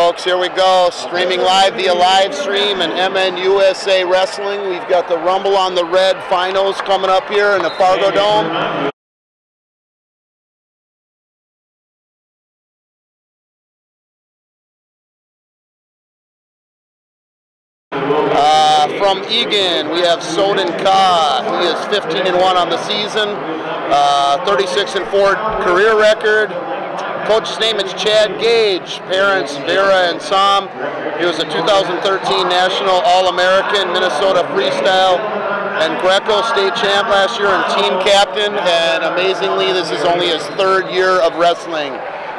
folks, here we go. Streaming live via live stream and MNUSA Wrestling. We've got the Rumble on the Red finals coming up here in the Fargo Dome. From Egan, we have Soden Ka. He is 15-1 on the season, 36-4 career record. Coach's name is Chad Gage. Parents Vera and Sam. He was a 2013 National All-American Minnesota Freestyle and Greco state champ last year and team captain. And amazingly, this is only his third year of wrestling.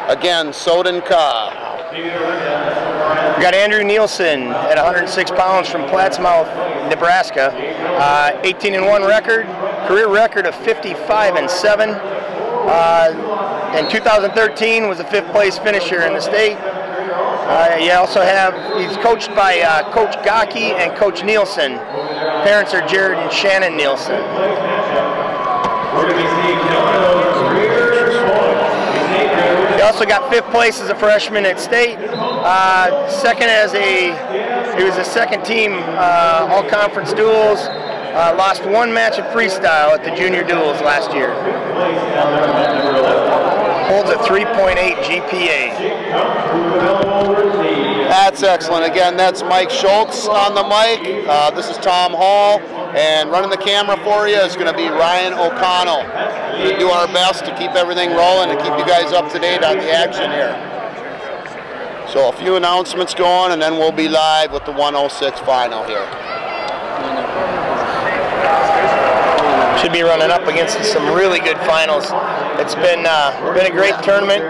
Again, Soden Ka. We got Andrew Nielsen at 106 pounds from Plattsmouth, Nebraska. 18-1 record, career record of 55-7. In 2013 was a 5th place finisher in the state. You also have, he's coached by Coach Gaki and Coach Nielsen. Parents are Jared and Shannon Nielsen. He also got 5th place as a freshman at state. Second as he was a second team all-conference duels. Lost 1 match in freestyle at the junior duels last year. Holds a 3.8 GPA. That's excellent. Again, that's Mike Schultz on the mic. This is Tom Hall. And running the camera for you is going to be Ryan O'Connell. We do our best to keep everything rolling and keep you guys up to date on the action here. So a few announcements going, and then we'll be live with the 106 final here. Should be running up against some really good finals. It's been a great tournament.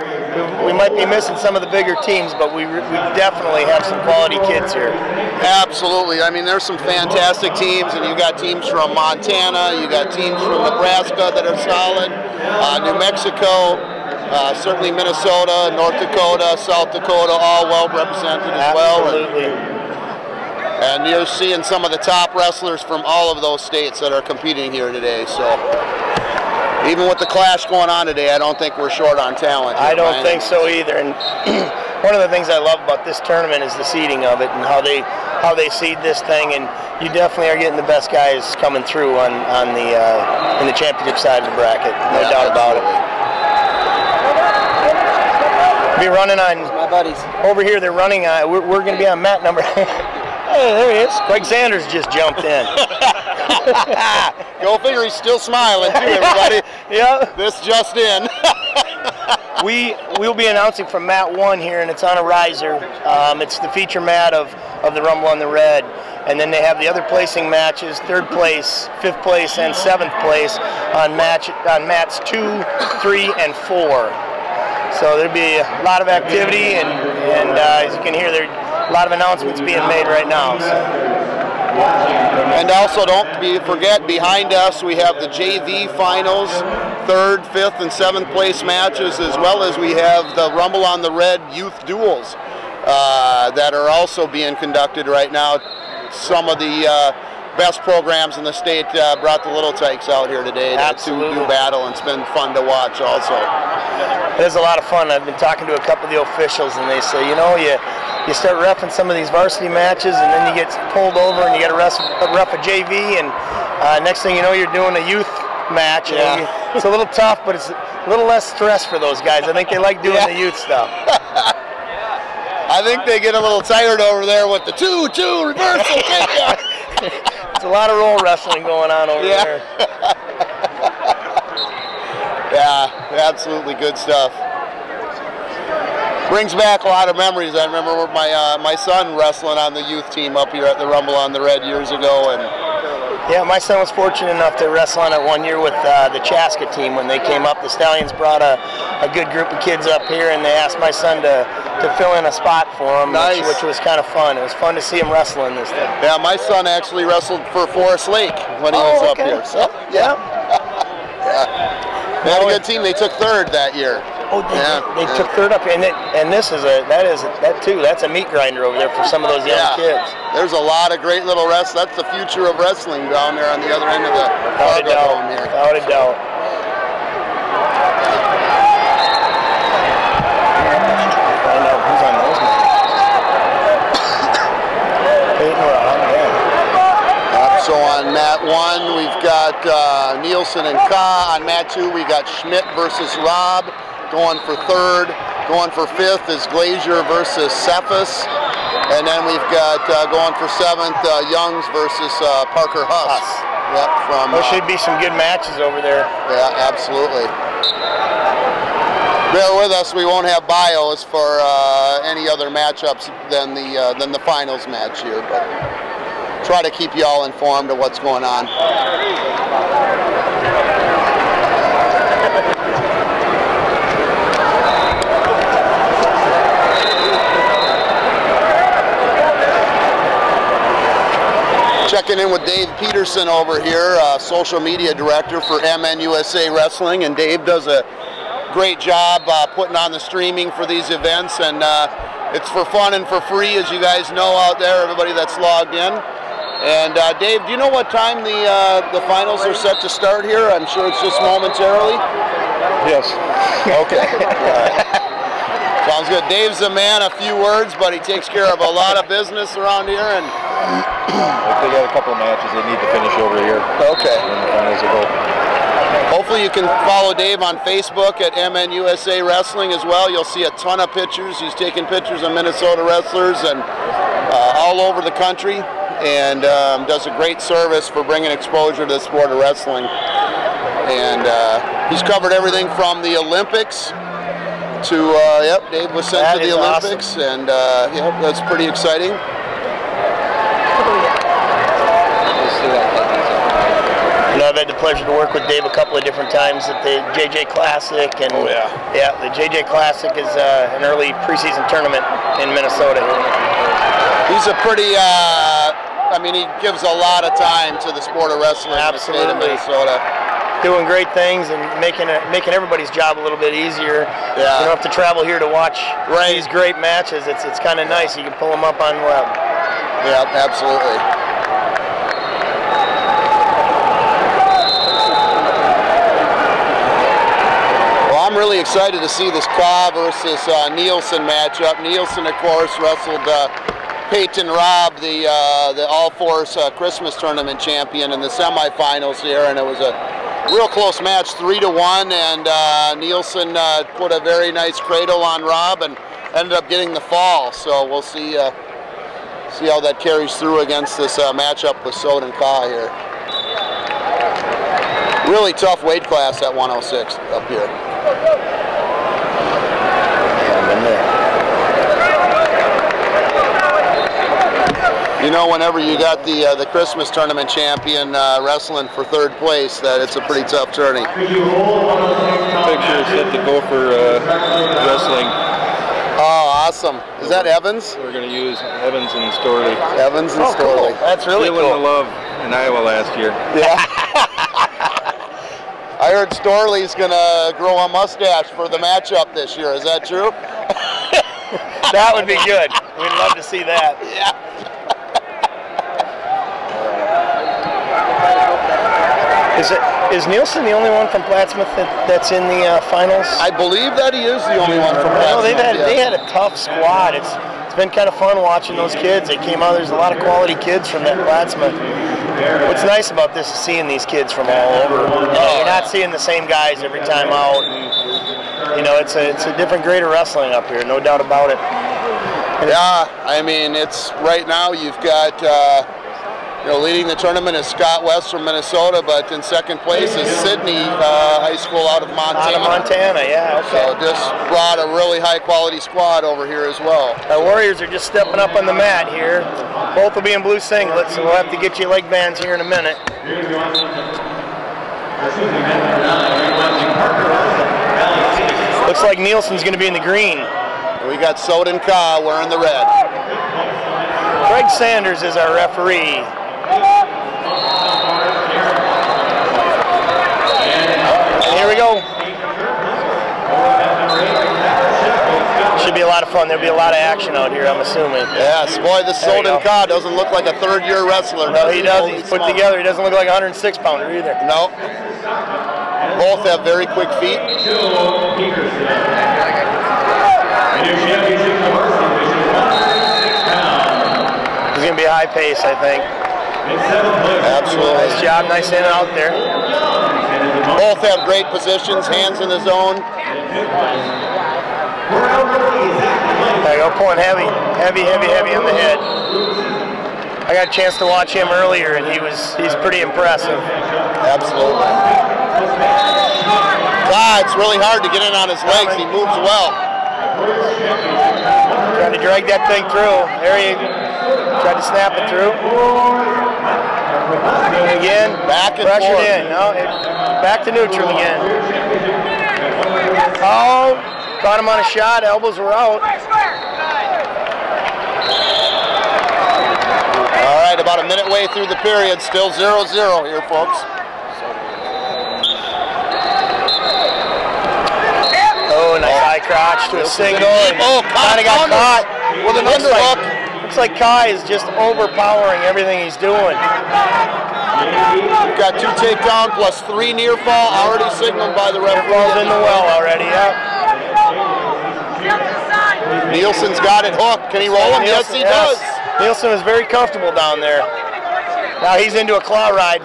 We might be missing some of the bigger teams, but we definitely have some quality kids here. Absolutely. I mean, there's some fantastic teams, and you got teams from Montana, you got teams from Nebraska that are solid, New Mexico, certainly Minnesota, North Dakota, South Dakota, all well represented as well. Absolutely. And you're seeing some of the top wrestlers from all of those states that are competing here today. So even with the clash going on today, I don't think we're short on talent. I don't think so either. And one of the things I love about this tournament is the seeding of it and how they seed this thing. And you definitely are getting the best guys coming through on the in the championship side of the bracket. No doubt about it. Be running on my buddies over here. They're running. We're going to be on mat number. Hey, there he is. Craig Sanders just jumped in. Go figure, he's still smiling too, everybody. Yeah. This just in. We'll be announcing from mat 1 here, and it's on a riser. It's the feature mat of the Rumble on the Red. And then they have the other placing matches, 3rd place, 5th place, and 7th place on mats 2, 3, and 4. So there'll be a lot of activity, and as you can hear, there a lot of announcements being made right now. So. And also don't forget, behind us we have the JV finals, 3rd, 5th, and 7th place matches, as well as we have the Rumble on the Red youth duels that are also being conducted right now. Some of the best programs in the state brought the Little Tykes out here today to do battle, and it's been fun to watch also. It is a lot of fun. I've been talking to a couple of the officials, and they say, you know, you start reffing some of these varsity matches, and then you get pulled over and you got to ref a JV, and next thing you know, you're doing a youth match. Yeah. It's a little tough, but it's a little less stress for those guys. I think they like doing the youth stuff. I think they get a little tired over there with the 2-2 reversal kick. It's a lot of roll wrestling going on over there. Yeah, absolutely good stuff. Brings back a lot of memories. I remember my son wrestling on the youth team up here at the Rumble on the Red years ago. And yeah, my son was fortunate enough to wrestle on it one year with the Chaska team when they came up. The Stallions brought a good group of kids up here, and they asked my son to fill in a spot for them, which was kind of fun. It was fun to see him wrestling this thing. Yeah, my son actually wrestled for Forest Lake when he was up here. So, yeah. They had a good team. They took 3rd that year. Oh, they took 3rd up, and this is that's a meat grinder over there for some of those young kids. There's a lot of great little wrestling. That's the future of wrestling down there on the other end of the Fargo Dome here. Without a doubt. Find out who's on those matches. 1, we've got Nielsen and Ka. On mat 2, we got Schmidt versus Rob. Going for 3rd. Going for 5th is Glazier versus Cephas. And then we've got going for 7th, Youngs versus Parker Huss. Yep, from. There should be some good matches over there. Yeah, absolutely. Bear with us, we won't have bios for any other matchups than the finals match here, but try to keep you all informed of what's going on. Checking in with Dave Peterson over here, social media director for MNUSA Wrestling, and Dave does a great job putting on the streaming for these events, and it's for fun and for free, as you guys know out there, everybody that's logged in. And Dave, do you know what time the finals are set to start here? I'm sure it's just momentarily. Yes. Okay. Sounds good. Dave's a man, a few words, but he takes care of a lot of business around here. And they got a couple of matches they need to finish over here. Okay. And the finals will go. Hopefully you can follow Dave on Facebook at MNUSA Wrestling as well. You'll see a ton of pictures. He's taking pictures of Minnesota wrestlers and all over the country, and does a great service for bringing exposure to the sport of wrestling. And he's covered everything from the Olympics to, yep, Dave was sent to the Olympics, awesome. And yep, that's pretty exciting. I've had the pleasure to work with Dave a couple of different times at the JJ Classic, and yeah, the JJ Classic is an early preseason tournament in Minnesota. He's a pretty, I mean, he gives a lot of time to the sport of wrestling in the state of Minnesota. Doing great things and making everybody's job a little bit easier. Yeah. You don't have to travel here to watch these great matches. It's kind of nice. You can pull them up on web. Yeah, absolutely. I'm really excited to see this Ka versus Nielsen matchup. Nielsen, of course, wrestled Peyton Robb, the All-Force Christmas Tournament champion, in the semifinals here, and it was a real close match, 3-1, and Nielsen put a very nice cradle on Robb and ended up getting the fall. So we'll see how that carries through against this matchup with Sod and Ka here. Really tough weight class at 106 up here. You know, whenever you got the Christmas tournament champion wrestling for 3rd place, that it's a pretty tough tourney. Picture is set to go for wrestling. Oh, awesome! Is that Evans? We're going to use Evans and Storley. Evans and Storley. Cool. That's really cool. They won the love in Iowa last year. Yeah. I heard Storley's going to grow a mustache for the matchup this year. Is that true? That would be good. We'd love to see that. Yeah. Is Nielsen the only one from Plattsmouth that's in the finals? I believe that he is the only one from Plattsmouth. No, they had a tough squad. It's been kind of fun watching those kids. They came out. There's a lot of quality kids from that Plattsmouth. What's nice about this is seeing these kids from all over. You're not seeing the same guys every time out. And, you know, it's a different grade of wrestling up here, no doubt about it. Yeah, I mean, it's right now you've got, you know, leading the tournament is Scott West from Minnesota, but in 2nd place is Sydney High School out of Montana. Out of Montana, yeah, okay. So just brought a really high-quality squad over here as well. Our Warriors are just stepping up on the mat here. Both will be in blue singlets, so we'll have to get you leg bands here in a minute. Looks like Nielsen's going to be in the green. We got Sod and Ka wearing the red. Craig Sanders is our referee. And here we go. Should be a lot of fun. There'll be a lot of action out here, I'm assuming. Yes, boy, this Sod and Ka doesn't look like a 3rd-year wrestler. No, he doesn't. He's put together. He doesn't look like a 106-pounder either. No. Both have very quick feet. It's going to be a high pace, I think. Absolutely. Nice job, nice in and out there. Both have great positions, hands in the zone. There you go, pulling heavy on the head. I got a chance to watch him earlier, and he's pretty impressive. Absolutely. God, it's really hard to get in on his legs. He moves well. Trying to drag that thing through. There he tried to snap it through. Again, back and pressured forth. in. No, back to neutral again. Oh, caught him on a shot. Elbows were out. All right, about a minute way through the period. Still 0-0 here, folks. Oh, nice high crotch to a single. Oh, kind of got caught with an underhook. Looks like Kai is just overpowering everything he's doing. We've got 2 takedown plus 3 near fall already signaled by the referee. Falls in the well already, yeah. Nielsen's got it hooked. Can he roll him? Yes, he does. Nielsen is very comfortable down there. Now he's into a claw ride.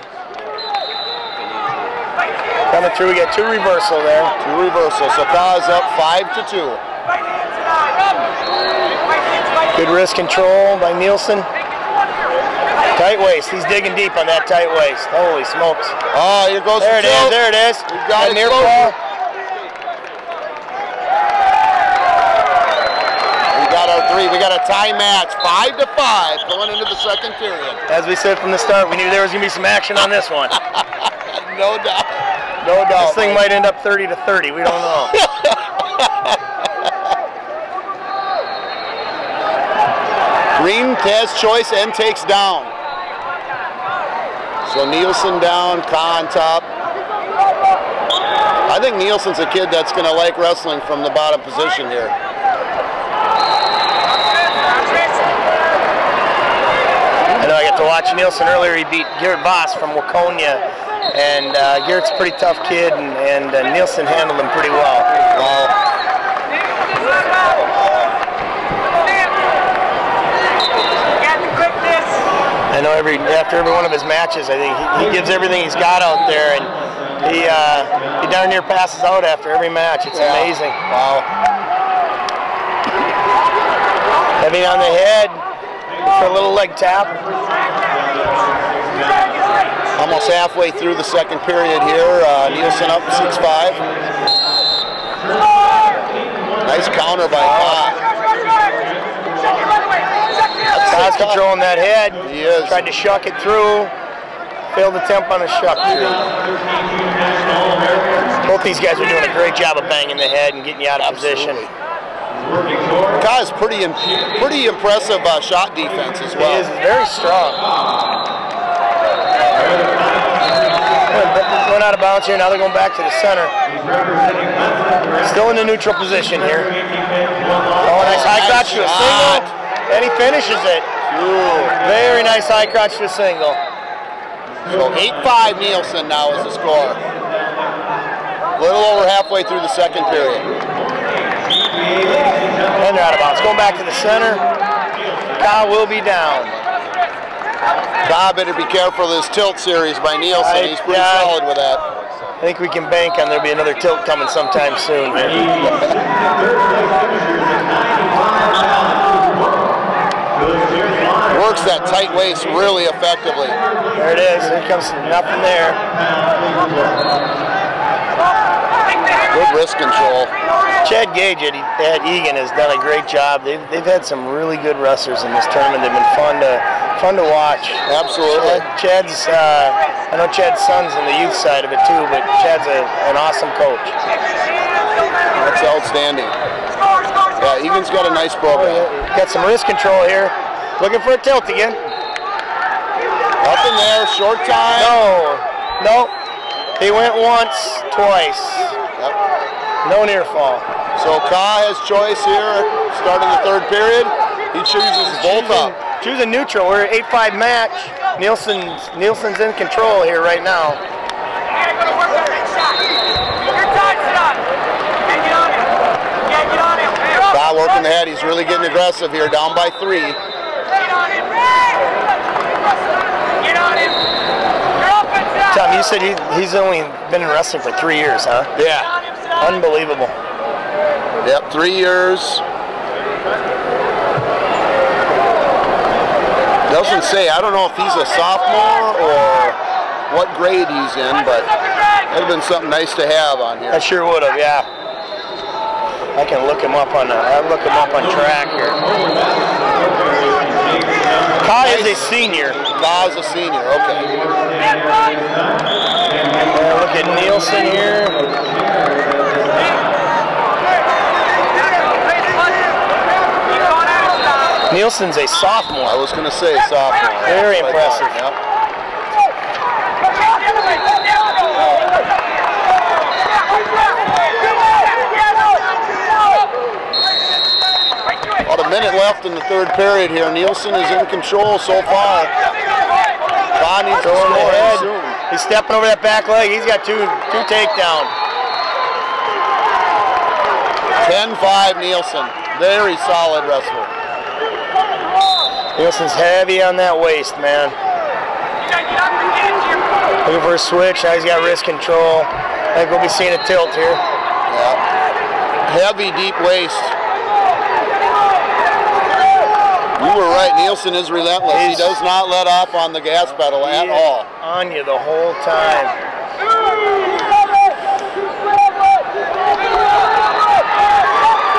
Coming through, we got 2 reversal there. 2 reversal, so Ka's up 5-2. Good wrist control by Nielsen. Tight waist, he's digging deep on that tight waist. Holy smokes. Oh, here goes there the it is, there it is. We've got near fall. We got our 3, we got a tie match, 5-5 going into the second period. As we said from the start, we knew there was going to be some action on this one. No doubt. No doubt. This thing might end up 30-30, we don't know. Green has choice and takes down. So Nielsen down, Ka on top. I think Nielsen's a kid that's going to like wrestling from the bottom position here. I know I got to watch Nielsen earlier. He beat Garrett Voss from Waconia. And Garrett's a pretty tough kid, and Nielsen handled him pretty well. Wow. I know after every one of his matches, I think he gives everything he's got out there, and he darn near passes out after every match. It's amazing. Wow. Heavy on the head for a little leg tap. Almost halfway through the second period here. Nielsen up 6-5. Nice counter by Ka. Ka's controlling that head. He is. Tried to shuck it through. Failed attempt on a shuck through. Both these guys are doing a great job of banging the head and getting you out of position. Ka is pretty impressive shot defense as well. He is very strong. Going out of bounds here, now they're going back to the center. Still in the neutral position here. Oh, nice high crotch to a single, and he finishes it. Very nice high crotch to a single. So 8-5 Nielsen now is the score. A little over halfway through the second period. And they're out of bounds. Going back to the center. Ka will be down. Ka better be careful of this tilt series by Nielsen. He's pretty solid with that. I think we can bank on there'll be another tilt coming sometime soon. Works that tight waist really effectively. There it is. Here comes nothing there. Good wrist control. Chad Gage at Egan has done a great job. They've had some really good wrestlers in this tournament. They've been fun to watch. Absolutely. Chad's I know Chad's son's on the youth side of it too, but Chad's an awesome coach. That's outstanding. Yeah, Egan's got a nice program. Got some wrist control here. Looking for a tilt again. Up in there, short time. No. He went once, twice. Yep. No near fall. So Ka has choice here, starting the third period. He chooses both up. Choosing neutral. We're 8-5 match. Nielsen's in control here right now. Ka working the head. He's really getting aggressive here, down by 3. Tom, you said he's only been in wrestling for 3 years, huh? Yeah. Unbelievable. Yep, 3 years. Doesn't say. I don't know if he's a sophomore or what grade he's in, but that'd have been something nice to have on here. I sure would have, yeah. I can look him up on track here. Kai is a senior. Kai is a senior, okay. Look at Nielsen here. Nielsen's a sophomore. I was going to say sophomore. Very impressive. Yep. About a minute left in the third period here. Nielsen is in control so far. Bonnie's going ahead. He's stepping over that back leg. He's got two takedown. 10-5 Nielsen. Very solid wrestler. Nielsen's heavy on that waist, man. Looking for a switch. Now he's got wrist control. I think we'll be seeing a tilt here. Yeah. Heavy, deep waist. You were right. Nielsen is relentless. He does not let off on the gas pedal at all. On you the whole time.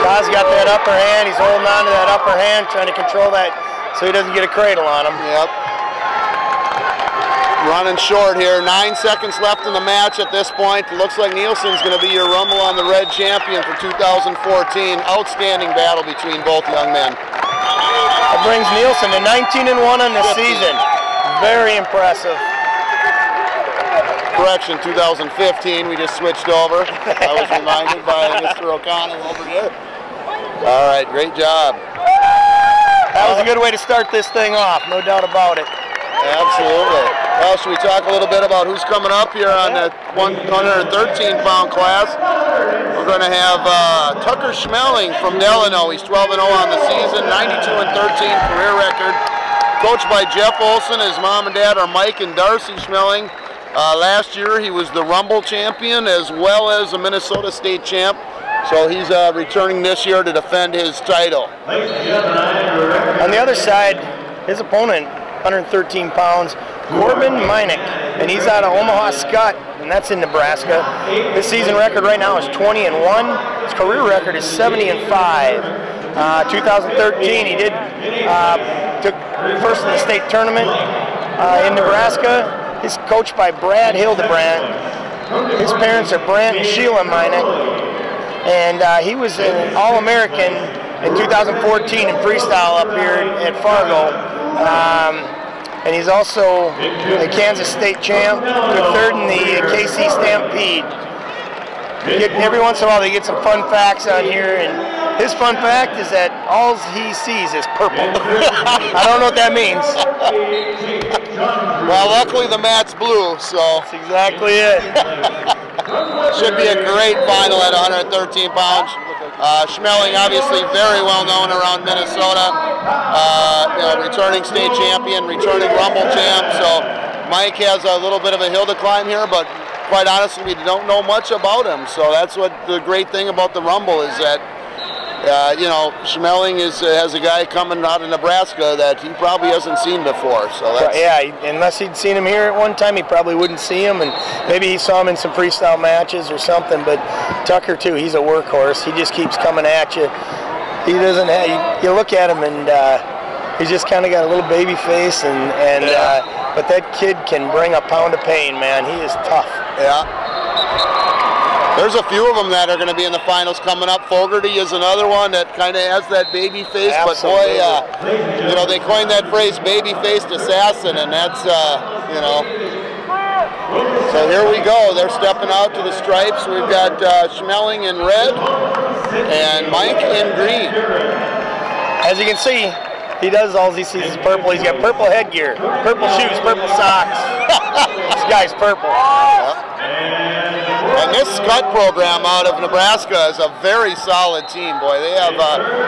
Kai's got that upper hand. He's holding on to that upper hand, trying to control that so he doesn't get a cradle on him. Yep. Running short here. 9 seconds left in the match at this point. It looks like Nielsen's going to be your Rumble on the Red champion for 2014. Outstanding battle between both young men. That brings Nielsen to 19-1 on the season. Very impressive. Correction, 2015. We just switched over. I was reminded by Mr. O'Connell over there. All right, great job. That was a good way to start this thing off, no doubt about it. Absolutely. Well, should we talk a little bit about who's coming up here on the 113-pound class? We're going to have Tucker Schmeling from Delano. He's 12-0 on the season, 92-13 career record. Coached by Jeff Olson. His mom and dad are Mike and Darcy Schmeling. Last year he was the Rumble champion as well as a Minnesota State champ. So he's returning this year to defend his title. On the other side, his opponent, 113 pounds, Corbin Meineck, and he's out of Omaha Skutt, and that's in Nebraska. His season record right now is 20-1. His career record is 70-5. 2013, he took first in the state tournament in Nebraska. He's coached by Brad Hildebrandt. His parents are Brant and Sheila Meineck, and he was an All-American in 2014 in freestyle up here at Fargo. And he's also a Kansas State champ, took third in the KC Stampede. Every once in a while they get some fun facts on here, and his fun fact is that all he sees is purple. I don't know what that means. Well, luckily the mat's blue, so. That's exactly it. Should be a great final at 113 pounds. Schmeling, obviously very well known around Minnesota. Returning state champion, returning Rumble champ. So Mike has a little bit of a hill to climb here, but quite honestly, we don't know much about him. So that's what the great thing about the Rumble is that, Schmeling has a guy coming out of Nebraska that he probably hasn't seen before. So that's, yeah, unless he'd seen him here at one time, he probably wouldn't see him, and maybe he saw him in some freestyle matches or something. But Tucker too, he's a workhorse. He just keeps coming at you. He doesn't have, you look at him and he's just kind of got a little baby face, but that kid can bring a pound of pain, man. He is tough. Yeah. There's a few of them that are going to be in the finals coming up. Fogarty is another one that kind of has that baby face, Absolutely. but boy, they coined that phrase baby-faced assassin, and that's, So here we go. They're stepping out to the stripes. We've got Schmeling in red and Mike in green. As you can see, he does all he sees is purple. He's got purple headgear, purple shoes, purple socks. This guy's purple. Yeah. And this Scud program out of Nebraska is a very solid team, boy. They have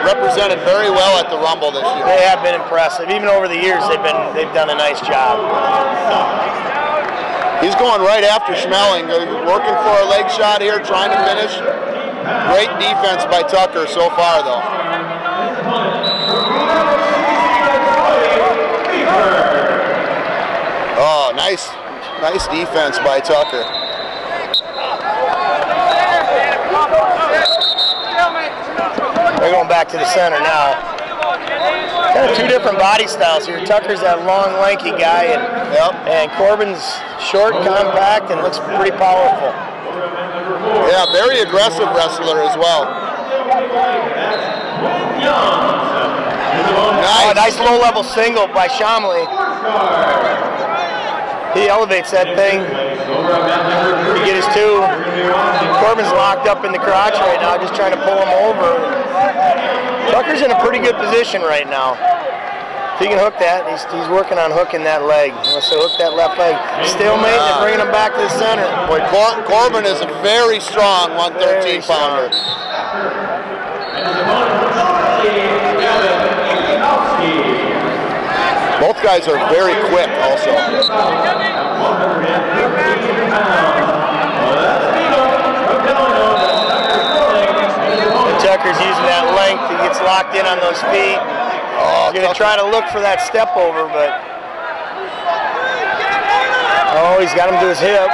represented very well at the Rumble this year. They have been impressive. Even over the years, they've done a nice job. He's going right after Schmeling, working for a leg shot here, trying to finish. Great defense by Tucker so far, though. Oh, nice defense by Tucker. They're going back to the center now. Kind of two different body styles here. Tucker's that long, lanky guy, and Corbin's short, compact, and looks pretty powerful. Yeah, very aggressive wrestler as well. Nice. Oh, nice low-level single by Schomely. He elevates that thing. He get his two. Corbin's locked up in the crotch right now, just trying to pull him over. Tucker's in a pretty good position right now. If he can hook that, he's working on hooking that leg. He wants to hook that left leg. Stalemate and bringing him back to the center. Boy, Corbin is a very strong 113-pounder. Both guys are very quick also. Tucker's using that length. He gets locked in on those feet. He's going to try to look for that step over, but he's got him to his hip.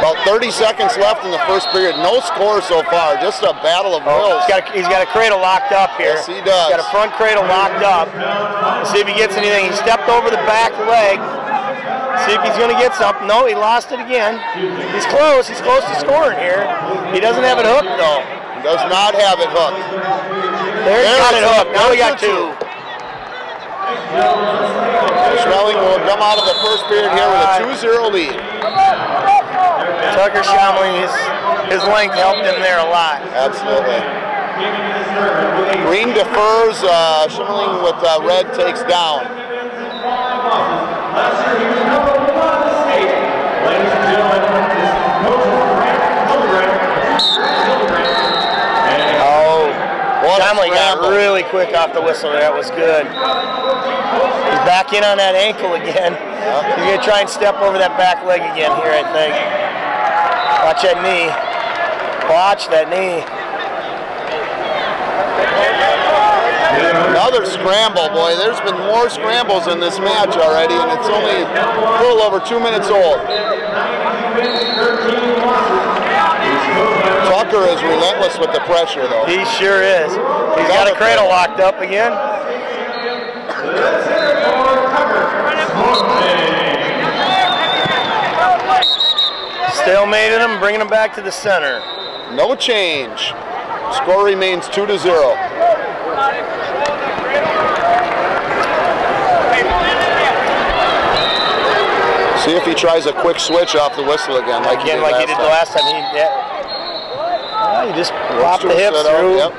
About 30 seconds left in the first period. No score so far. Just a battle of wills. He's got a cradle locked up here. Yes, he does. He's got a front cradle locked up. Let's see if he gets anything. He stepped over the back leg. See if he's going to get something. No, he lost it again. He's close. He's close to scoring here. He doesn't have it hooked, though. He does not have it hooked. There he got it hooked. Now we got two. Schmeling will come out of the first period here with a 2-0 lead. Tucker Schomely, his length helped him there a lot. Absolutely. Green defers, Schmeling with red takes down. Schomely got really quick off the whistle. That was good. He's back in on that ankle again. He's going to try and step over that back leg again here, I think. Watch that knee. Watch that knee. Another scramble, boy. There's been more scrambles in this match already, and it's only a little over 2 minutes old. Tucker is relentless with the pressure, though. He sure is. He's got a cradle locked up again. Stalemated him, bringing him back to the center. No change. Score remains 2-0. See if he tries a quick switch off the whistle again, like he did the last time. He just popped the hips through. Yep.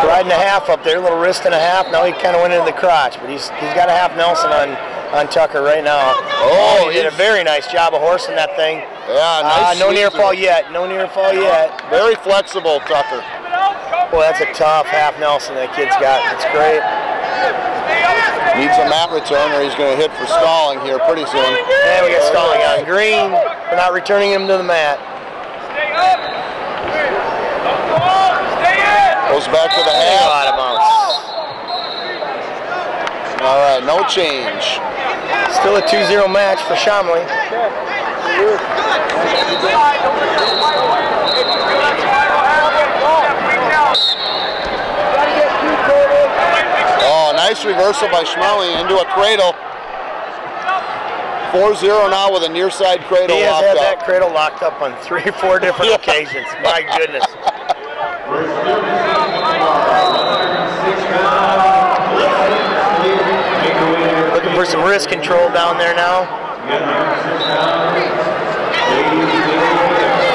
Riding a half up there, a little wrist and a half. Now he kind of went into the crotch, but he's got a half Nelson on Tucker right now. Oh, he did a very nice job of horsing that thing. Yeah, nice. No near fall yet. No near fall yet. Very flexible, Tucker. Boy, that's a tough half Nelson that kid's got. It's great. Needs a mat return or he's going to hit for stalling here pretty soon. And we got stalling on Green for not returning him to the mat. Goes back to the half. Out of bounds. All right, no change. Still a 2-0 match for Schomely. Oh, nice reversal by Schmeling into a cradle. 4-0 now with a near side cradle locked up. He has had that cradle locked up on 3 or 4 different occasions. My goodness. Looking for some wrist control down there now.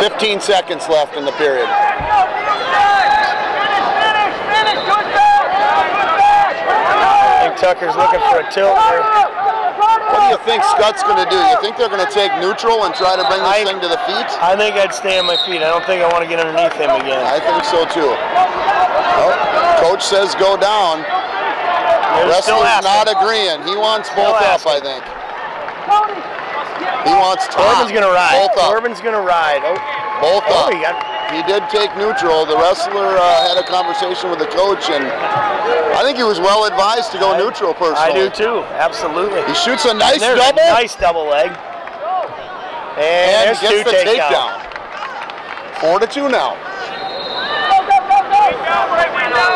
15 seconds left in the period. And Tucker's looking for a tilt there. What do you think Scott's going to do? You think they're going to take neutral and try to bring this thing to the feet? I think I'd stay on my feet. I don't think I want to get underneath him again. I think so too. Well, Coach says go down. Wrestler's not agreeing. He wants both up, I think. He wants top. Corbin's going to ride. Both up. Corbin's going to ride. Oh. Both up. He did take neutral. The wrestler had a conversation with the coach, and I think he was well advised to go neutral personally. I do too, absolutely. He shoots a nice double. A nice double leg. And gets the takedown. 4-2 now.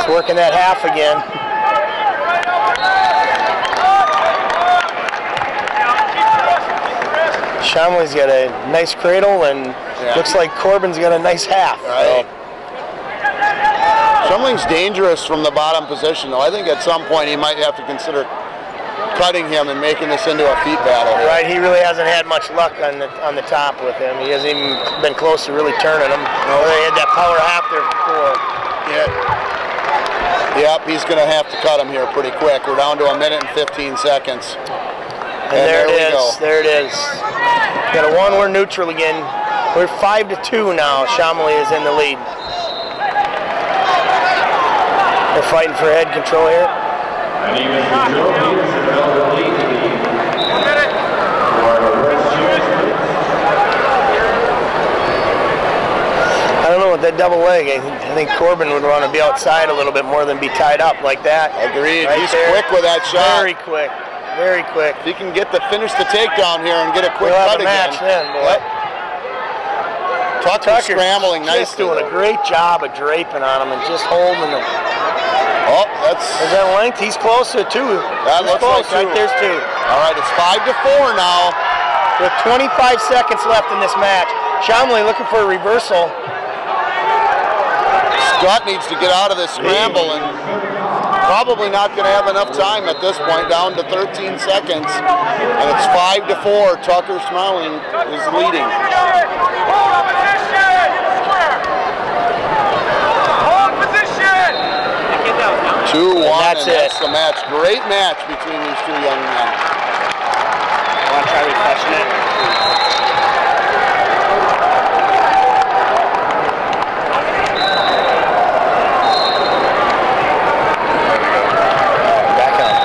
It's working that half again. Chomley's got a nice cradle, and looks like Corbin's got a nice half. Right. Chomley's dangerous from the bottom position, though. I think at some point he might have to consider cutting him and making this into a feet battle. Right, he really hasn't had much luck on the top with him. He hasn't even been close to really turning him. No. They had that power half there before. Yep, he's going to have to cut him here pretty quick. We're down to 1 minute and 15 seconds. And there it is. There it is. Got a one. We're neutral again. We're 5-2 now. Chomley is in the lead. They're fighting for head control here. I don't know with that double leg. I think Corbin would want to be outside a little bit more than be tied up like that. Agreed. Right, he's quick with that shot. Very quick. Very quick. If he can finish the takedown here and get a quick cut again. Then, boy. Yep. Tucker's scrambling nicely. Just doing a great job of draping on him and just holding him. Oh, that's... Is that length? He's close to 2. That looks close. Like 2. Right there's 2. All right, it's 5-4 now. With 25 seconds left in this match. Chomley looking for a reversal. Scott needs to get out of this scramble and probably not going to have enough time at this point, down to 13 seconds. And it's 5-4. Tucker Smiling is leading. 2-1, and that's the match. Great match between these two young men. Want to try refreshing it? Back up.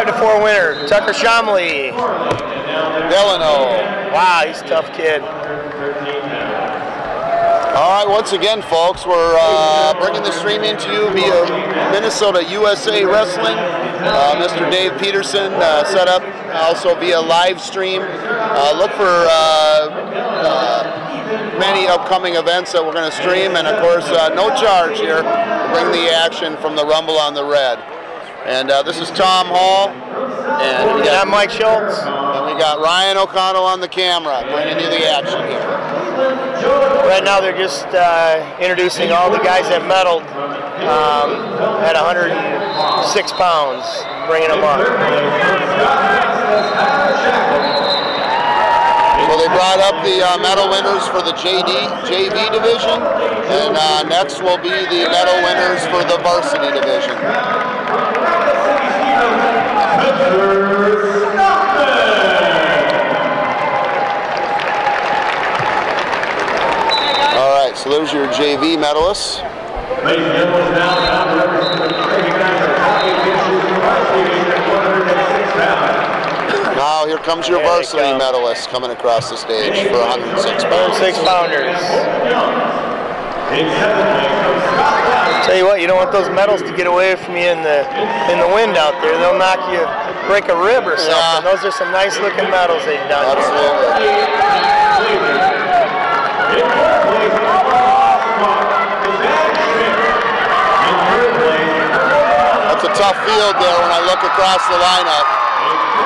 5-4 winner, Tucker Chomley. Delano. Wow, he's a tough kid. All right, once again, folks, we're bringing the stream into you via Minnesota USA Wrestling. Mr. Dave Peterson set up also via live stream. Look for many upcoming events that we're going to stream, and of course, no charge here to bring the action from the Rumble on the Red. And this is Tom Hall, and we got Mike Schultz, and we got Ryan O'Connell on the camera bringing you the action here. Right now they're just introducing all the guys that medaled at 106 pounds, bringing them up. So they brought up the medal winners for the JV division, and next will be the medal winners for the varsity division. All right, so there's your JV medalists. Now here comes your varsity medalist coming across the stage for 106 pounds. 106 pounders. Tell you what, you don't want those medals to get away from you in the wind out there. They'll knock you, break a rib or something. Yeah. Those are some nice looking medals they've done. Absolutely. That's a tough field there when I look across the lineup.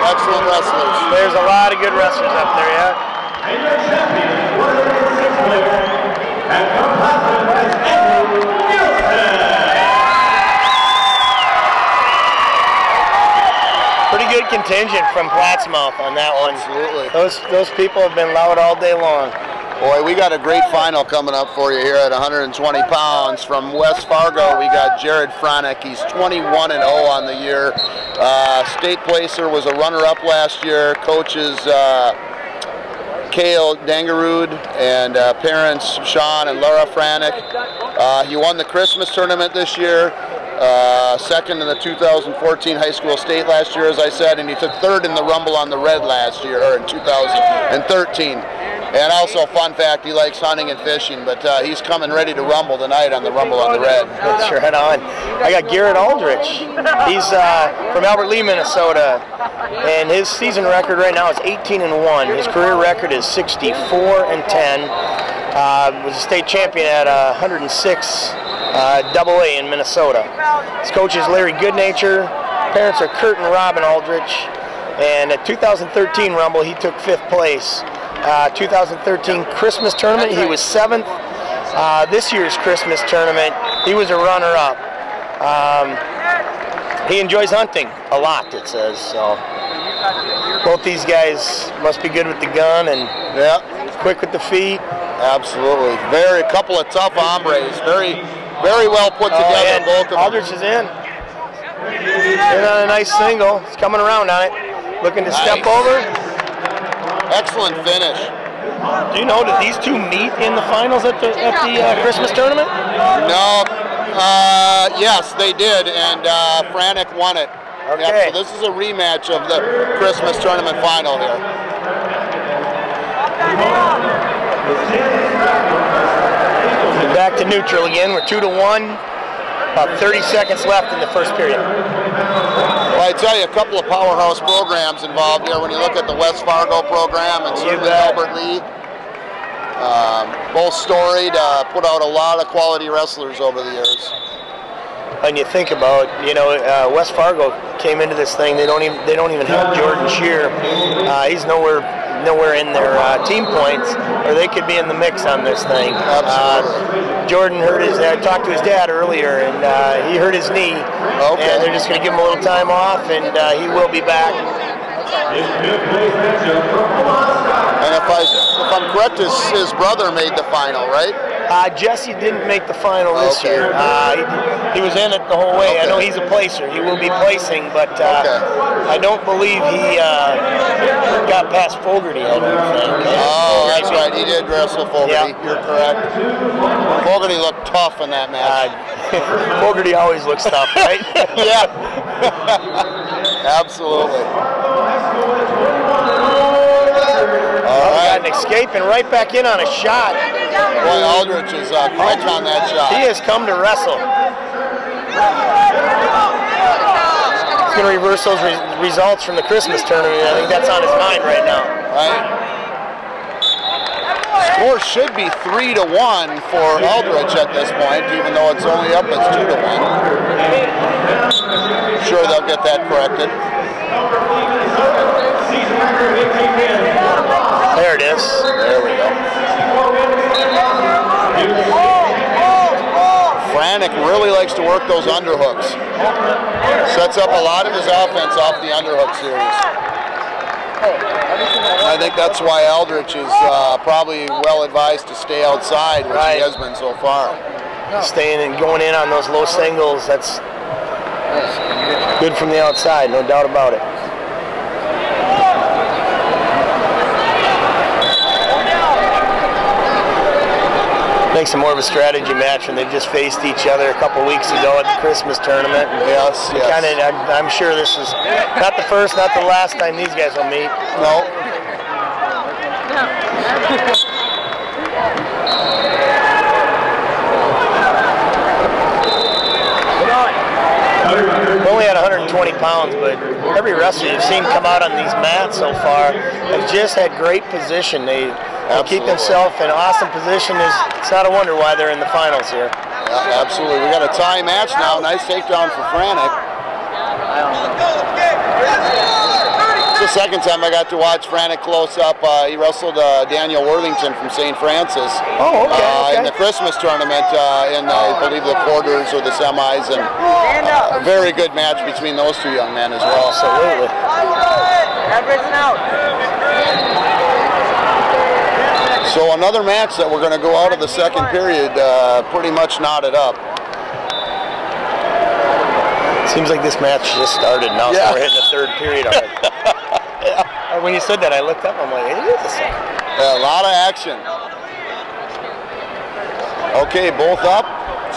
Excellent wrestlers. There's a lot of good wrestlers up there, yeah. Pretty good contingent from Plattsmouth on that one. Absolutely. Those people have been loud all day long. Boy, we got a great final coming up for you here at 120 pounds. From West Fargo, we got Jared Franek. He's 21-0 on the year. State placer, was a runner-up last year. Coaches Kale Dangarud and parents Sean and Laura Franek. He won the Christmas tournament this year. Second in the 2014 high school state last year, as I said, and he took third in the Rumble on the Red last year, or in 2013. And also, fun fact, he likes hunting and fishing, but he's coming ready to rumble tonight on the Rumble on the Red. That's right on. I got Garrett Aldrich. He's from Albert Lea, Minnesota, and his season record right now is 18-1. His career record is 64-10. Was a state champion at 106 AA in Minnesota. His coach is Larry Goodnature. Parents are Kurt and Robin Aldrich. And at 2013 Rumble, he took 5th place. 2013 Christmas tournament, he was 7th. This year's Christmas tournament, he was a runner-up. He enjoys hunting a lot, it says. So both these guys must be good with the gun and quick with the feet. Absolutely. A couple of tough hombres. Very well put together, both of them. Aldrich is in. In on a nice single. He's coming around on it. Looking to step over. Excellent finish. Do you know, did these two meet in the finals at the Christmas tournament? No. Yes, they did, and Franek won it. Okay. Yep, so this is a rematch of the Christmas tournament final here. Back to neutral again. We're 2-1. About 30 seconds left in the first period. Well, I tell you, a couple of powerhouse programs involved here when you look at the West Fargo program and certainly Albert Lea. Both storied, put out a lot of quality wrestlers over the years. And you think about, West Fargo came into this thing. They don't even have Jordan Shear. He's nowhere in their team points, or they could be in the mix on this thing. Jordan I talked to his dad earlier, and he hurt his knee, and they're just going to give him a little time off, and he will be back. And if I'm correct, his brother made the final, right? Jesse didn't make the final this year. He was in it the whole way. I know he's a placer. He will be placing, but I don't believe he got past Fogarty, I don't think. Oh, that's right. He did wrestle Fogarty. Yep. You're correct. Fogarty looked tough in that match. Fogarty always looks tough, right? Yeah. Absolutely. Got an escape and right back in on a shot. Boy, Aldrich is quick on that shot. He has come to wrestle. He's going to reverse those results from the Christmas tournament. I think that's on his mind right now. Right. Score should be 3-1 for Aldrich at this point, even though it's only up, it's 2-1. Sure, they'll get that corrected. There it is. There we go. Franek really likes to work those underhooks. Sets up a lot of his offense off the underhook series. I think that's why Aldrich is probably well advised to stay outside, which he has been so far. Staying and going in on those low singles, that's good from the outside, no doubt about it. Makes it more of a strategy match when they just faced each other a couple weeks ago at the Christmas tournament. Yes. I'm sure this is not the first, not the last time these guys will meet. No. We're only at 120 pounds, but every wrestler you've seen come out on these mats so far have just had great position. They keep themselves in awesome position. It's not a wonder why they're in the finals here. Yeah, absolutely. We got a tie match now. Nice takedown for Franek. It's the second time I got to watch Franek close up. He wrestled Daniel Worthington from St. Francis. Oh, okay. In the Christmas tournament in, I believe, the quarters or the semis. And a very good match between those two young men as well. Absolutely. So another match that we're going to go out of the second period pretty much knotted up. Seems like this match just started now, yeah. So we're hitting the third period already. Yeah. When you said that, I looked up, I'm like, it is the second. Yeah, a lot of action. Okay, both up.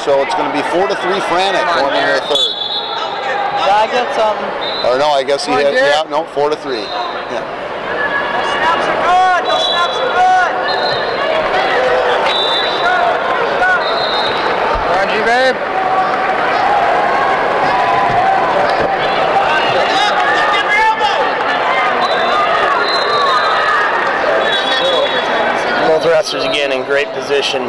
So it's going to be 4-3 Frantic going into the third. I get something. Or no, I guess he had, yeah, no, 4-3. Yeah. Those snaps are good. Those snaps are good. Roger, babe. Both wrestlers again in great position.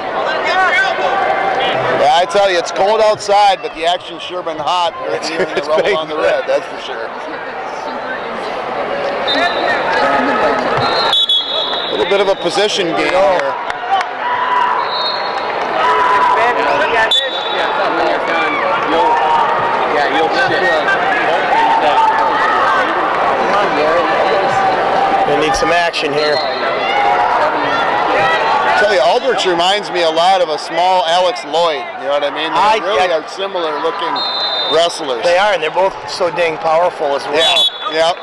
Yeah, I tell you, it's cold outside, but the action's sure been hot right here in the Rumble on the Red, that's for sure. A little bit of a position game here. They need some action here. I tell you, Aldrich reminds me a lot of a small Alex Lloyd. You know what I mean? They really are similar looking wrestlers. They are, and they're both so dang powerful as well. Yeah.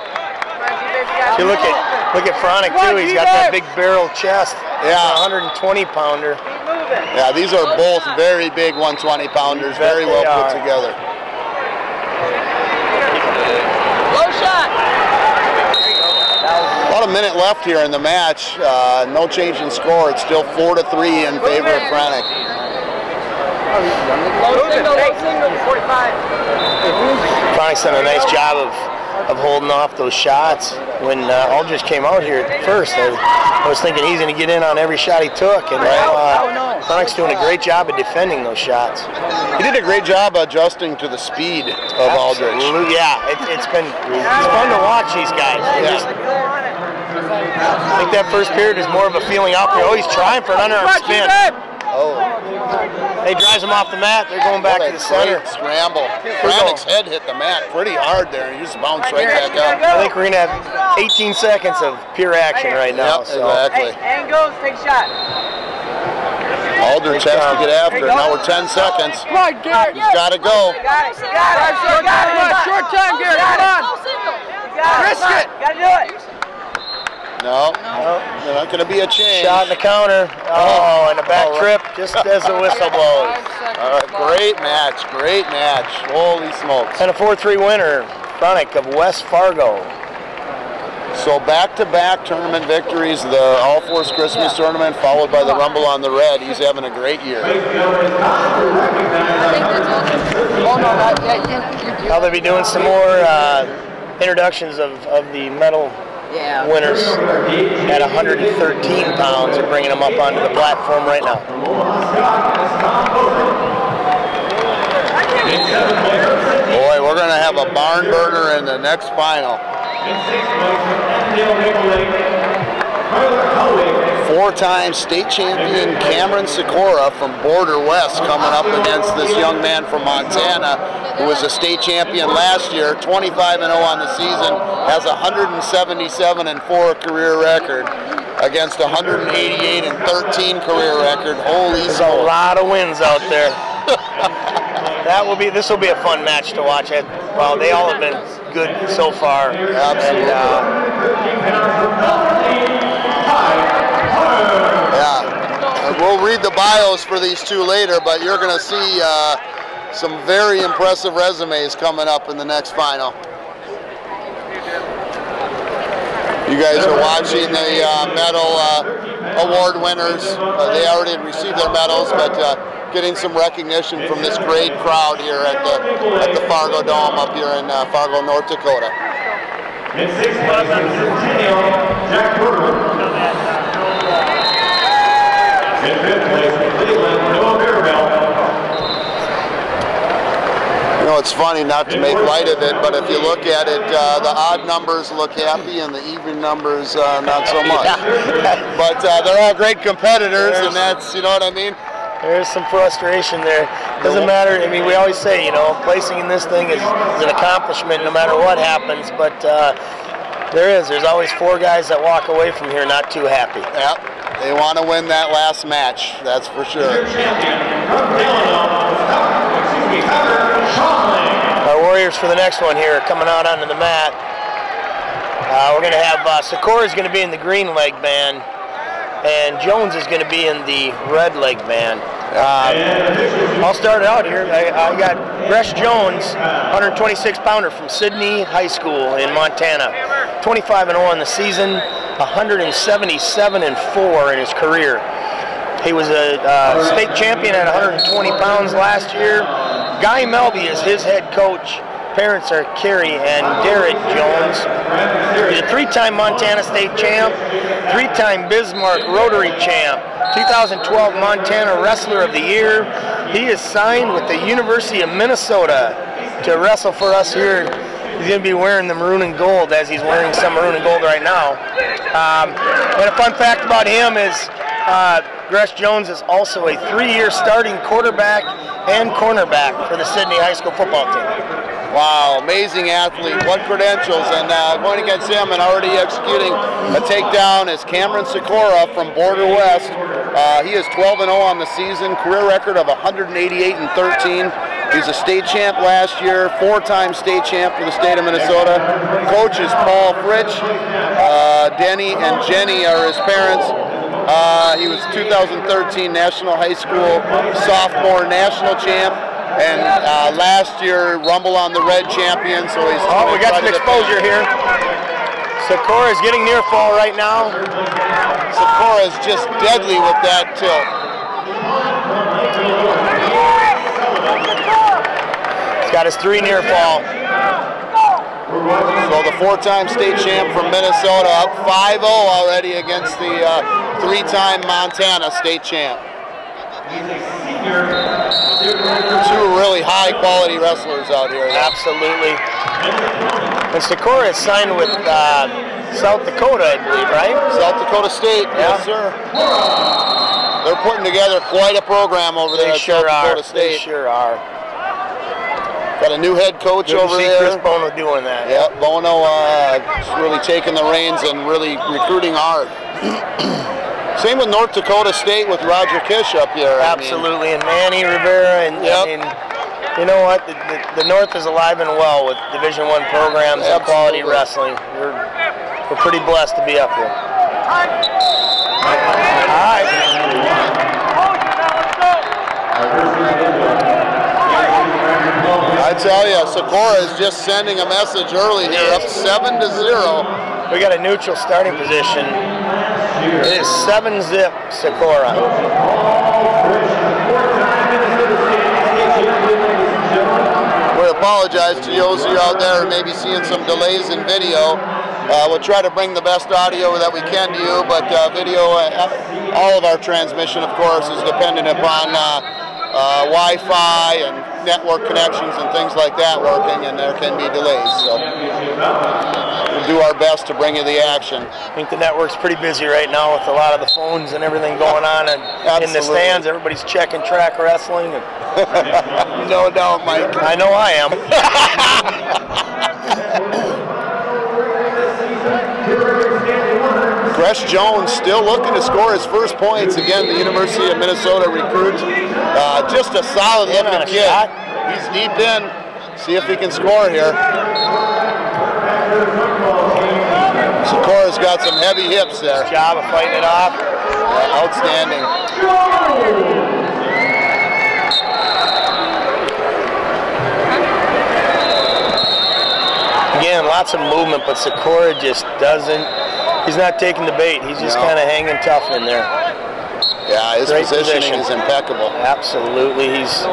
You look at Frantic too. He's got that big barrel chest. Yeah, 120 pounder. Yeah, these are both very big 120 pounders. Very well put together. Low shot. About a minute left here in the match. No change in score. It's still 4-3 in favor of Frantic. Low single, 45. Franic's done a nice job of holding off those shots. When Aldrich came out here at first, I was thinking he's going to get in on every shot he took, and Franic's doing a great job of defending those shots. He did a great job adjusting to the speed of Aldrich. Yeah, it's fun to watch these guys. I think that first period is more of a feeling out there. Oh, he's trying for an underarm spin. Oh. He drives him off the mat. They're going back to the center. Scramble. Franic's head hit the mat pretty hard there, and he just bounced right back up. I think we're going to have 18 seconds of pure action right now. Yep, exactly. Hey, and goes, take a shot. Aldrich has to get after it. Now we're 10 seconds. Come on, Garrett. He's got to go. Got it. Short time, Garrett. Come on. Risk it. Got to do it. No, they're not going to be a change. Shot in the counter. Oh, and a back trip just as the whistle blows. Great match, great match. Holy smokes. And a 4-3 winner, Frantic of West Fargo. So back-to-back tournament victories, the All-Force Christmas tournament followed by the Rumble on the Red. He's having a great year. Now they'll be doing some more introductions of the medal winners at 113 pounds. They're bringing them up onto the platform right now. Boy, we're going to have a barn burner in the next final. Four-time state champion Cameron Sikora from Border West coming up against this young man from Montana who was a state champion last year, 25-0 on the season, has a 177-4 career record against 188-13 career record. Holy There's smokes. a lot of wins out there. This will be a fun match to watch. Well, they all have been good so far. Absolutely. And we'll read the bios for these two later, but you're going to see some very impressive resumes coming up in the next final. You guys are watching the medal award winners. They already had received their medals, but getting some recognition from this great crowd here at the Fargo Dome up here in Fargo, North Dakota. In 6th place, Centennial, Jack Berger. In 5th place, Cleveland, Noah Mirabel. You know, it's funny not to make light of it, but if you look at it, the odd numbers look happy and the even numbers not so much. But they're all great competitors, and that's, you know what I mean? There's some frustration there. Doesn't matter. I mean, we always say, you know, placing in this thing is an accomplishment no matter what happens, but there's always four guys that walk away from here not too happy. Yep. They want to win that last match, that's for sure. Our Warriors for the next one here coming out onto the mat. We're going to have Sikora is going to be in the green leg band, and Jones is going to be in the red leg band. I'll start it out here. I got Gresh Jones, 126-pounder from Sydney High School in Montana. 25-0 in the season, 177-4 in his career. He was a state champion at 120 pounds last year. Guy Melby is his head coach. Parents are Kerry and Derek Jones. He's a 3-time Montana State champ, 3-time Bismarck Rotary champ, 2012 Montana Wrestler of the Year. He is signed with the University of Minnesota to wrestle for us here. He's going to be wearing the maroon and gold, as he's wearing some maroon and gold right now. And a fun fact about him is Gresh Jones is also a 3-year starting quarterback and cornerback for the Sydney High School football team. Wow, amazing athlete, what credentials, and going against him and already executing a takedown is Cameron Sikora from Border West. He is 12-0 on the season, career record of 188-13. He's a state champ last year, 4-time state champ for the state of Minnesota. Coach is Paul Fritsch. Denny and Jenny are his parents. He was 2013 National High School Sophomore National Champ. And last year, Rumble on the Red champion, so he's... Oh, we got some exposure here. Sikora is getting near fall right now. Sikora is just deadly with that tilt. He's got his 3 near fall. So the 4-time state champ from Minnesota up 5-0 already against the 3-time Montana state champ. 2 really high-quality wrestlers out here. Absolutely. And Sikora is signed with South Dakota, I believe, right? South Dakota State, yes, sir. They're putting together quite a program over there at South Dakota State. They sure are. Got a new head coach over there. Chris Bono doing that. Yep, Bono is really taking the reins and really recruiting hard. Same with North Dakota State with Roger Kish up here. Absolutely, and Manny Rivera, and you know what? The North is alive and well with Division I programs and quality wrestling. We're pretty blessed to be up here. All right. I tell you, Sikora is just sending a message early here, up 7-0. We got a neutral starting position. It is 7-zip Sikora. We apologize to those of you out there who may be seeing some delays in video. We'll try to bring the best audio that we can to you, but video, all of our transmission, of course, is dependent upon Wi-Fi and network connections and things like that working, and there can be delays. So we'll do our best to bring you the action. I think the network's pretty busy right now with a lot of the phones and everything going on, and in the stands, everybody's checking track wrestling. And no doubt, Mike. I know I am. Gresh Jones still looking to score his first points. Again, the University of Minnesota recruits. Just a solid looking kid. He's deep in. See if he can score here. Sikora's got some heavy hips there. Good job of fighting it off. Outstanding. Again, lots of movement, but Sikora just doesn't. He's not taking the bait. He's just kind of hanging tough in there. Yeah, his positioning is impeccable. Absolutely. He's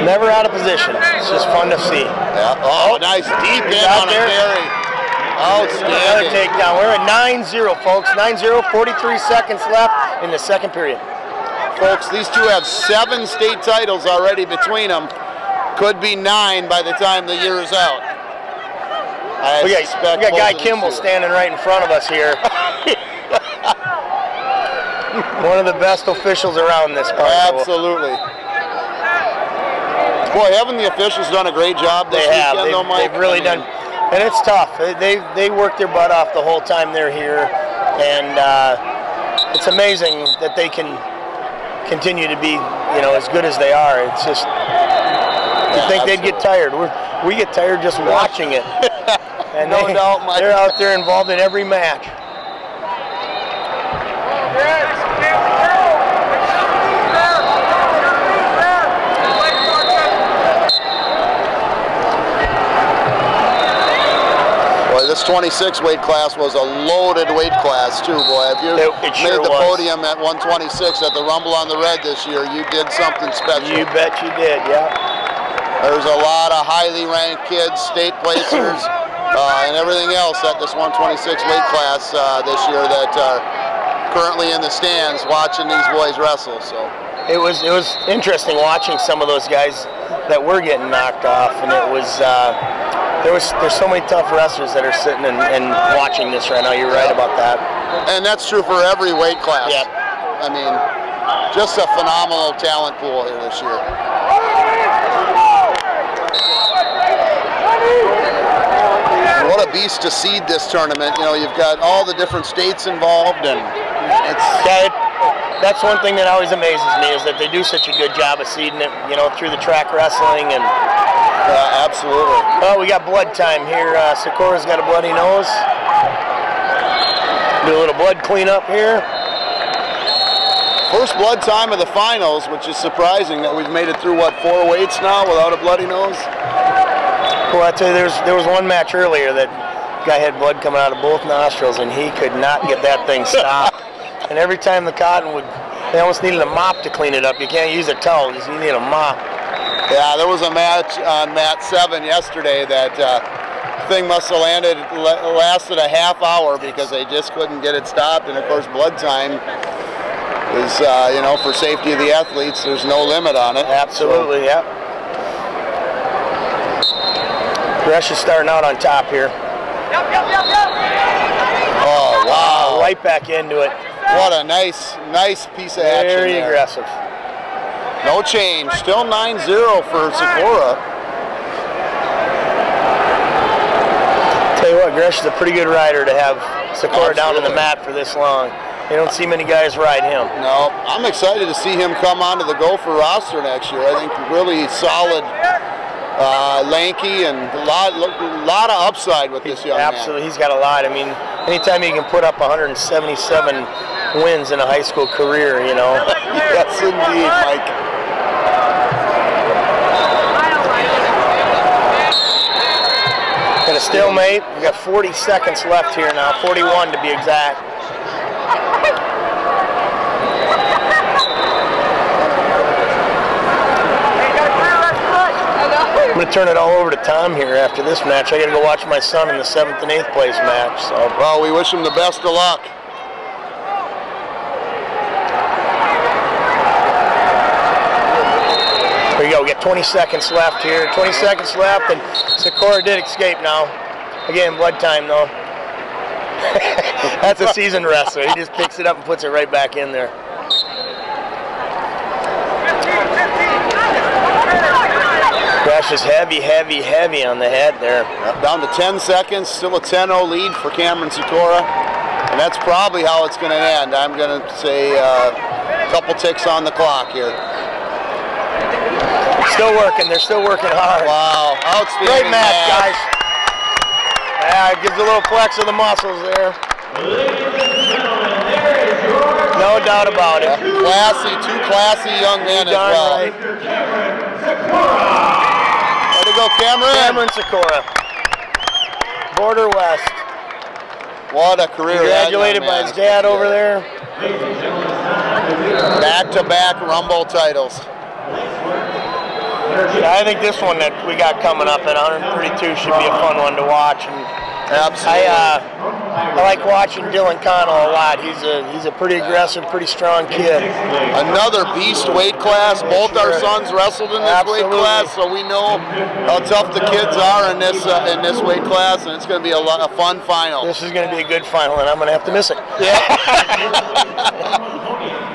never out of position. It's just fun to see. Yeah. Oh, nice deep in on a carry. Outstanding. Another takedown. We're at 9-0, folks. 9-0, 43 seconds left in the second period. Folks, these two have 7 state titles already between them. Could be 9 by the time the year is out. We got Guy Kimball standing right in front of us here. One of the best officials around this part. Absolutely. Boy, haven't the officials done a great job this weekend, though, Mike? They've really done, and it's tough. They work their butt off the whole time they're here. and it's amazing that they can continue to be, you know, as good as they are. It's just, you think they'd get tired. We get tired just watching it. And no doubt, Mike. They're out there involved in every match. This 26 weight class was a loaded weight class too, boy. If you sure made the was. Podium at 126 at the Rumble on the Red this year, you did something special. You bet you did, yeah. There's a lot of highly ranked kids, state placers, and everything else at this 126 weight class this year that are currently in the stands watching these boys wrestle. So it was interesting watching some of those guys that were getting knocked off, and it was. There's so many tough wrestlers that are sitting and watching this right now. You're right about that. And that's true for every weight class. Yep. I mean, just a phenomenal talent pool here this year. What a beast to seed this tournament. You know, you've got all the different states involved, and that's one thing that always amazes me is that they do such a good job of seeding it, you know, through the track wrestling and. Absolutely. Oh, we got blood time here. Socorro's got a bloody nose. Do a little blood cleanup here. First blood time of the finals, which is surprising that we've made it through, what, 4 weights now without a bloody nose? Well, I tell you, there was one match earlier that guy had blood coming out of both nostrils, and he could not get that thing stopped. And every time the cotton would, they almost needed a mop to clean it up. You can't use a towel, you need a mop. Yeah, there was a match on mat 7 yesterday that thing must have lasted a half hour because they just couldn't get it stopped. And of course, blood time is, you know, for safety of the athletes, there's no limit on it. Absolutely, so. yeah. Gresh is starting out on top here. Oh, wow. Right back into it. What a nice piece of action. Very aggressive. No change, still 9-0 for Socorro. Tell you what, Gresh is a pretty good rider to have Socorro down to the mat for this long. You don't see many guys ride him. No, I'm excited to see him come onto the Gopher roster next year. I think really solid, lanky, and a lot of upside with this young man. Absolutely, he's got a lot. I mean, anytime you can put up 177 wins in a high school career, you know. Yes, indeed, Mike. Got a stalemate. We got 40 seconds left here now, 41 to be exact. I'm going to turn it all over to Tom here after this match. I got to go watch my son in the 7th and 8th place match. So, well, we wish him the best of luck. There you go, we got 20 seconds left here. 20 seconds left, and Socorro did escape now. Again, blood time though. That's a seasoned wrestler. He just picks it up and puts it right back in there. Gresh is heavy on the head there. Down to 10 seconds, still a 10-0 lead for Cameron Socorro. And that's probably how it's going to end. I'm going to say a couple ticks on the clock here. Still working, they're still working hard. Wow, outstanding. Great match, guys. Yeah, it gives a little flex of the muscles there. No doubt about it. Classy, 2 classy young men as well. Right. Way to go, Cameron. Cameron Socorro. Border West. What a career. Congratulated by his dad over there. Back-to-back Rumble titles. I think this one that we got coming up at 132 should be a fun one to watch. And absolutely. I like watching Dylan Connell a lot. He's a pretty aggressive, pretty strong kid. Another beast weight class. Both our sons wrestled in this weight class, so we know how tough the kids are in this weight class, and it's going to be a fun final. This is going to be a good final, and I'm going to have to miss it. Yeah.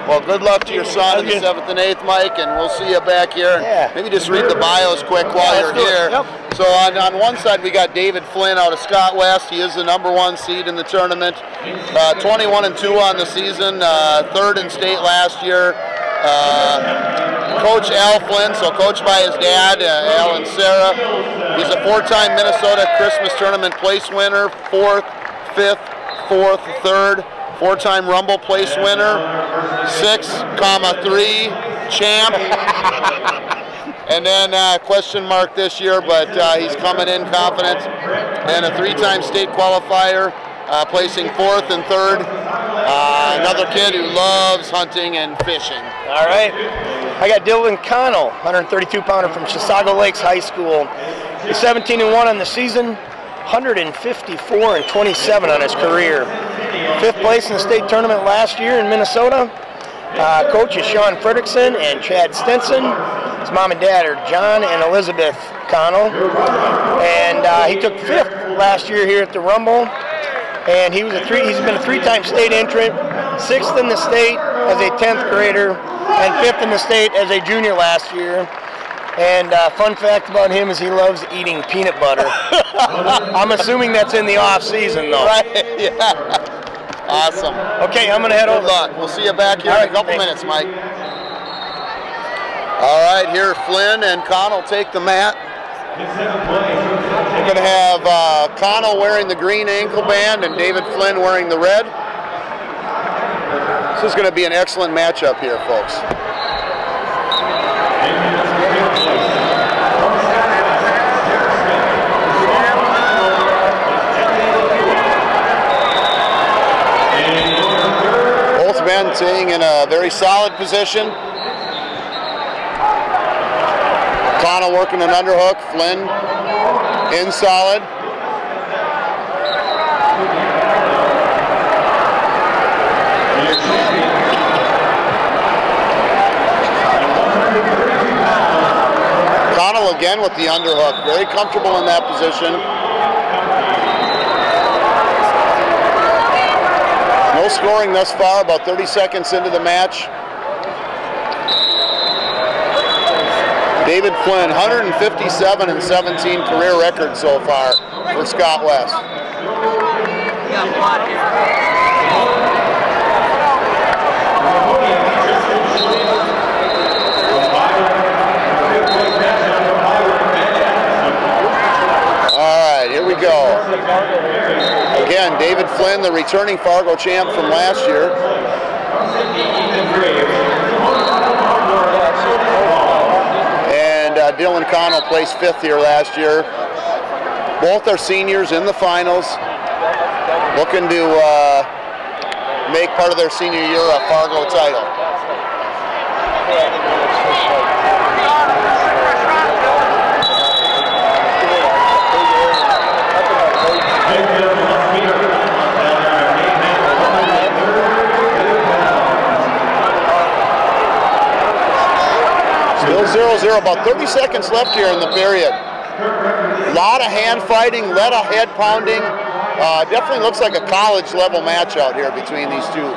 Well, good luck to your son in the 7th and 8th, Mike, and we'll see you back here. And maybe just read the bios quick while you're here. Yep. So on one side we got David Flynn out of Scott West. He is the #1 seed in the tournament. 21-2 on the season, 3rd in state last year. Coach Al Flynn, so coached by his dad, Al and Sarah. He's a 4-time Minnesota Christmas Tournament place winner, 4th, 5th, 4th, 3rd. 4-time Rumble place winner, 6,3 champ. And then question mark this year, but he's coming in confident. And a 3-time state qualifier, placing 4th and 3rd. Another kid who loves hunting and fishing. All right. I got Dylan Connell, 132-pounder from Chisago Lakes High School. He's 17-1 on the season, 154-27 on his career. 5th place in the state tournament last year in Minnesota. Coach is Sean Fredrickson and Chad Stinson. His mom and dad are John and Elizabeth Connell. And he took 5th last year here at the Rumble. And he's been a 3-time state entrant, 6th in the state as a 10th grader, and 5th in the state as a junior last year. And fun fact about him is he loves eating peanut butter. I'm assuming that's in the off season though. Right, yeah. Awesome. Okay, I'm gonna head over. Good luck. We'll see you back here in a couple minutes, Mike. All right, here Flynn and Connell take the mat. We're gonna have Connell wearing the green ankle band and David Flynn wearing the red. This is gonna be an excellent matchup here, folks. Men sitting in a very solid position. Connell working an underhook, Flynn in solid. Connell again with the underhook, very comfortable in that position. No scoring thus far, about 30 seconds into the match. David Flynn, 157-17 career record so far for Scott West. All right, here we go. Again, David Flynn, the returning Fargo champ from last year. And Dylan Connell placed 5th here last year. Both are seniors in the finals, looking to make part of their senior year a Fargo title. Still 0-0, about 30 seconds left here in the period. A lot of hand fighting, a lot of head pounding. Definitely looks like a college level match out here between these two.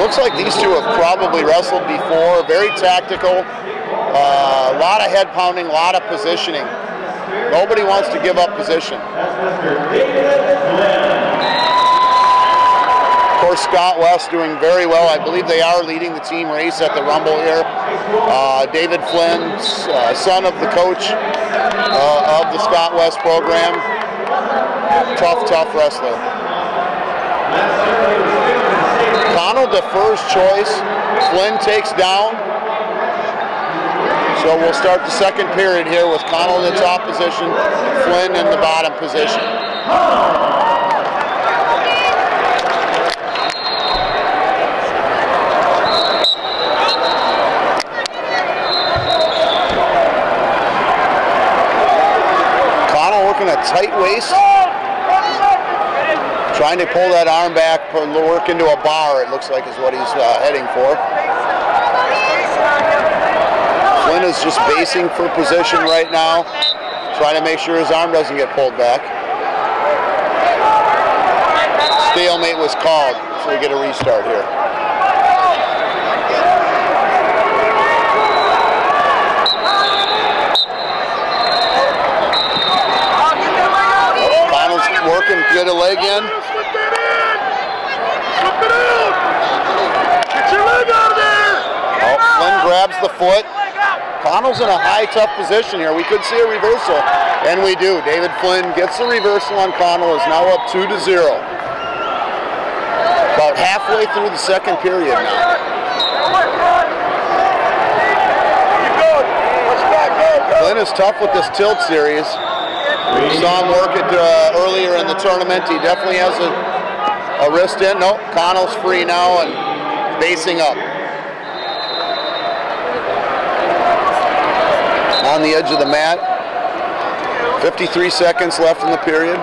Looks like these two have probably wrestled before, very tactical. A lot of head pounding, a lot of positioning. Nobody wants to give up position. Of course, Scott West doing very well. I believe they are leading the team race at the Rumble here. David Flynn, son of the coach of the Scott West program. Tough wrestler. Connell defers choice. Flynn takes down. So we'll start the second period here with Connell in the top position, Flynn in the bottom position. Connell working a tight waist, trying to pull that arm back, work into a bar, it looks like is what he's heading for. Flynn is just basing for position right now, trying to make sure his arm doesn't get pulled back. Stalemate was called, so we get a restart here. grabs the foot. Connell's in a high, tough position here. We could see a reversal, and we do. David Flynn gets the reversal on Connell, is now up 2-0. About halfway through the second period now. Flynn is tough with this tilt series. We saw him work it earlier in the tournament. He definitely has a wrist in. Nope, Connell's free now and basing up. On the edge of the mat. 53 seconds left in the period.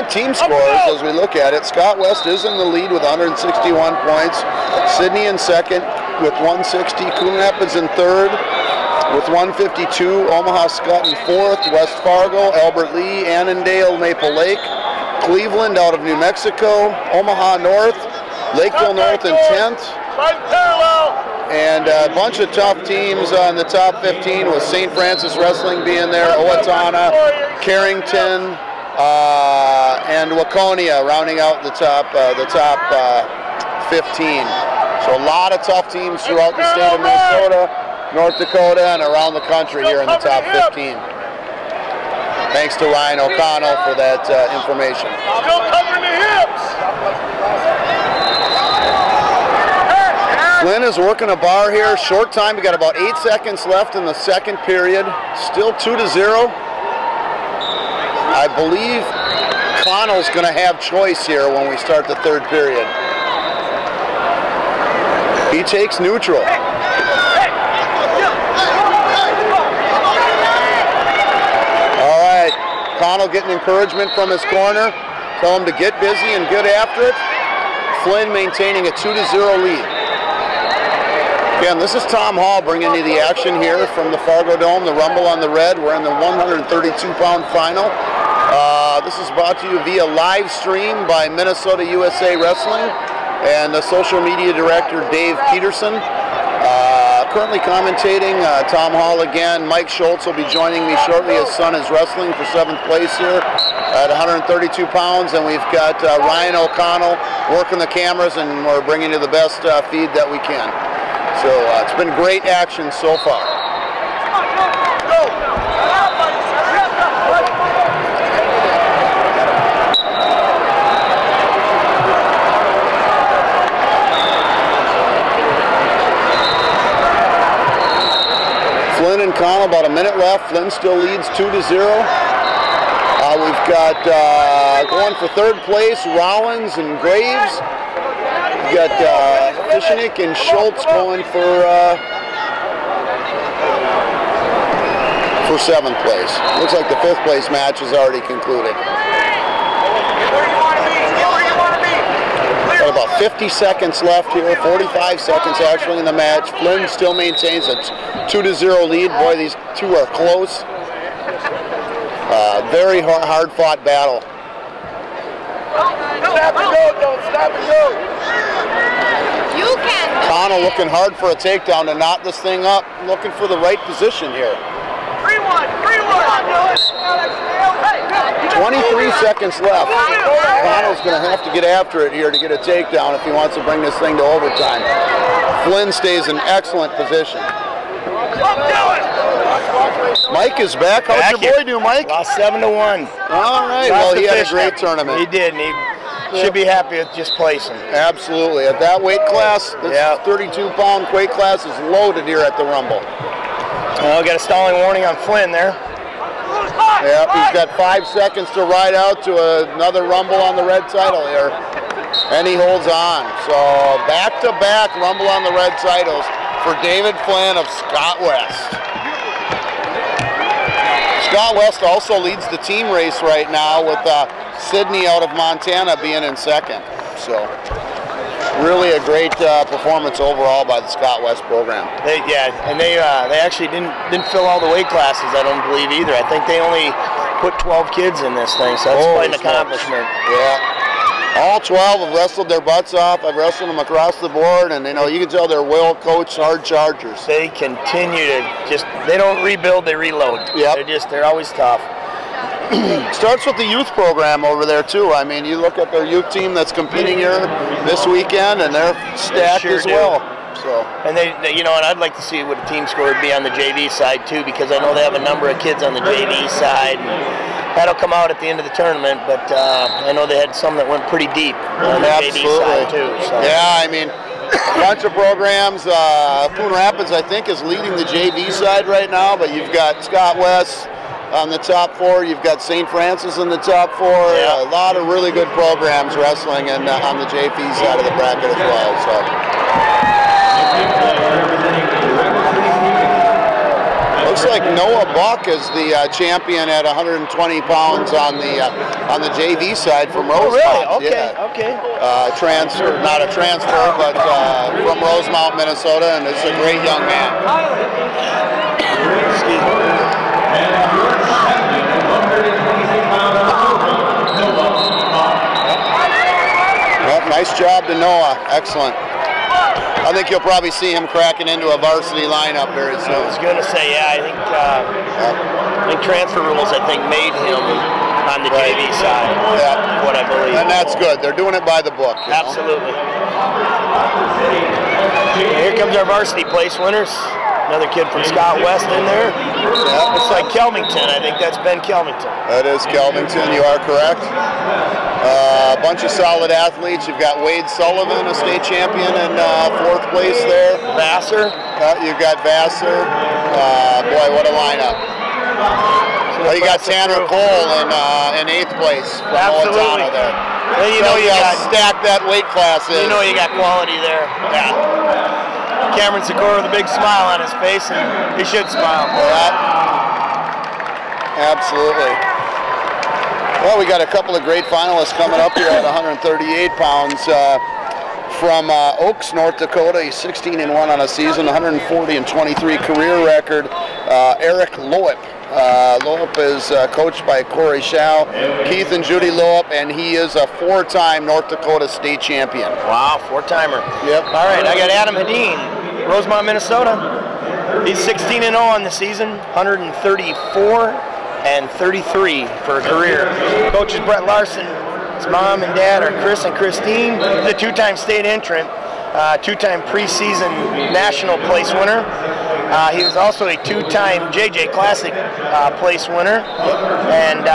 Team scores as we look at it. Scott West is in the lead with 161 points. Sidney in second with 160. Coon Rapids in third with 152. Omaha Skutt in fourth. West Fargo, Albert Lee, Annandale, Maple Lake. Cleveland out of New Mexico. Omaha North, Lakeville North in 10th. And a bunch of tough teams in the top 15 with St. Francis Wrestling being there, Owatonna, Carrington, and Waconia rounding out the top 15. So a lot of tough teams throughout the state of Minnesota, North Dakota, and around the country here in the top 15. Thanks to Ryan O'Connell for that information. Still covering the hips. Flynn is working a bar here. Short time. We got about 8 seconds left in the second period. Still 2-0. I believe Connell's going to have choice here when we start the third period. He takes neutral. All right, Connell getting encouragement from his corner. Tell him to get busy and get after it. Flynn maintaining a 2-0 lead. Again, this is Tom Hall bringing you the action here from the Fargo Dome, the Rumble on the Red. We're in the 132-pound final. This is brought to you via live stream by Minnesota USA Wrestling and the social media director Dave Peterson. Currently commentating, Tom Hall again. Mike Schultz will be joining me shortly. His son is wrestling for 7th place here at 132 pounds. And we've got Ryan O'Connell working the cameras, and we're bringing you the best feed that we can. So it's been great action so far. Flynn and Connell, about a minute left. Flynn still leads 2-0. We've got going for third place, Rollins and Graves. We've got Fishnick and Schultz going for 7th place. Looks like the 5th place match is already concluded. Got about 50 seconds left here, 45 seconds actually in the match. Flynn still maintains a 2-0 lead. Boy, these two are close. Very hard-fought battle. Stop and go, don't stop and go. You can. Connell looking hard for a takedown to knot this thing up, looking for the right position here. 23 seconds left. Connell's going to have to get after it here to get a takedown if he wants to bring this thing to overtime. Flynn stays in excellent position. Mike is back. How's your boy do, Mike? Lost 7-1. All right. Well, he had a great tournament. He did, and he should be happy with just placing. Absolutely. At that weight class, this 32-pound weight class is loaded here at the Rumble. Well, got a stalling warning on Flynn there. Yep, he's got 5 seconds to ride out to another Rumble on the Red title here. And he holds on. So back-to-back Rumble on the Red titles for David Flynn of Scott West. Scott West also leads the team race right now with Sidney out of Montana being in second. So really a great performance overall by the Scott West program. They actually didn't fill all the weight classes, I don't believe either. I think they only put 12 kids in this thing, so that's quite an accomplishment. Yeah. All 12 have wrestled their butts off. I've wrestled them across the board, and you can tell they're well-coached, hard chargers. They continue to they don't rebuild, they reload. Yep. They're always tough. Starts with the youth program over there too. I mean, you look at their youth team that's competing here this weekend, and they're stacked as well. So. And they, and I'd like to see what a team score would be on the JV side too, because I know they have a number of kids on the JV side. That'll come out at the end of the tournament, but I know they had some that went pretty deep on the JV side too. So. Yeah, I mean, a bunch of programs. Coon Rapids, I think, is leading the JV side right now, but you've got Scott West on the top 4. You've got St. Francis in the top 4. Yeah. A lot of really good programs wrestling on the JV side of the bracket as well. So. Looks like Noah Buck is the champion at 120 pounds on the JV side from Rosemount. Oh, really? Okay, yeah. okay. Transfer, not a transfer, but from Rosemount, Minnesota, and is a great young man. Excuse me. Well, nice job to Noah. Excellent. I think you'll probably see him cracking into a varsity lineup very soon. I was going to say, yeah, I think transfer rules, made him on the JV side. Yeah. What I believe. And that's good. They're doing it by the book. Absolutely. Here comes our varsity place winners. Another kid from Scott West in there. Yeah. It's like Kelvington. I think that's Ben Kelvington. That is Kelvington. You are correct. A bunch of solid athletes. You've got Wade Sullivan, a state champion, in 4th place there. Vassar. You've got Vassar. Boy, what a lineup. Well, you got Tanner Cole in 8th place from Owatonna there. Well, you know you got stacked that weight class in. You know you got quality there. Yeah. Cameron Sikora with a big smile on his face, and he should smile. Yeah. Absolutely. Well, we got a couple of great finalists coming up here at 138 pounds. From Oaks, North Dakota, he's 16-1 on a season, 140-23 career record. Eric Loeb. Loeb is coached by Corey Schau, Keith and Judy Loeb, and he is a 4-time North Dakota state champion. Wow, 4-timer. Yep. All right, I got Adam Hedin, Rosemount, Minnesota. He's 16-0 on the season, 134-33 for a career. Coach is Brett Larson. His mom and dad are Chris and Christine. He's a 2-time state entrant, 2-time preseason national place winner. He was also a 2-time JJ Classic place winner. And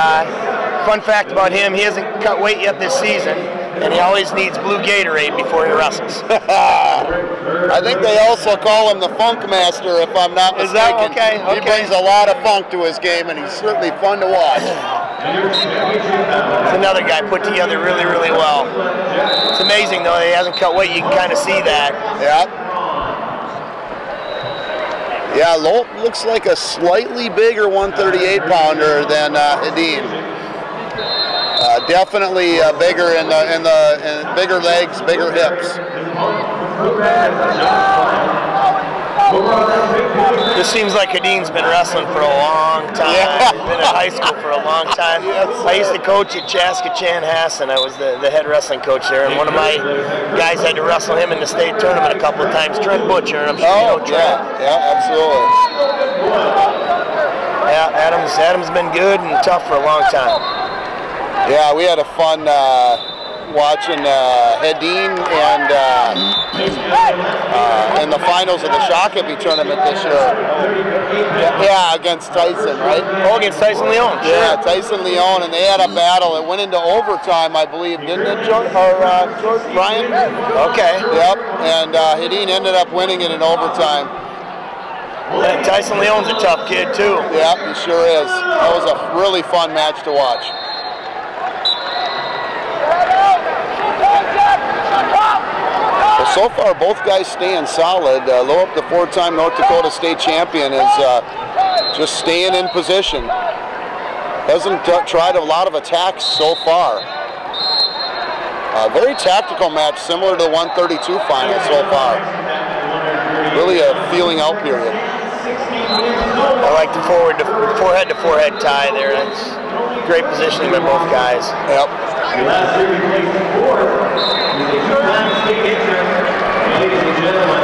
fun fact about him, he hasn't cut weight yet this season, and he always needs blue Gatorade before he wrestles. I think they also call him the Funk Master, if I'm not mistaken. Is that okay? He brings a lot of funk to his game, and he's certainly fun to watch. It's another guy put together really, really well. It's amazing, though, that he hasn't cut weight. You can kind of see that. Yeah. Yeah, Loeb looks like a slightly bigger 138-pounder than Hedin. Definitely bigger in bigger legs, bigger hips. This seems like Hedin's been wrestling for a long time. Yeah. He's been in high school for a long time. Yes. I used to coach at Chaska Chanhassen. I was the head wrestling coach there, and one of my guys had to wrestle him in the state tournament a couple of times, Trent Butcher, and I'm sure you know Trent. Yeah, absolutely. Yeah, Adam's been good and tough for a long time. Yeah, we had a fun watching Hedin and in the finals of the Shakopee tournament this year. Yeah, against Tyson, right? Oh, against Tyson Leon. Sure. Yeah, Tyson Leon, and they had a battle. It went into overtime, I believe, didn't it, George? Brian? Okay. Yep, and Hedin ended up winning it in overtime. Yeah, Tyson Leon's a tough kid, too. Yep, he sure is. That was a really fun match to watch. Well, so far, both guys staying solid. Loeb, the 4-time North Dakota state champion, is just staying in position. Hasn't tried a lot of attacks so far. Very tactical match, similar to the 132 final so far. Really a feeling out period. I like the forehead to forehead tie there. That's great positioning by both guys. Yep. Your last series placed fourth is a short-time state entrant. Ladies and gentlemen,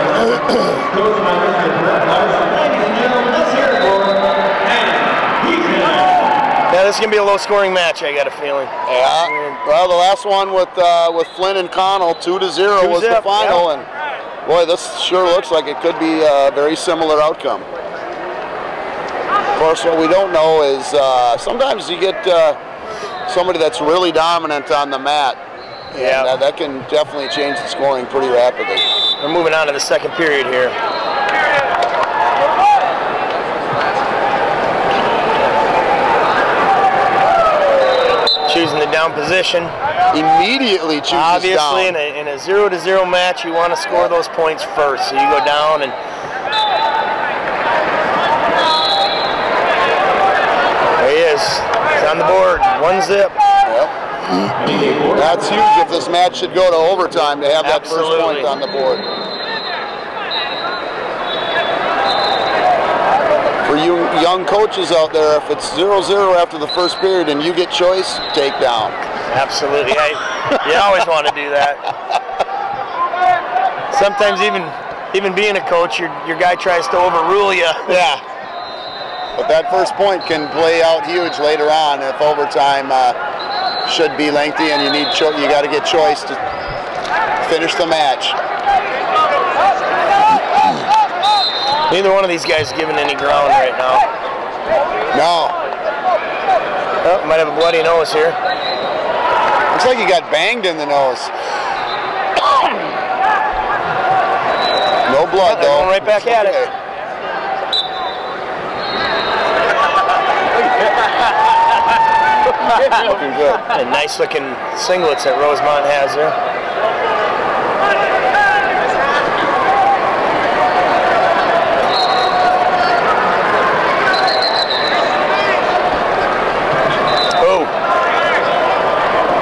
coached by Mr. Brett Larson. Ladies and gentlemen, let's hear it for Adam Heaton. Yeah, this is going to be a low-scoring match, I got a feeling. Yeah. Well, the last one with Flynn and Connell, 2-0 was the final, and boy, this sure looks like it could be a very similar outcome. Of course, what we don't know is sometimes you get somebody that's really dominant on the mat. Yeah. And that can definitely change the scoring pretty rapidly. We're moving on to the second period here. Choosing the down position. Immediately chooses Obviously, down. in a 0-0 match, you want to score those points first. So you go down and there he is. He's on the board. 1-0. Yep. That's huge if this match should go to overtime to have that first point on the board. For you young coaches out there, if it's 0-0 after the first period and you get choice, take down. Absolutely. You always want to do that. Sometimes even being a coach, your guy tries to overrule you. Yeah. But that first point can play out huge later on if overtime should be lengthy and you got to get choice to finish the match. Neither one of these guys is giving any ground right now. No. Oh, might have a bloody nose here. Looks like he got banged in the nose. No blood They're though. going right back at it. Looking good. And nice looking singlets that Rosemont has there. Oh,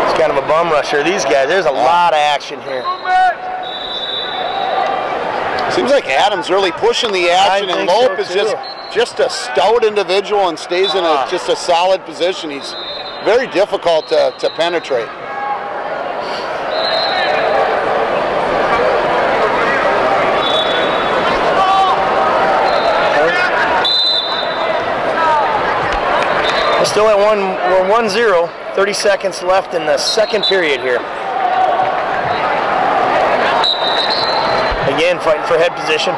it's kind of a bum rusher. These guys, there's a lot of action here. Seems like Adams really pushing the action, and Lope is just a stout individual and stays in just a solid position. He's very difficult to penetrate. We're still at we're 1-0, 30 seconds left in the second period here. Again, fighting for head position.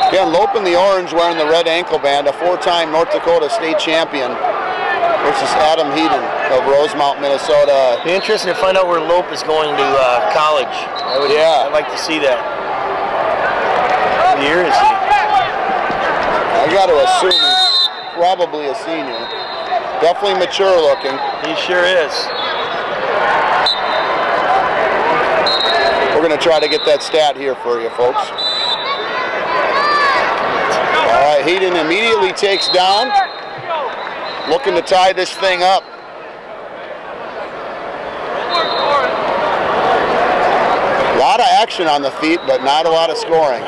Again, Lope in the orange wearing the red ankle band, a four-time North Dakota state champion versus Adam Heaton of Rosemount, Minnesota. Be interesting to find out where Lope is going to college. I'd like to see that. What year is he? I got to assume he's probably a senior. Definitely mature looking. He sure is. We're going to try to get that stat here for you, folks. All right, Heaton immediately takes down, looking to tie this thing up. A lot of action on the feet, but not a lot of scoring.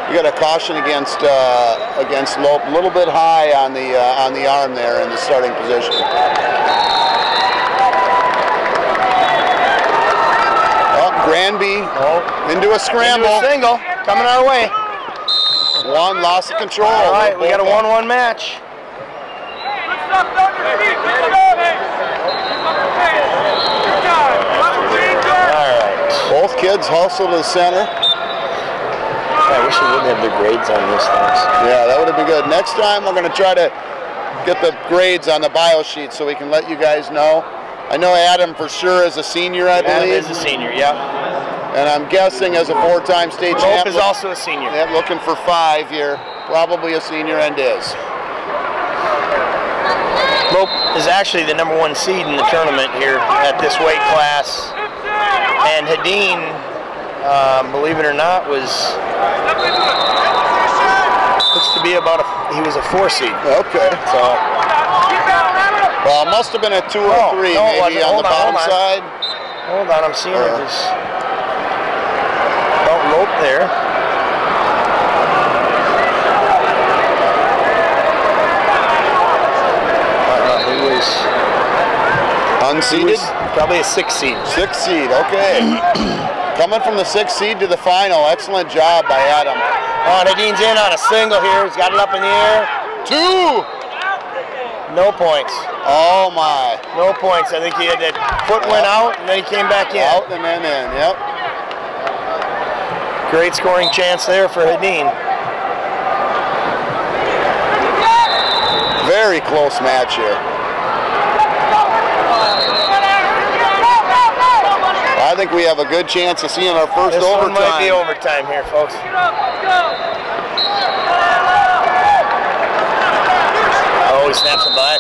You got a caution against Lope, a little bit high on the arm there in the starting position. Granby into a scramble. Into a single, coming our way. One loss of control. All right, we got a 1-1 match. All right. Both kids hustle to the center. I wish we would have the grades on these things. Yeah, that would have been good. Next time we're going to try to get the grades on the bio sheet so we can let you guys know. I know Adam for sure is a senior, I believe. Adam is a senior, yeah. And I'm guessing as a four-time state champ. Lope is also a senior. Yeah, looking for 5 here. Probably a senior and is. Lope is actually the #1 seed in the tournament here at this weight class. And Hadeen, believe it or not, looks to be he was a 4 seed. Okay. So. Well, it must have been a 2 or 3, maybe on the bottom side. Hold on, I'm seeing it just about Lope there. Unseeded? Probably a 6th seed. 6th seed, okay. Coming from the 6th seed to the final. Excellent job by Adam. Oh, Nadine's in on a single here. He's got it up in the air. 2! No points. Oh my. No points. I think he had that foot went out and then he came back in. Out and then in, yep. Great scoring chance there for Nadine. Very close match here. I think we have a good chance of seeing our first overtime. This one might be overtime here, folks. Oh, he snaps it by.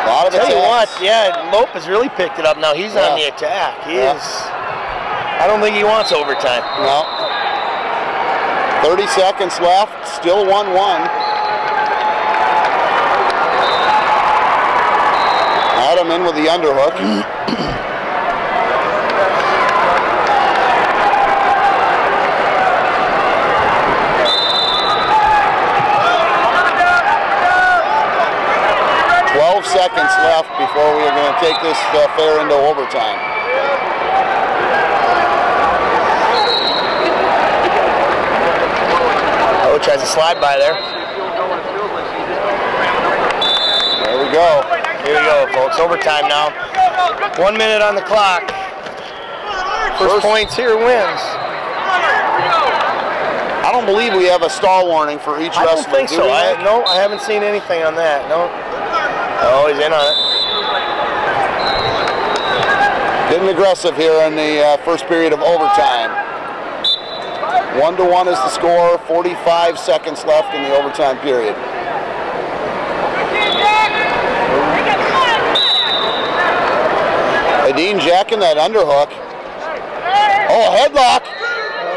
A lot of Tell you what, attacks. yeah, Lopez really picked it up now. He's on the attack. He is. I don't think he wants overtime. No. 30 seconds left. Still 1-1. Adam in with the underhook. Seconds left before we are going to take this affair into overtime. Oh, tries to slide by there. There we go. Here we go, folks. Overtime now. 1 minute on the clock. First points here wins. I don't believe we have a stall warning for each wrestler. I don't think so. No, I haven't seen anything on that. No. Oh, he's in on it. Getting aggressive here in the first period of overtime. 1-1 is the score. 45 seconds left in the overtime period. Nadine jacking that underhook. Oh, headlock.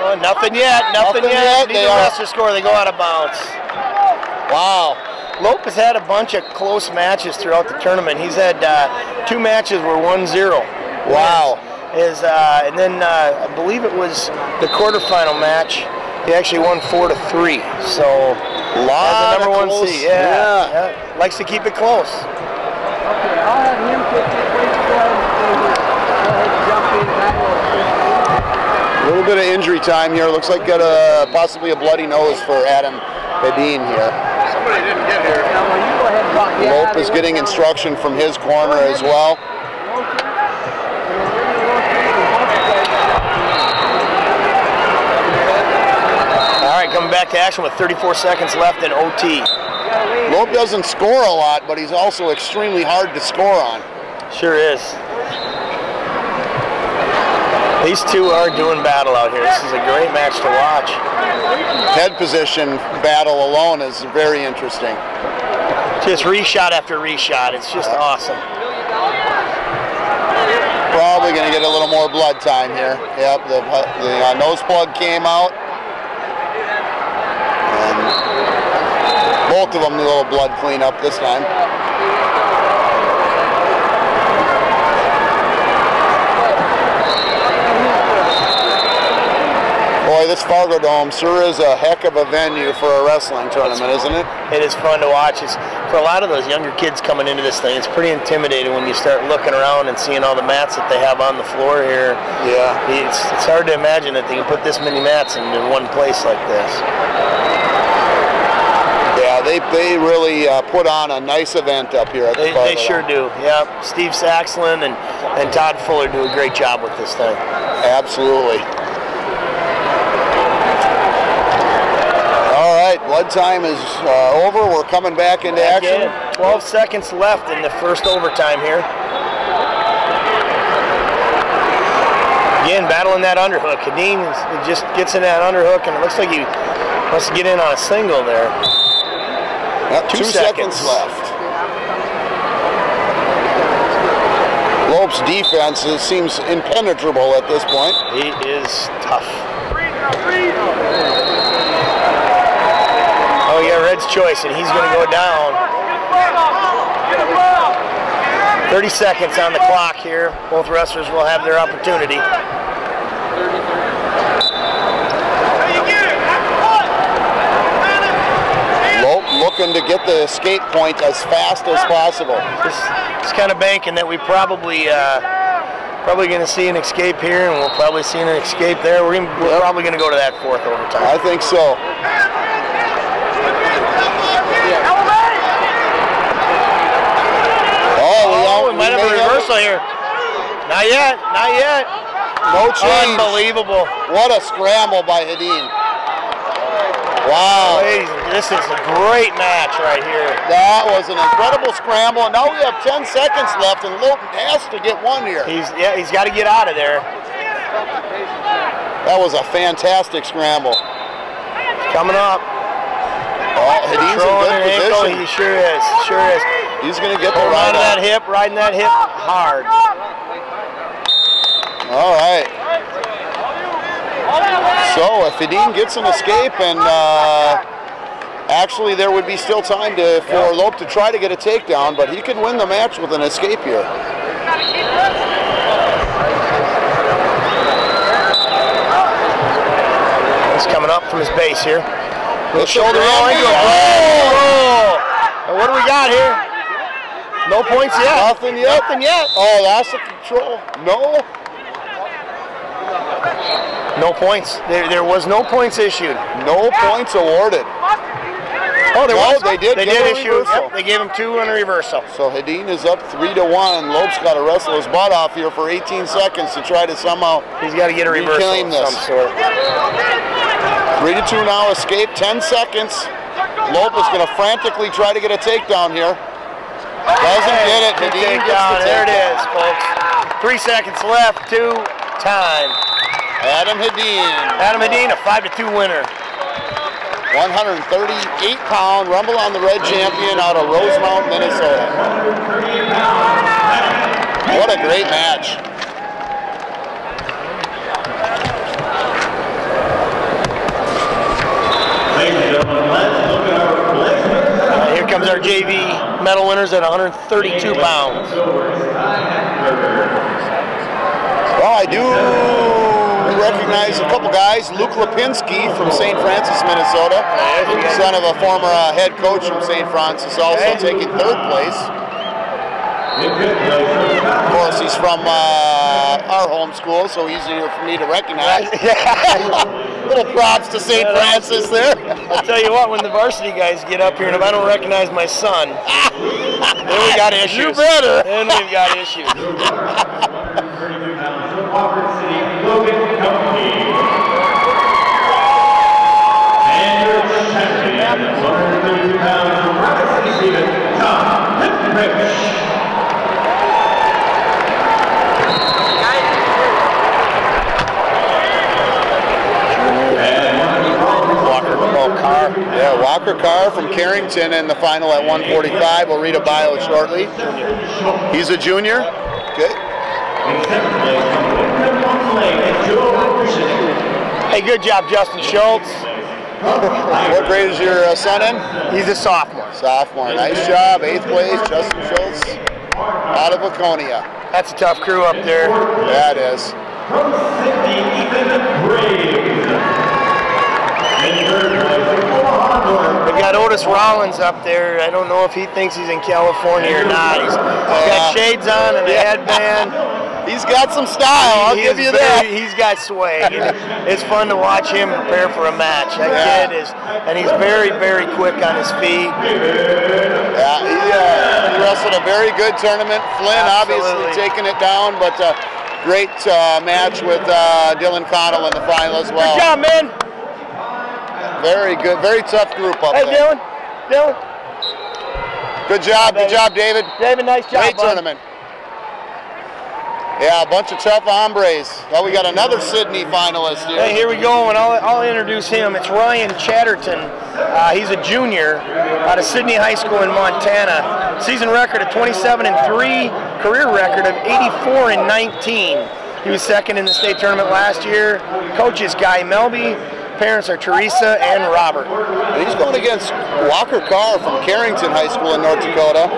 Oh, nothing yet. Nothing yet. Neither wrestler score. They go out of bounds. Wow. Lopez had a bunch of close matches throughout the tournament. He's had 2 matches were 1-0. Wow. And then I believe it was the quarterfinal match. He actually won 4-3. So a lot number of 1 close, seed. Yeah. Likes to keep it close. Okay, I'll have him take this weight squad and jump in back. A little bit of injury time here. Looks like got possibly a bloody nose for Adam Bedin here. Somebody didn't get here. Lope is getting instruction from his corner as well. All right, coming back to action with 34 seconds left in OT. Lope doesn't score a lot, but he's also extremely hard to score on. Sure is. These two are doing battle out here. This is a great match to watch. Head position battle alone is very interesting. Just reshot after reshot. It's just awesome. Probably going to get a little more blood time here. Yep, the nose plug came out. And both of them need a little blood cleanup this time. Boy, this Fargo Dome sure is a heck of a venue for a wrestling tournament, isn't it? It is fun to watch. For a lot of those younger kids coming into this thing, it's pretty intimidating when you start looking around and seeing all the mats that they have on the floor here. Yeah. It's hard to imagine that they can put this many mats into one place like this. Yeah, they really put on a nice event up here at the Fargo Dome. They sure do. Yeah, Steve Saxlin and Todd Fuller do a great job with this thing. Absolutely. All right, blood time is over. We're coming back into action. 12 seconds left in the first overtime here. Again, battling that underhook. Kadeen just gets in that underhook, and it looks like he wants to get in on a single there. Yep, 2 seconds left. Lope's defense seems impenetrable at this point. He is tough. Oh yeah, Red's choice, and he's going to go down. 30 seconds on the clock here. Both wrestlers will have their opportunity. Lope looking to get the escape point as fast as possible. It's kind of banking that we probably going to see an escape here, and we'll probably see an escape there. We're probably going to go to that fourth overtime. I think so. We might have a reversal here. Not yet, not yet. No change. Unbelievable. What a scramble by Hedin. Wow. This is a great match right here. That was an incredible scramble, and now we have 10 seconds left, and Lowton has to get one here. He's got to get out of there. That was a fantastic scramble. Coming up. Oh, Hedin's in good position. He sure is, sure is. He's going to get the right on that hip, riding that hip hard. All right. So if Hedin gets an escape, and actually there would be still time for Lope to try to get a takedown, but he can win the match with an escape here. He's coming up from his base here. Little shoulder roll into it. Oh! What do we got here? No points yet. Nothing yet. Nothing yet. Oh, that's the control. No. No points. There was no points issued. No points awarded. Oh, they did issue. Yep, they gave him 2 on a reversal. So Hedin is up 3-1. Lope's got to wrestle his butt off here for 18 seconds to try to somehow. He's got to get a reversal of some sort. 3-2 now. Escape. 10 seconds. Lope is going to frantically try to get a takedown here. Doesn't get it. Hedin gets the takedown. There it is, folks. 3 seconds left to time. Adam Hedin. Adam Hedin, a 5-2 winner. 138-pound Rumble on the Red champion out of Rosemount, Minnesota. What a great match. Here comes our JV medal winners at 132 pounds. Well, I do recognize a couple guys. Luke Lipinski from St. Francis, Minnesota, son of a former head coach from St. Francis, also taking 3rd place. Of course, he's from our home school, so easier for me to recognize. Little props to St. Francis there. I'll tell you what, when the varsity guys get up here, and if I don't recognize my son, then we got issues. You better. Then we've got issues. And your champion, 132 pounds from Rapid City, Stephen, Tom Rich. Walker Carr from Carrington in the final at 145. We'll read a bio shortly. He's a junior. Okay. Hey, good job, Justin Schultz. What grade is your son in? He's a sophomore. Sophomore. Nice job. 8th place, Justin Schultz out of Laconia. That's a tough crew up there. That is. We got Otis Rollins up there. I don't know if he thinks he's in California or not. He's got shades on and a headband. He's got some style, I'll give you that. He's got swag. It's fun to watch him prepare for a match. That kid is, and he's very, very quick on his feet. Yeah, he wrestled a very good tournament. Flynn obviously taking it down, but great match with Dylan Connell in the final as well. Good job, man. Very good, very tough group up there. Hey, Dylan. Good job, David. David, nice job, Great tournament. Yeah, a bunch of tough hombres. Well, we got another Sydney finalist here. Hey, here we go, and I'll introduce him. It's Ryan Chatterton. He's a junior out of Sydney High School in Montana. Season record of 27-3, career record of 84-19. He was 2nd in the state tournament last year. Coach is Guy Melby. Parents are Teresa and Robert. And he's going against Walker Carr from Carrington High School in North Dakota.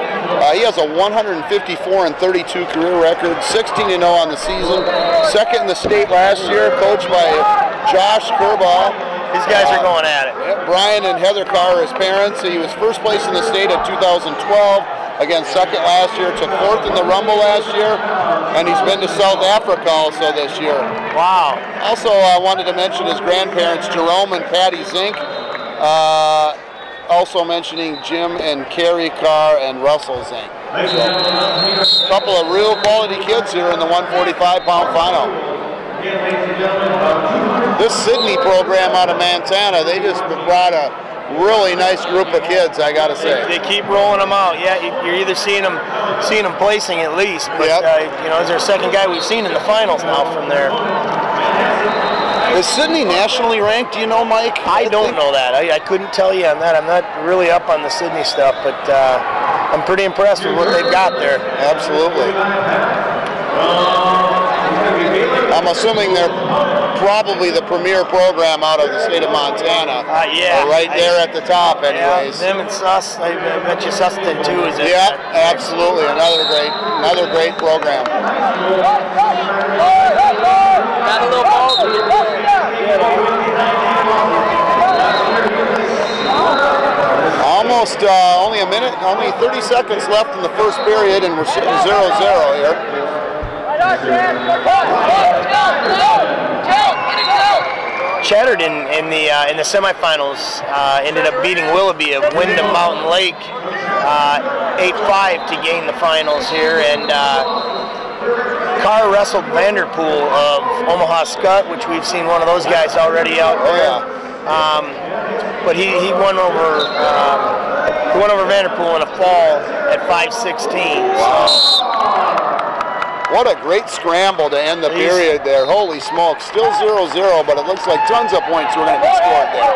He has a 154-32 career record, 16-0 on the season. 2nd in the state last year, coached by Josh Kerbaugh These guys are going at it. Brian and Heather Carr, his parents. He was first place in the state in 2012. Again, second last year. Took fourth in the Rumble last year. And he's been to South Africa also this year. Wow. Also, I wanted to mention his grandparents, Jerome and Patty Zink. Also mentioning Jim and Carrie Carr and Russell Zink. So, a couple of real quality kids here in the 145-pound final. This Sydney program out of Montana, they just brought a really nice group of kids, I gotta say. They keep rolling them out. Yeah, you're either seeing them placing at least, but you know, is there a second guy we've seen in the finals now from there? Is Sydney nationally ranked? Do you know, Mike? I don't know that. I couldn't tell you on that. I'm not really up on the Sydney stuff, but I'm pretty impressed with what they've got there. Absolutely. I'm assuming they're probably the premier program out of the state of Montana. Yeah. Right there at the top, anyways. Yeah, them and Sus. I bet you Suston too is it? Yeah, absolutely. Another great program. Got a little ball. Almost only a minute, only 30 seconds left in the first period, and we're sitting 0-0 here. Chatterton in the semifinals ended up beating Willoughby of Wyndham Mountain Lake 8-5 to gain the finals here, and Carr wrestled Vanderpool of Omaha Skutt, which we've seen one of those guys already out there. But he won over Vanderpool in a fall at 5:16. So. What a great scramble to end the period there. Holy smokes. Still 0-0, but it looks like tons of points were going to be scored there.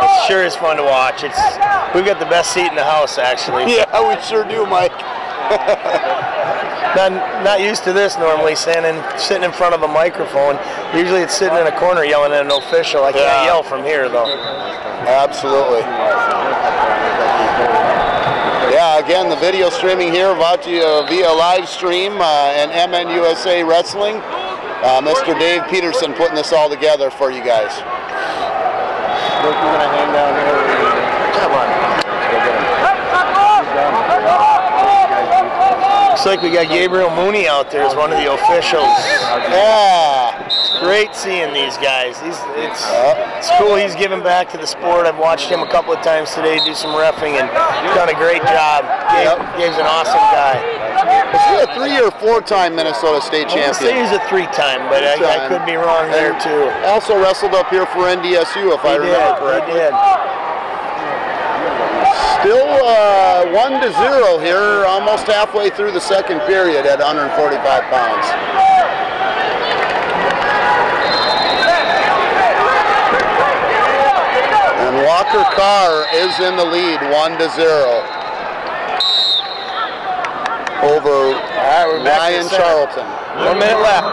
It sure is fun to watch. We've got the best seat in the house, actually. Yeah, we sure do, Mike. Not used to this normally, sitting in front of a microphone. Usually it's sitting in a corner yelling at an official. I can't yell from here, though. Absolutely. Yeah, again, the video streaming here brought to you via live stream and MNUSA Wrestling. Mr. Dave Peterson putting this all together for you guys. Look, we're going to hang down here. Come on. Looks like we got Gabriel Mooney out there as one of the officials. Yeah. It's great seeing these guys. It's cool he's giving back to the sport. I've watched him a couple of times today do some reffing and done a great job. Gabe's an awesome guy. Was he a 3 or 4-time Minnesota State champion? I say he's a 3-time, but I could be wrong there too. Also wrestled up here for NDSU, if I remember correctly. He did. Still 1-0 here, almost halfway through the second period at 145 pounds. And Walker Carr is in the lead, 1-0 over Ryan Charlton. 1 minute left.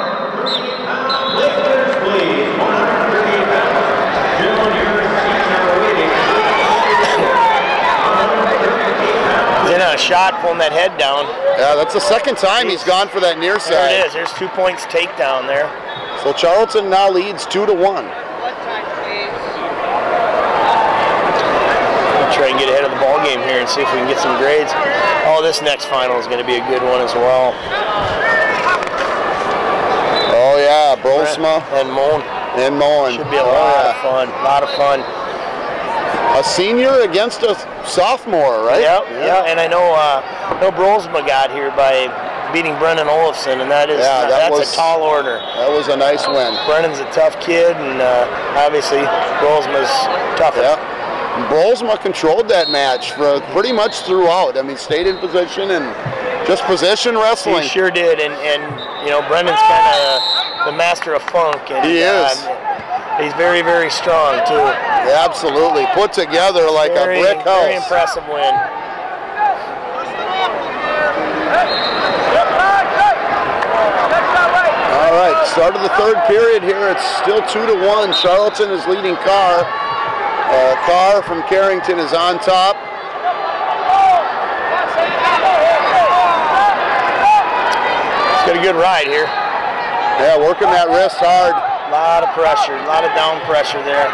In a shot, pulling that head down. Yeah, that's the second time he's gone for that near side. There it is. There's 2 points takedown there. So Charlton now leads 2-1. We'll try and get ahead of the ball game here and see if we can get some grades. Oh, this next final is going to be a good one as well. Oh yeah, Brolsma and Moen. Should be a lot of fun. A lot of fun. A senior against a sophomore, right? Yeah. And I know Brolsma got here by beating Brennan Olafson, and that's a tall order. That was a nice win. Brennan's a tough kid, and obviously Brolsma's tougher. Yeah. Brolsma controlled that match for pretty much throughout. I mean, stayed in position and just position wrestling. He sure did, and you know, Brennan's kind of the master of funk. And, he is. He's very, very strong too. Yeah, absolutely, put together like a brick house. Very impressive win. All right, start of the third period here. It's still 2-1. Charlton is leading Carr. Carr from Carrington is on top. He's got a good ride here. Yeah, working that wrist hard. A lot of pressure, a lot of down pressure there.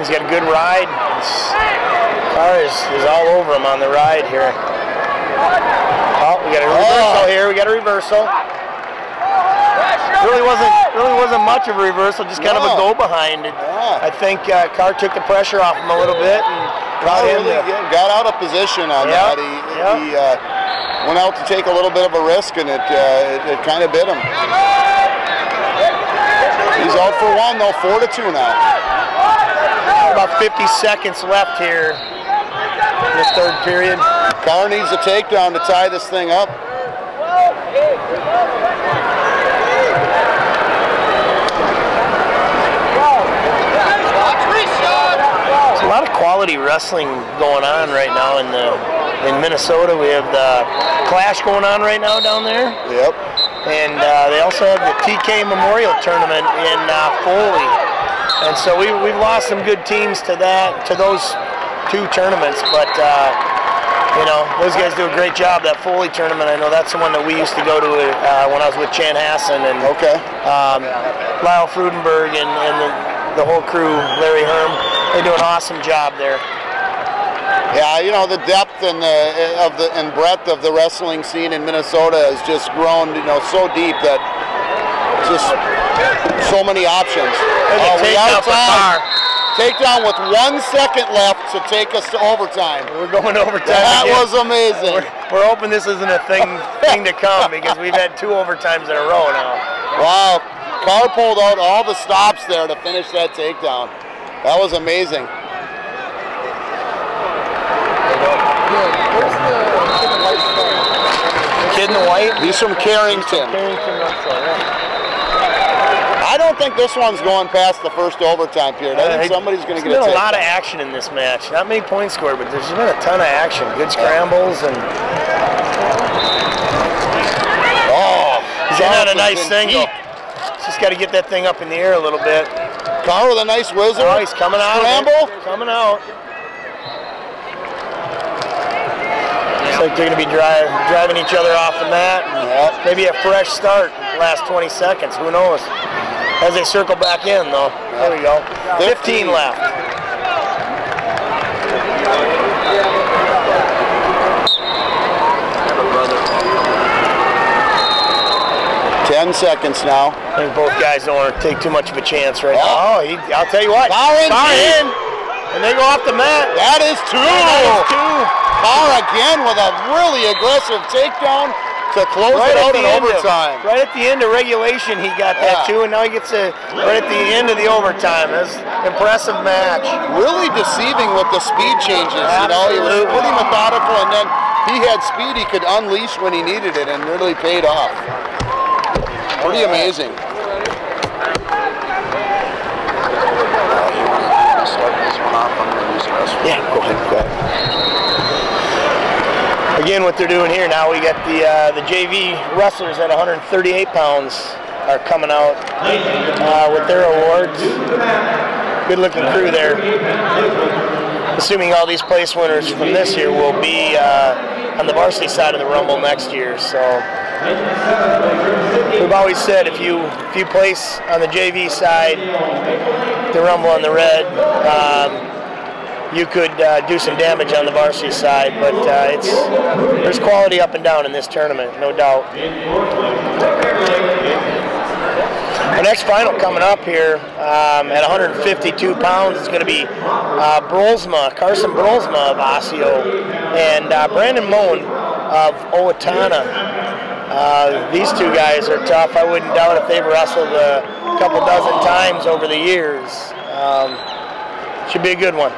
He's got a good ride. Car is all over him on the ride here. Oh, we got a reversal here. We got a reversal. Really wasn't much of a reversal, just kind of a go behind. I think Carr took the pressure off him a little bit and got out of position on that. He went out to take a little bit of a risk, and it kind of bit him. He's out for one though, 4-2 now. About 50 seconds left here in the third period. Carr needs a takedown to tie this thing up. There's a lot of quality wrestling going on right now in Minnesota. We have the Clash going on right now down there. Yep. And they also have the TK Memorial Tournament in Foley. And so we've lost some good teams to those two tournaments, but you know, those guys do a great job. That Foley tournament, I know that's the one that we used to go to when I was with Chan Hassan and Lyle Frudenberg and the whole crew, Larry Herm. They do an awesome job there. Yeah, you know, the depth and breadth of the wrestling scene in Minnesota has just grown, you know, so deep that just so many options. We out of time. Takedown with 1 second left to take us to overtime. We're going overtime. That again. was amazing. We're hoping this isn't a thing to come because we've had 2 overtimes in a row now. Wow, Carr pulled out all the stops there to finish that takedown. That was amazing. Kid in the white? He's from Carrington. I don't think this one's going past the first overtime period. I think somebody's going to get a takedown. There's been a lot of action in this match. Not many points scored, but there's been a ton of action. Good scrambles and. Oh, he's on a nice single. Just got to get that thing up in the air a little bit. Carr with a nice whizzer. Oh, he's coming out. Scramble. Coming out. Looks like they're going to be driving each other off the mat. Maybe a fresh start last 20 seconds. Who knows? As they circle back in, though. There we go. 15 left. Ten seconds now. I think both guys don't want to take too much of a chance right now. Oh, I'll tell you what. Carr in. And they go off the mat. That is 2. Carr again with a really aggressive takedown to close it out in overtime. Right at the end of regulation, he got that too, and now he gets it right at the end of the overtime. That's an impressive match. Really deceiving with the speed changes. You know, he was pretty methodical, and then he had speed he could unleash when he needed it, and really paid off. Pretty amazing. Yeah, go ahead. Again, what they're doing here now, we got the JV wrestlers at 138 pounds are coming out with their awards. Good looking crew there. Assuming all these place winners from this year will be on the varsity side of the Rumble next year. So we've always said if you place on the JV side, the Rumble on the red, you could do some damage on the varsity side, but there's quality up and down in this tournament, no doubt. Our next final coming up here at 152 pounds is going to be Carson Brolsma of Osseo and Brandon Moen of Owatonna. These two guys are tough. I wouldn't doubt if they've wrestled a couple dozen times over the years. Should be a good one.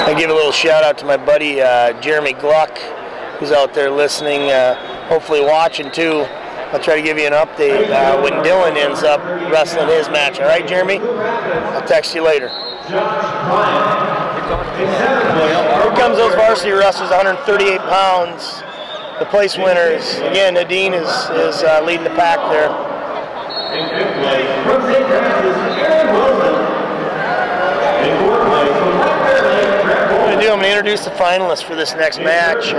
I give a little shout out to my buddy Jeremy Gluck, who's out there listening, hopefully watching too. I'll try to give you an update when Dylan ends up wrestling his match. All right, Jeremy? I'll text you later. Here comes those varsity wrestlers, 138 pounds. The place winners. Again, Nadine is leading the pack there. I'm going to introduce the finalists for this next match.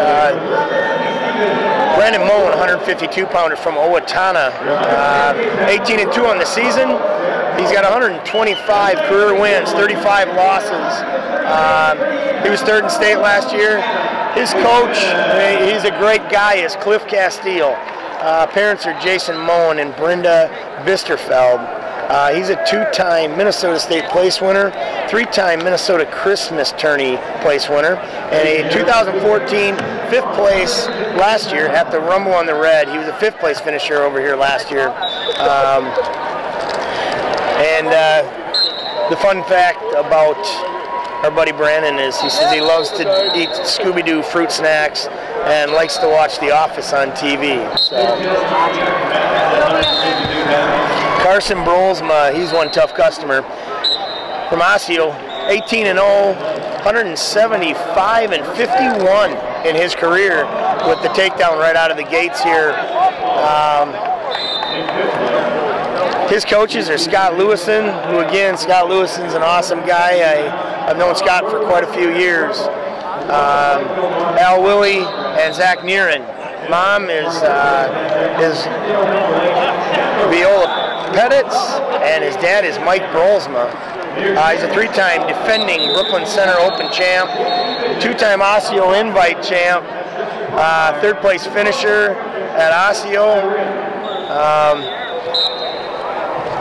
Brandon Moen, 152-pounder from Owatonna, 18-2 on the season. He's got 125 career wins, 35 losses. He was third in state last year. His coach, he's a great guy, is Cliff Castile. Parents are Jason Moen and Brenda Bisterfeld. He's a two-time Minnesota State place winner, three-time Minnesota Christmas Tourney place winner, and a 2014 fifth place last year at the Rumble on the Red. He was a fifth place finisher over here last year. The fun fact about our buddy Brandon is he says he loves to eat Scooby-Doo fruit snacks and likes to watch The Office on TV. So. Carson Brolsma, he's one tough customer. From Osseo, 18-0, 175-51 in his career with the takedown right out of the gates here. His coaches are Scott Lewison, who again, Scott Lewison's an awesome guy. I've known Scott for quite a few years. Al Willie and Zach Neeren. Mom is Viola Petitz, and his dad is Mike Brolsma. He's a three-time defending Brooklyn Center Open champ, two-time Osseo Invite champ, third-place finisher at Osseo.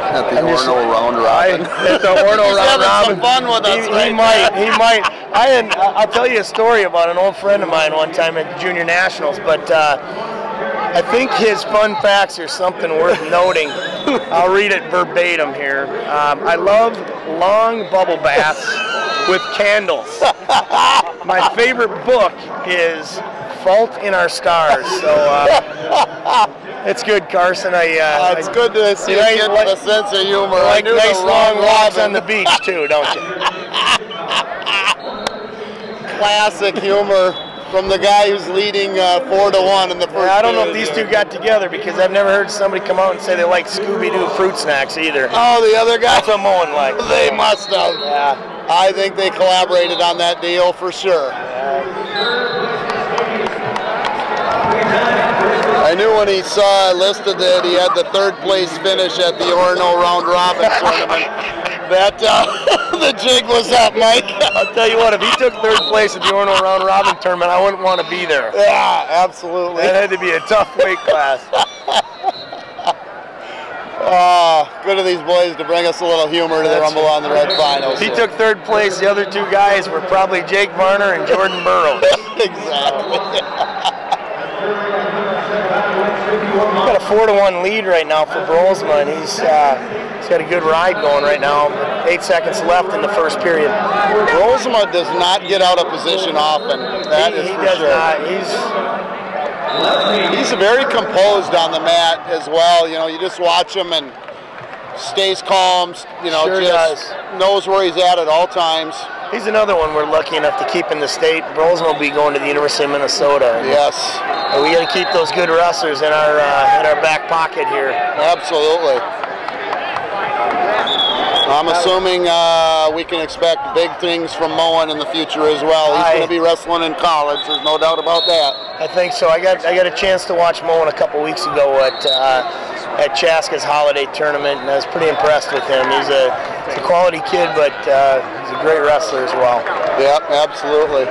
At the Orono Round Robin. At the Orono Round Robin. Some fun with us, he might. I'll tell you a story about an old friend of mine one time at the Junior Nationals, but I think his fun facts are something worth noting. I'll read it verbatim here. I love long bubble baths with candles. My favorite book is Fault in Our Stars. So it's good, Carson. It's good to see you get with a sense of humor. Like nice long walks on the beach too, don't you? Classic humor from the guy who's leading 4-1 in the first. I don't know if these two got together because I've never heard somebody come out and say they like Scooby-Doo fruit snacks either. Oh, the other guy? That's what Moen likes. They must have. Yeah. I think they collaborated on that deal for sure. I knew when he saw listed that he had the third place finish at the Orono Round Robin tournament that the jig was up, Mike. I'll tell you what, if he took third place at the Orono Round Robin tournament, I wouldn't want to be there. Yeah, absolutely. That had to be a tough weight class. Good of these boys to bring us a little humor to the Rumble on the Red finals. If he took third place, the other two guys were probably Jake Varner and Jordan Burroughs. Exactly. He's got a 4-1 lead right now for Brolsma, and he's got a good ride going right now. 8 seconds left in the first period. Brolsma does not get out of position often. That is for sure. He's very composed on the mat as well. You know, you just watch him and stays calm. You know, sure just knows where he's at all times. He's another one we're lucky enough to keep in the state. Brolsma will be going to the University of Minnesota. Yes. And we got to keep those good wrestlers in our back pocket here. Absolutely. I'm assuming we can expect big things from Moen in the future as well. He's going to be wrestling in college. There's no doubt about that. I think so. I got a chance to watch Moen a couple weeks ago at Chaska's holiday tournament, and I was pretty impressed with him. He's a quality kid, but he's a great wrestler as well. Yep, absolutely.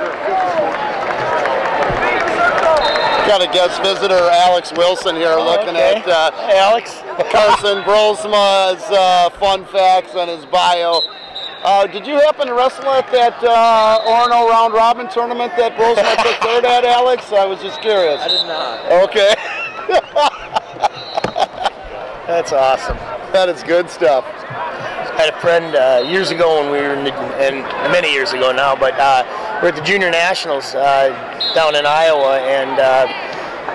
Got a guest visitor, Alex Wilson, here looking at hey, Alex. Carson Brolsma's fun facts and his bio. Did you happen to wrestle at that Orono Round Robin tournament that Brolsma took third at, Alex? I was just curious. I did not. Okay. That's awesome. That is good stuff. I had a friend years ago when we were and many years ago now, but we're at the Junior Nationals down in Iowa, and a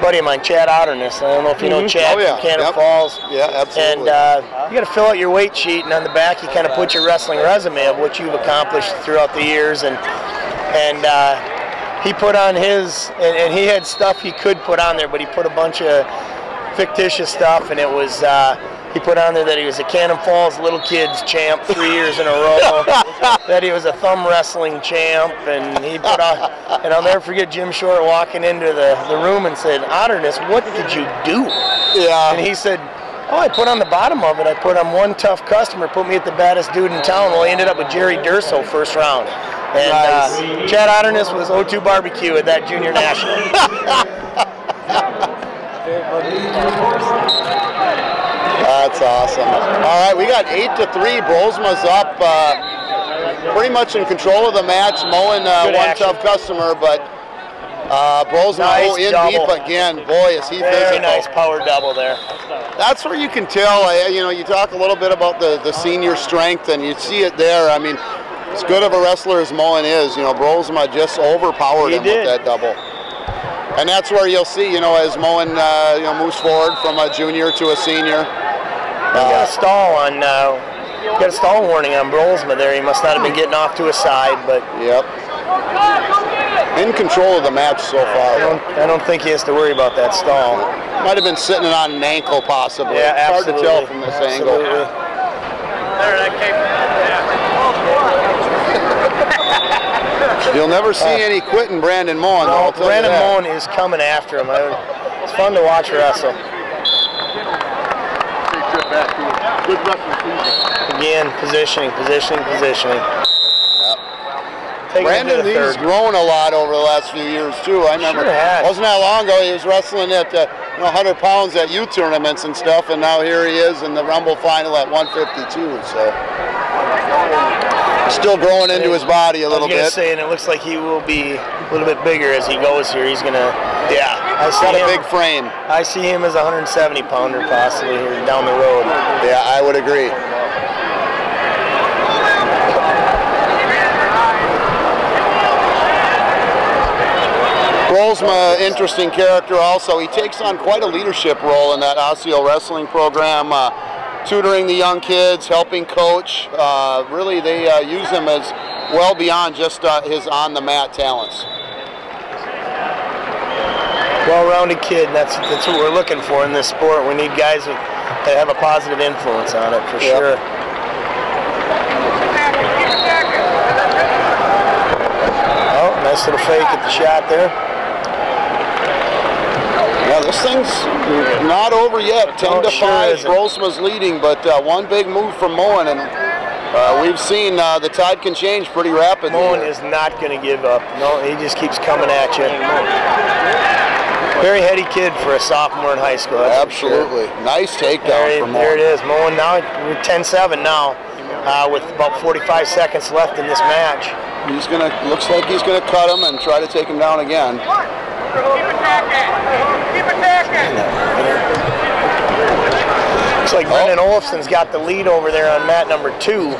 buddy of mine, Chad Otterness. I don't know if you know Chad from Cannon Falls. Yeah, absolutely. And you got to fill out your weight sheet, and on the back you kind of put your wrestling resume of what you've accomplished throughout the years, and he put on his, and he had stuff he could put on there, but he put a bunch of fictitious stuff, and it was he put on there that he was a Cannon Falls Little Kids champ 3 years in a row, that he was a thumb wrestling champ, and he put on, and I'll never forget Jim Short walking into the room and said, Otterness, what did you do? Yeah. And he said, oh, I put on the bottom of it, I put on one tough customer, put me at the baddest dude in town. Well, he ended up with Jerry Durso first round. And nice. Chad Otterness was O2 Barbecue at that junior national. That's awesome. All right, we got 8-3. Brolsma's up, pretty much in control of the match. Moen one tough customer, but Brolsma nice in double. deep again. Boy, is he Very physical. nice power double there. That's where you can tell. You know, you talk a little bit about the senior strength, and you see it there. I mean, as good of a wrestler as Moen is, you know, Brolsma just overpowered him with that double. And that's where you'll see, you know, as Moen moves forward from a junior to a senior. Got a stall on. Got a stall warning on Brolsma there. He must not have been getting off to a side, but yep. In control of the match so far. I don't think he has to worry about that stall. Might have been sitting on an ankle possibly. Yeah, it's hard to tell from this angle. You'll never see any quitting Brandon Moen. No, Brandon Moen is coming after him. It's fun to watch wrestle. Again, positioning. Brandon, he's grown a lot over the last few years too. I remember, wasn't that long ago, he was wrestling at 100 pounds at youth tournaments and stuff, and now here he is in the Rumble final at 152. So still growing into his body a little bit. I was saying it looks like he will be a little bit bigger as he goes here. He's gonna, he's got a big frame. I see him as a 170 pounder possibly here down the road. Yeah, I would agree. Brolsma, interesting character also. He takes on quite a leadership role in that Osseo wrestling program, tutoring the young kids, helping coach. Really, they use him as well beyond just his on-the-mat talents. Well-rounded kid, and that's what we're looking for in this sport. We need guys that have a positive influence on it, for sure. Oh, nice little fake at the shot there. Yeah, this thing's not over yet. 10-5. Brolsma's leading, but one big move from Moen, and we've seen the tide can change pretty rapidly. Moen is not going to give up. No, he just keeps coming at you. Very heady kid for a sophomore in high school. Absolutely. Sure. Nice takedown from Moen. There it is. Moen now, we're 10-7 now, with about 45 seconds left in this match. He's gonna, looks like he's gonna cut him and try to take him down again. Keep attacking! Keep attacking! Looks like Brendan Olafson's got the lead over there on mat number 2. For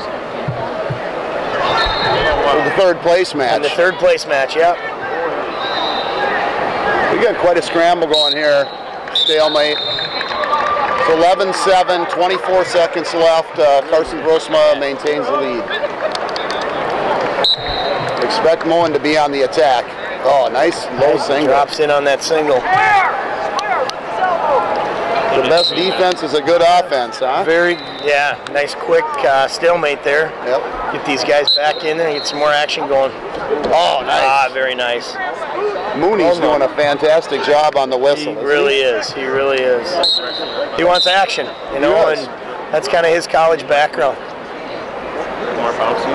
the third place match. In the third place match, yep. We got quite a scramble going here. Stalemate. It's 11-7, 24 seconds left. Carson Brolsma maintains the lead. Expect Moen to be on the attack. Oh, nice low single. Drops in on that single. The best defense is a good offense, huh? Nice quick stalemate there. Yep. Get these guys back in there and get some more action going. Oh, nice. Very nice. Mooney's doing a fantastic job on the whistle. He really is. He really is. He wants action, you know, and that's kind of his college background. More bouncy.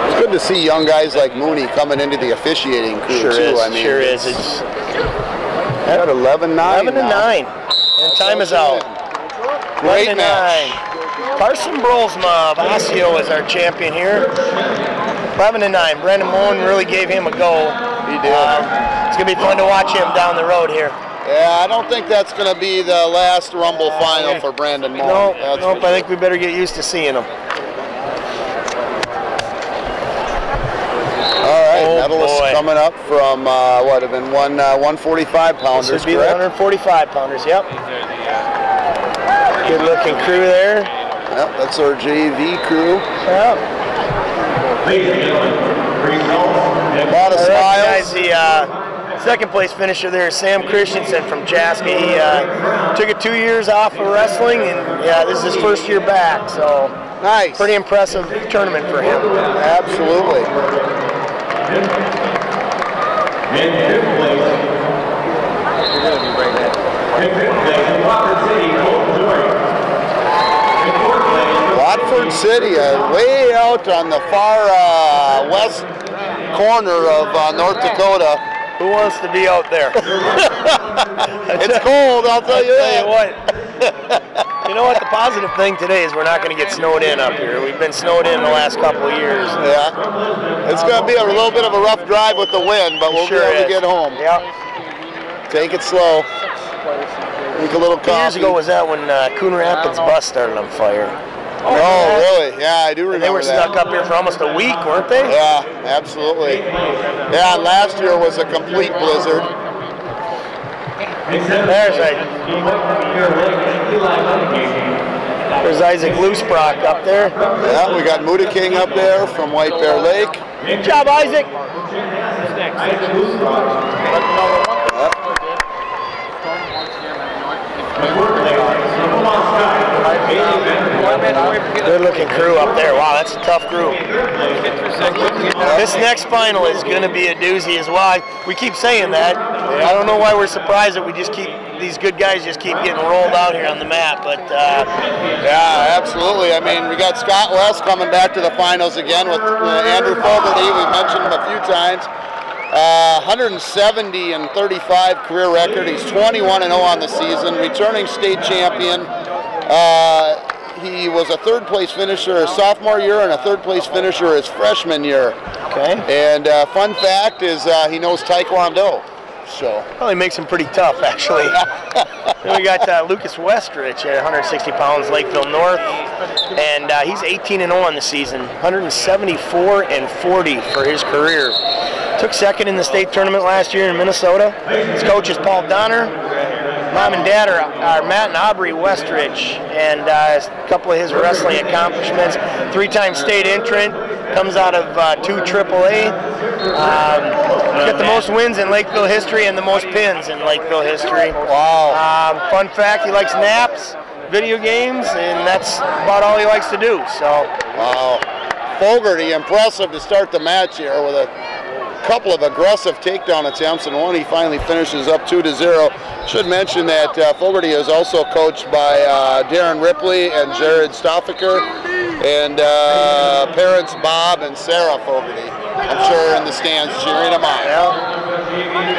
It's good to see young guys like Mooney coming into the officiating crew too. I mean, sure is. It's at 11-9. 11-9, and time is out. Great match. Carson Brolsma of Osseo is our champion here. 11-9. Brandon Moen really gave him a go. He did. It's gonna be fun to watch him down the road here. Yeah, I don't think that's going to be the last Rumble final for Brandon Moen. Nope. I think we better get used to seeing him. All right, medalists coming up from what have been 145 pounders. This would be the 145 pounders. Yep. Good looking crew there. Yep, that's our JV crew. Yep. A lot of smiles. The Second place finisher there is Sam Christensen from Chaska. He took it 2 years off of wrestling, and yeah, this is his first year back. So nice. Pretty impressive tournament for him. Absolutely. In fifth place. In fifth place, Watford City, Colton Joy. In fourth place, Watford City, way out on the far west corner of North Dakota. Who wants to be out there? It's cold, I'll tell you that. What. You know what? The positive thing today is we're not going to get snowed in up here. We've been snowed in the last couple of years. Yeah. It's going to be a little bit of a rough drive with the wind, but we'll be able to get home. Yeah. Take it slow. Drink a little coffee. 2 years ago was that when Coon Rapids bus started on fire. Oh, really? Yeah, I do remember that. They were stuck up here for almost a week, weren't they? Yeah, absolutely. Yeah, and last year was a complete blizzard. There's Isaac Loosebrock up there. Yeah, we got Muda King up there from White Bear Lake. Good job, Isaac. Good looking crew up there. Wow, that's a tough crew. This next final is going to be a doozy as well. We keep saying that. I don't know why we're surprised that we just keep, these good guys just keep getting rolled out here on the map. But yeah, absolutely. I mean, we got Scott West coming back to the finals again with Andrew Fogarty. We've mentioned him a few times. 170 and 35 career record. He's 21-0 on the season. Returning state champion. He was a third place finisher his sophomore year and a third place finisher his freshman year. Okay. And fun fact is he knows Taekwondo. So. Well, he makes him pretty tough, actually. Then we got Lucas Westrich at 160 pounds, Lakeville North, and he's 18-0 on the season, 174 and 40 for his career. Took second in the state tournament last year in Minnesota. His coach is Paul Donner. Mom and Dad are Matt and Aubrey Westrich, and a couple of his wrestling accomplishments. 3-time state entrant, comes out of 2 AAA. Got the most wins in Lakeville history and the most pins in Lakeville history. Wow. Fun fact, he likes naps, video games, and that's about all he likes to do. So. Wow. Fogarty, impressive to start the match here with a couple of aggressive takedown attempts, and one he finally finishes up 2-0. Should mention that Fogarty is also coached by Darren Ripley and Jared Stoffaker, and parents Bob and Sarah Fogarty, I'm sure, in the stands cheering him on. Yeah.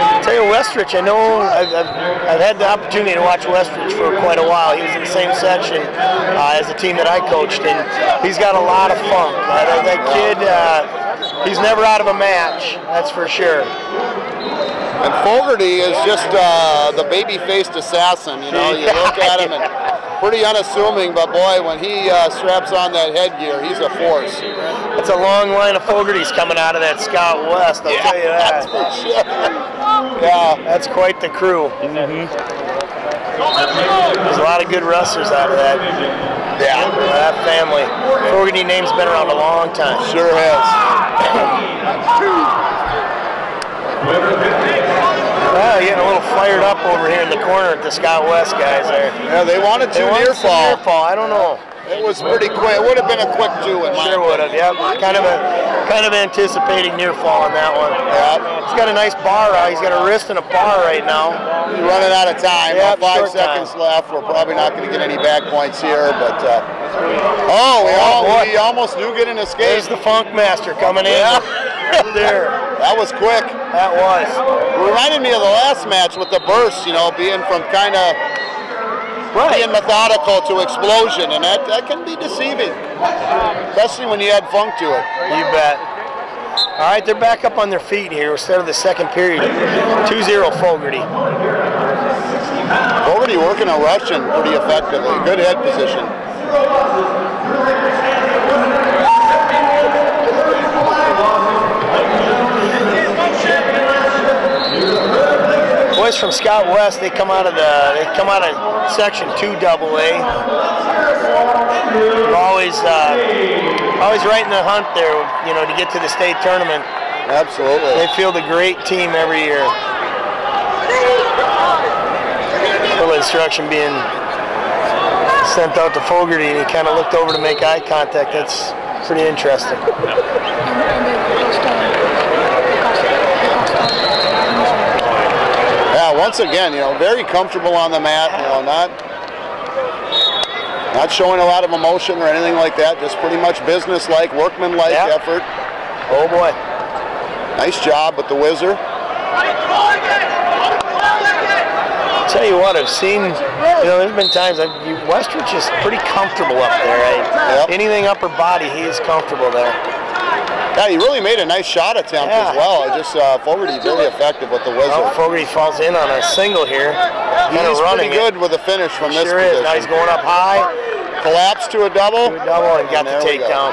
I'll tell you, Westrich, I know I've had the opportunity to watch Westrich for quite a while. He was in the same section as the team that I coached, and he's got a lot of funk. That kid, he's never out of a match, that's for sure. And Fogarty is just the baby-faced assassin, you know. You look at him and pretty unassuming, but boy, when he straps on that headgear, he's a force. It's a long line of Fogartys coming out of that Scott West, I'll tell you that. That's for sure. Yeah. That's quite the crew. There's a lot of good wrestlers out of that. Yeah. That family. Fogarty name's been around a long time. Sure has. Well, getting a little fired up over here in the corner at the Scott West guys there. Yeah, they wanted to near fall. I don't know. It was pretty quick. It would have been a quick 2 in my Sure would have, yeah. Kind of anticipating near fall on that one. Yeah. He's got a nice bar out. He's got a wrist and a bar right now. He's running out of time. Yep, 5 seconds left. We're probably not going to get any back points here, but we almost do get an escape. There's the Funk Master coming in. Yeah. Right there. That was quick. That was. It reminded me of the last match with the burst, you know, being from kind of being methodical to explosion, and that can be deceiving, especially when you add funk to it. You bet. All right, they're back up on their feet here. We started the second period. 2-0 Fogarty. Fogarty working a Russian pretty effectively. Good head position. Boys from Scott West, they come out of section 2 AA. Always right in the hunt there, you know, to get to the state tournament. Absolutely. They field a great team every year. instruction being sent out to Fogarty, and he kind of looked over to make eye contact. That's pretty interesting. Yeah, once again, you know, very comfortable on the mat, you know, not showing a lot of emotion or anything like that, just pretty much business-like, workman-like effort. Oh boy. Nice job with the whizzer. I'll tell you what, I've seen, you know, there's been times, Westridge is pretty comfortable up there, right? Anything upper body, he is comfortable there. Yeah, he really made a nice shot attempt as well. Fogarty very effective with the whizzer. Oh, Fogarty falls in on a single here. He's pretty good with a finish from this sure position. Is. Now he's going up high. Collapsed to a double. And got the takedown.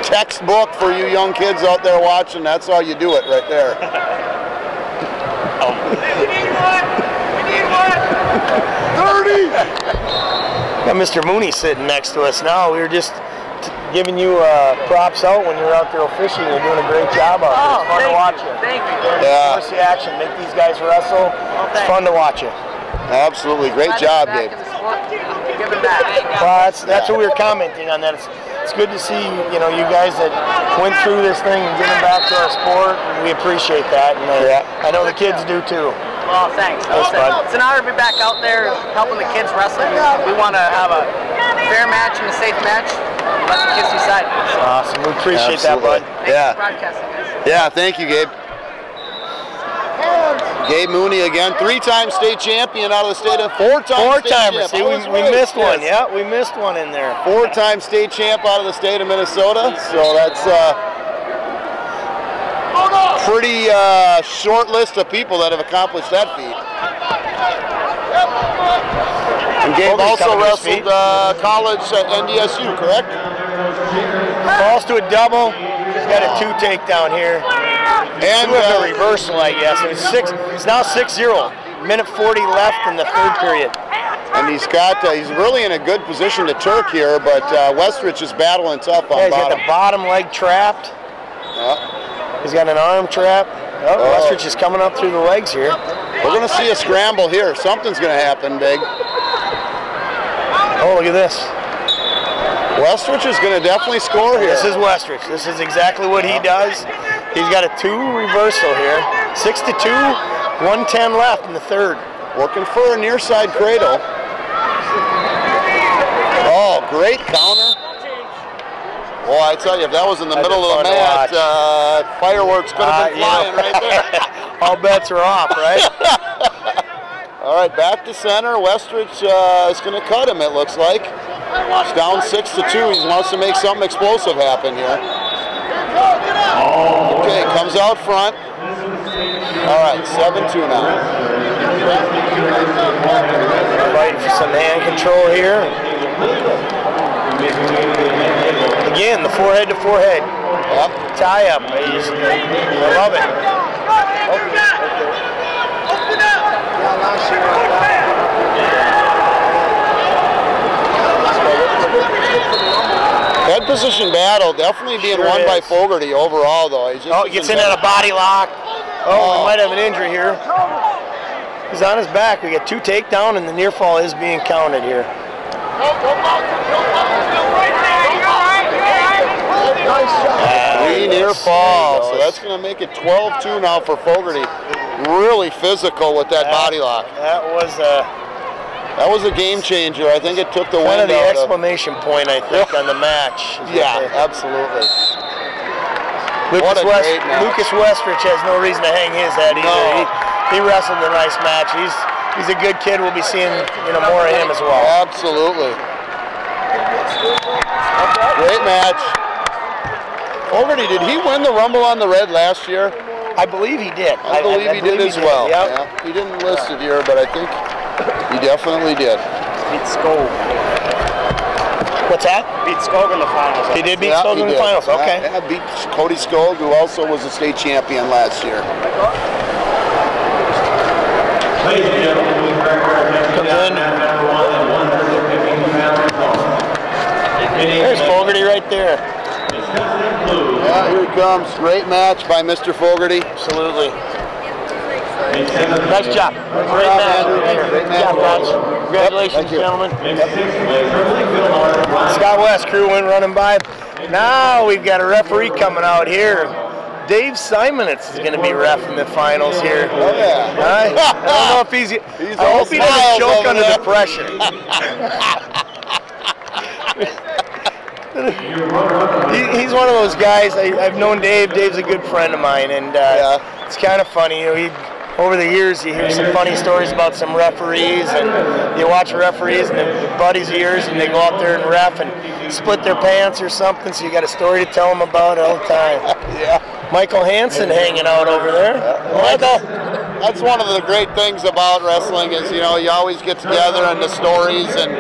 Textbook for you young kids out there watching. That's how you do it right there. We need one! 30! Got Mr. Mooney sitting next to us now. We were just giving you props out when you're out there fishing. You're doing a great job out there. It's fun to watch you. Thank you. Yeah. Force the action. Make these guys wrestle. It's fun to watch you. Absolutely. Great job, Dave. Giving back. Well, that's what we were commenting on. That it's good to see, you know, you guys that went through this thing and giving back to our sport. We appreciate that. And I know the kids do too. Well, thanks. It's an honor to be back out there helping the kids wrestle. We want to have a fair match and a safe match. Let the kids decide. Awesome. We appreciate that, bud. Yeah. Thanks for broadcasting, guys. Yeah, thank you, Gabe. Gabe Mooney again, 3-time state champion out of the state of four-timer. See, we missed one. Yeah, we missed one in there. 4-time state champ out of the state of Minnesota. So that's pretty short list of people that have accomplished that feat. And Gabe also wrestled college at NDSU, correct? Falls to a double. He's got a 2 takedown here. And with a reversal, I guess. It's now 6-0. Minute 40 left in the third period. And he's really in a good position to Turk here, but Westridge is battling tough on he's bottom. got the bottom leg trapped. He's got an arm trap. Westridge is coming up through the legs here. We're going to see a scramble here. Something's going to happen big. Oh, look at this. Westridge is going to definitely score here. This is Westridge. This is exactly what he does. He's got a 2 reversal here. 6-2, 1:10 left in the third. Working for a near side cradle. Oh, great counter. Well, I tell you, if that was in the middle of the mat, fireworks could have been flying right there. All bets are off, right? All right, back to center. Westridge is going to cut him, it looks like. He's down 6-2. He wants to make something explosive happen here. Okay, comes out front. All right, 7-2 now. Fighting for some hand control here. Again, the forehead to forehead. Yep. Tie up. I love it. Head position battle definitely being won by Fogarty overall, though. He gets in at a body lock. Oh, we might have an injury here. He's on his back. We got 2 takedown, and the near fall is being counted here. 3 near fall, so that's going to make it 12-2 now for Fogarty. Really physical with that body lock. That was a game changer. I think it took the wind out of the exclamation point, I think, on the match. Yeah, absolutely. Lucas Westridge has no reason to hang his head either. No. He wrestled a nice match. He's a good kid. We'll be seeing more of him as well. Absolutely. Great match. Fogarty, did he win the Rumble on the Red last year? I believe he did. I believe he did as well. Yep. Yeah. He didn't list it here, but I think he definitely did. Beat Skog. What's that? Beat Skog in the finals. He did beat Skog in the finals. Okay. Yeah, beat Cody Skog, who also was a state champion last year. Ladies and gentlemen, we number 1 at 115 pounds. There's Fogarty right there. Yeah, here he comes. Great match by Mr. Fogarty. Absolutely. Nice job. Great match. Good job, guys. Congratulations, gentlemen. Scott West crew went running by. Now we've got a referee coming out here. Dave Simonitz is going to be reffing the finals here. Oh, yeah. I don't know if I hope he doesn't choke under the pressure. He's one of those guys. I've known Dave. Dave's a good friend of mine, and it's kind of funny. You know, over the years, you hear some funny stories about some referees, and you watch referees and they're buddies of yours, and they go out there and ref and split their pants or something. So you got a story to tell them about all the time. Yeah. Michael Hansen hanging out over there. Michael. That's one of the great things about wrestling is, you know, you always get together and the stories and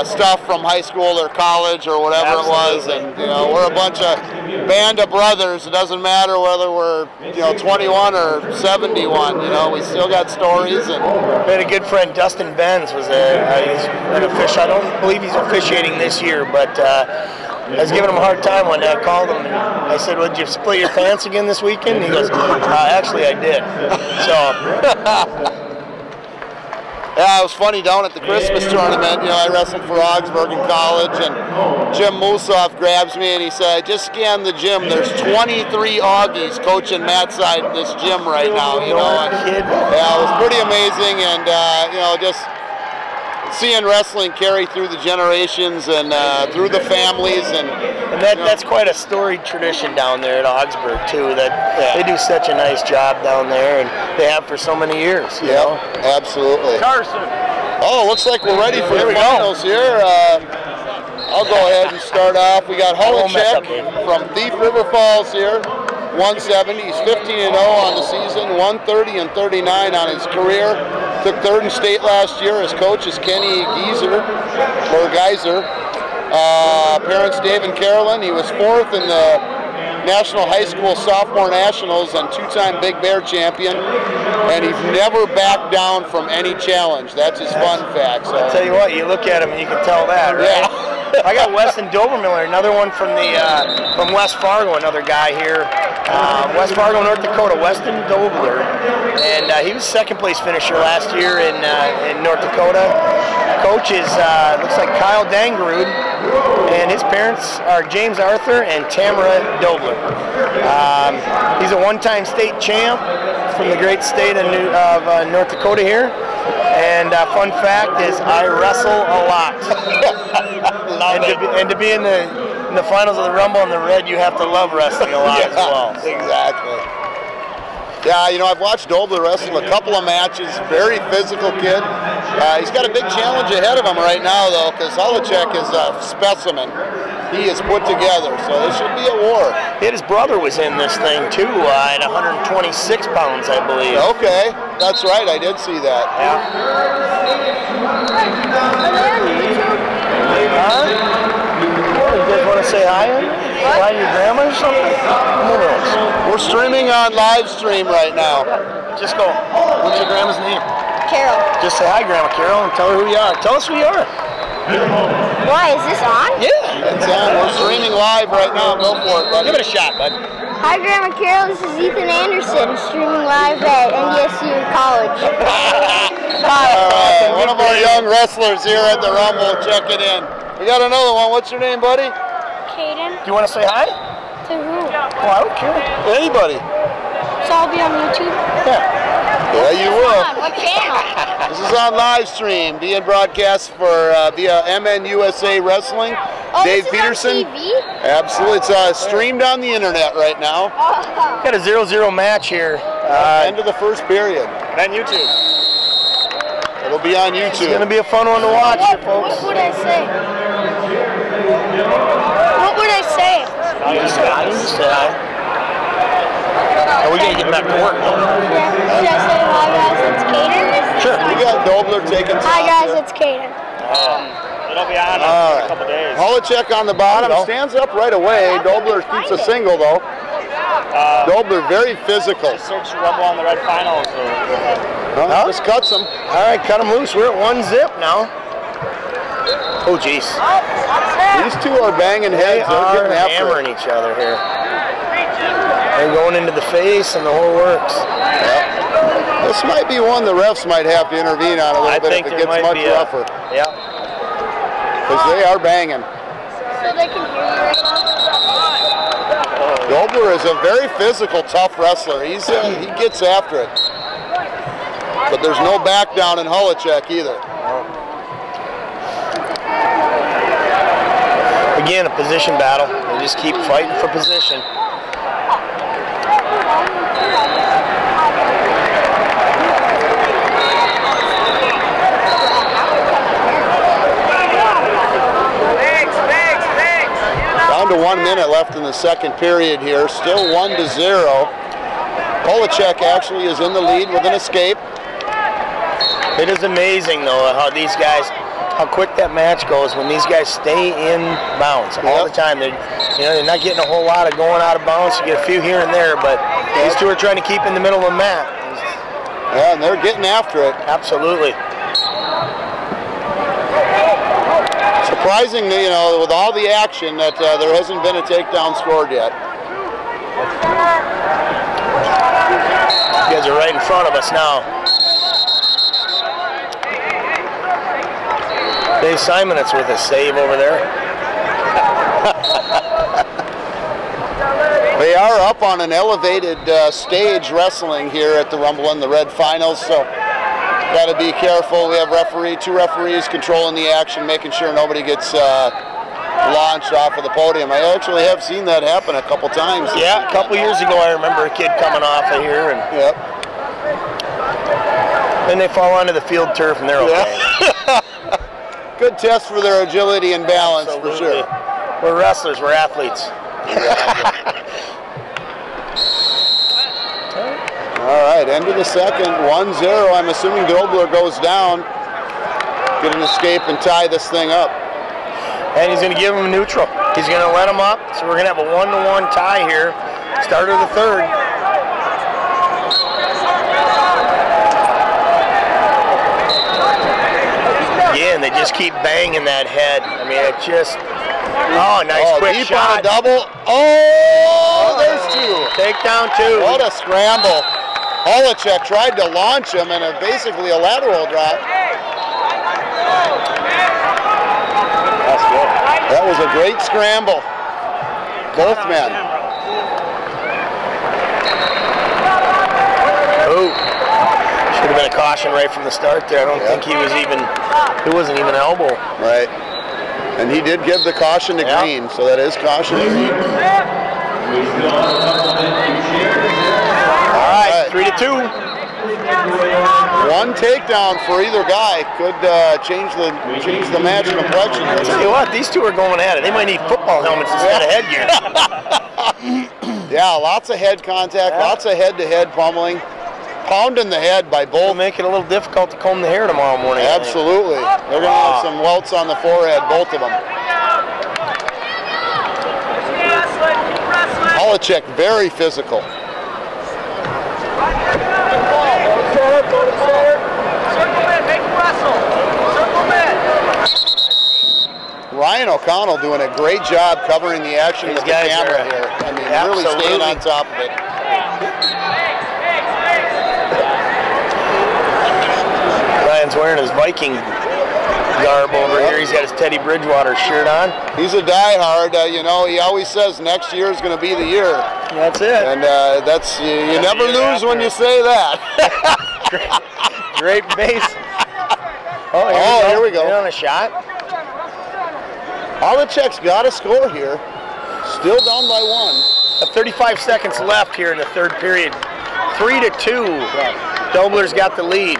stuff from high school or college or whatever it was, and you know, we're a bunch of band of brothers. It doesn't matter whether we're 21 or 71. You know, we still got stories. And we had a good friend, Dustin Benz, was he's an official. I don't believe he's officiating this year, but I was giving him a hard time one day. I called him and I said, "Well, did you split your pants again this weekend?" And he goes, "Actually, I did." So. Yeah, it was funny down at the Christmas tournament. You know, I wrestled for Augsburg in college, and Jim Musoff grabs me and he said, "I just scanned the gym. There's 23 Augies coaching Matt side in this gym right now." You know, and, yeah, it was pretty amazing, and you know, just seeing wrestling carry through the generations and through the families, and that's quite a storied tradition down there at Augsburg too. That they do such a nice job down there, and they have for so many years. You know? Absolutely. Carson. Oh, looks like we're ready for the finals here. I'll go ahead and start off. We got Holacek from Thief River Falls here. 170. He's 15-0 on the season. 130-39 on his career. Took third in state last year. His coach is Kenny Geiser. Parents Dave and Carolyn. He was fourth in the National High School Sophomore Nationals and two-time Big Bear champion. And he's never backed down from any challenge. That's his fun fact. So. I'll tell you what, you look at him and you can tell that, right? Yeah. I got Weston Dobermiller, another one from from West Fargo, another guy here. West Fargo, North Dakota, Weston Dobermiller. And he was second place finisher last year in North Dakota. Coach is, looks like Kyle Dangerud, and his parents are James Arthur and Tamara Dobler. He's a one-time state champ from the great state of North Dakota here. And fun fact is, I wrestle a lot. and to be in the finals of the Rumble in the red, you have to love wrestling a lot as well. Exactly. Yeah, you know, I've watched Dobler wrestle a couple of matches. Very physical kid. He's got a big challenge ahead of him right now, though, because Holacek is a specimen. He is put together, so this should be a war. His brother was in this thing, too, at 126 pounds, I believe. Okay, that's right. I did see that. Yeah. You guys want to say hi? Hi to your grandma or something? We're streaming on live stream right now. Just go. What's your grandma's name? Carol. Just say hi, Grandma Carol, and tell her who you are. Tell us who you are. Why, is this on? Yeah. It's on. We're streaming live right now. Go for it, bud. Give it a shot, bud. Hi, Grandma Carol. This is Ethan Anderson, streaming live at NDSU College. One of our young wrestlers here at the Rumble checking in. We got another one. What's your name, buddy? Kaden. Do you want to say hi? To who? Oh, I don't care. Anybody. So I'll be on YouTube? Yeah. Yeah, you will. What channel? This is on live stream, being broadcast for via MNUSA Wrestling. Oh, Dave this Peterson. Is on TV? Absolutely, it's streamed on the internet right now. Got a 0-0 match here. End of the first period. On YouTube. It'll be on YouTube. It's gonna be a fun one to watch, here, folks. What would I say? What would I say? Just say hi. Are we gonna get back to work? Should I say hi guys, it's Kaden? Sure. We got Dobler taking time. Hi guys, it's Kaden. It'll be on in a couple days. Holacek on the bottom, stands up right away. Dobler keeps a single though. Dobler very physical. Search Rumble on the Red Finals. Just cuts him. All right, cut him loose. We're at 1-0 now. Oh, jeez. These two are banging heads. They're getting after hammering each other here. They're going into the face and the whole works. Yep. This might be one the refs might have to intervene on a little bit if it gets much rougher. Yeah. Because they are banging. So they can hear you right now? Dobler is a very physical, tough wrestler. He gets after it. But there's no back down in Holicek either. Again, a position battle. They just keep fighting for position. Down to 1 minute left in the second period here. Still 1-0. Holicek actually is in the lead with an escape. It is amazing, though, how these guys, how quick that match goes when these guys stay in bounds all the time. They're not getting a whole lot of going out of bounds. You get a few here and there, but these two are trying to keep in the middle of the mat. Yeah, and they're getting after it. Absolutely. Surprisingly, with all the action, that there hasn't been a takedown scored yet. You guys are right in front of us now. Dave Simonitz with a save over there. They are up on an elevated stage wrestling here at the Rumble in the Red Finals, so got to be careful. We have two referees controlling the action, making sure nobody gets launched off of the podium. I actually have seen that happen a couple times. Yeah, a couple years ago I remember a kid coming off of here, and then they fall onto the field turf and they're okay. Yeah. Good test for their agility and balance. Absolutely. For sure. We're wrestlers, we're athletes. All right, end of the second, 1-0. I'm assuming Dobler goes down, get an escape and tie this thing up. And he's going to give him a neutral. He's going to let him up, so we're going to have a 1-1 tie here. Start of the third. Again, they just keep banging that head. I mean, it just, nice quick deep shot. On a double. Oh, there's two. Takedown two. What a scramble. Holicek tried to launch him and basically a lateral drop. That's good. That was a great scramble. Both men. Oh. Should have been a caution right from the start there. I don't think he wasn't even an elbow. Right. And he did give the caution to Green, so that is caution to Green. All right, 3-2. One takedown for either guy could change the match complexion. I'll tell you what, these two are going at it. They might need football helmets instead of headgear. Yeah, lots of head contact, lots of head-to-head pummeling. Pounding the head by both. It'll make it a little difficult to comb the hair tomorrow morning. Absolutely. They're going to have some welts on the forehead, both of them. Holicek, very physical. Ryan O'Connell doing a great job covering the action with the camera here. I mean, really staying on top of it. Ryan's wearing his Viking garb over here. He's got his Teddy Bridgewater shirt on. He's a diehard. He always says next year is going to be the year. That's it. And that's you never lose when you say that. Great base. Here we go. In on a shot. Holicek's got a score here. Still down by 1. 35 seconds left here in the third period. 3-2. Dobler's got the lead.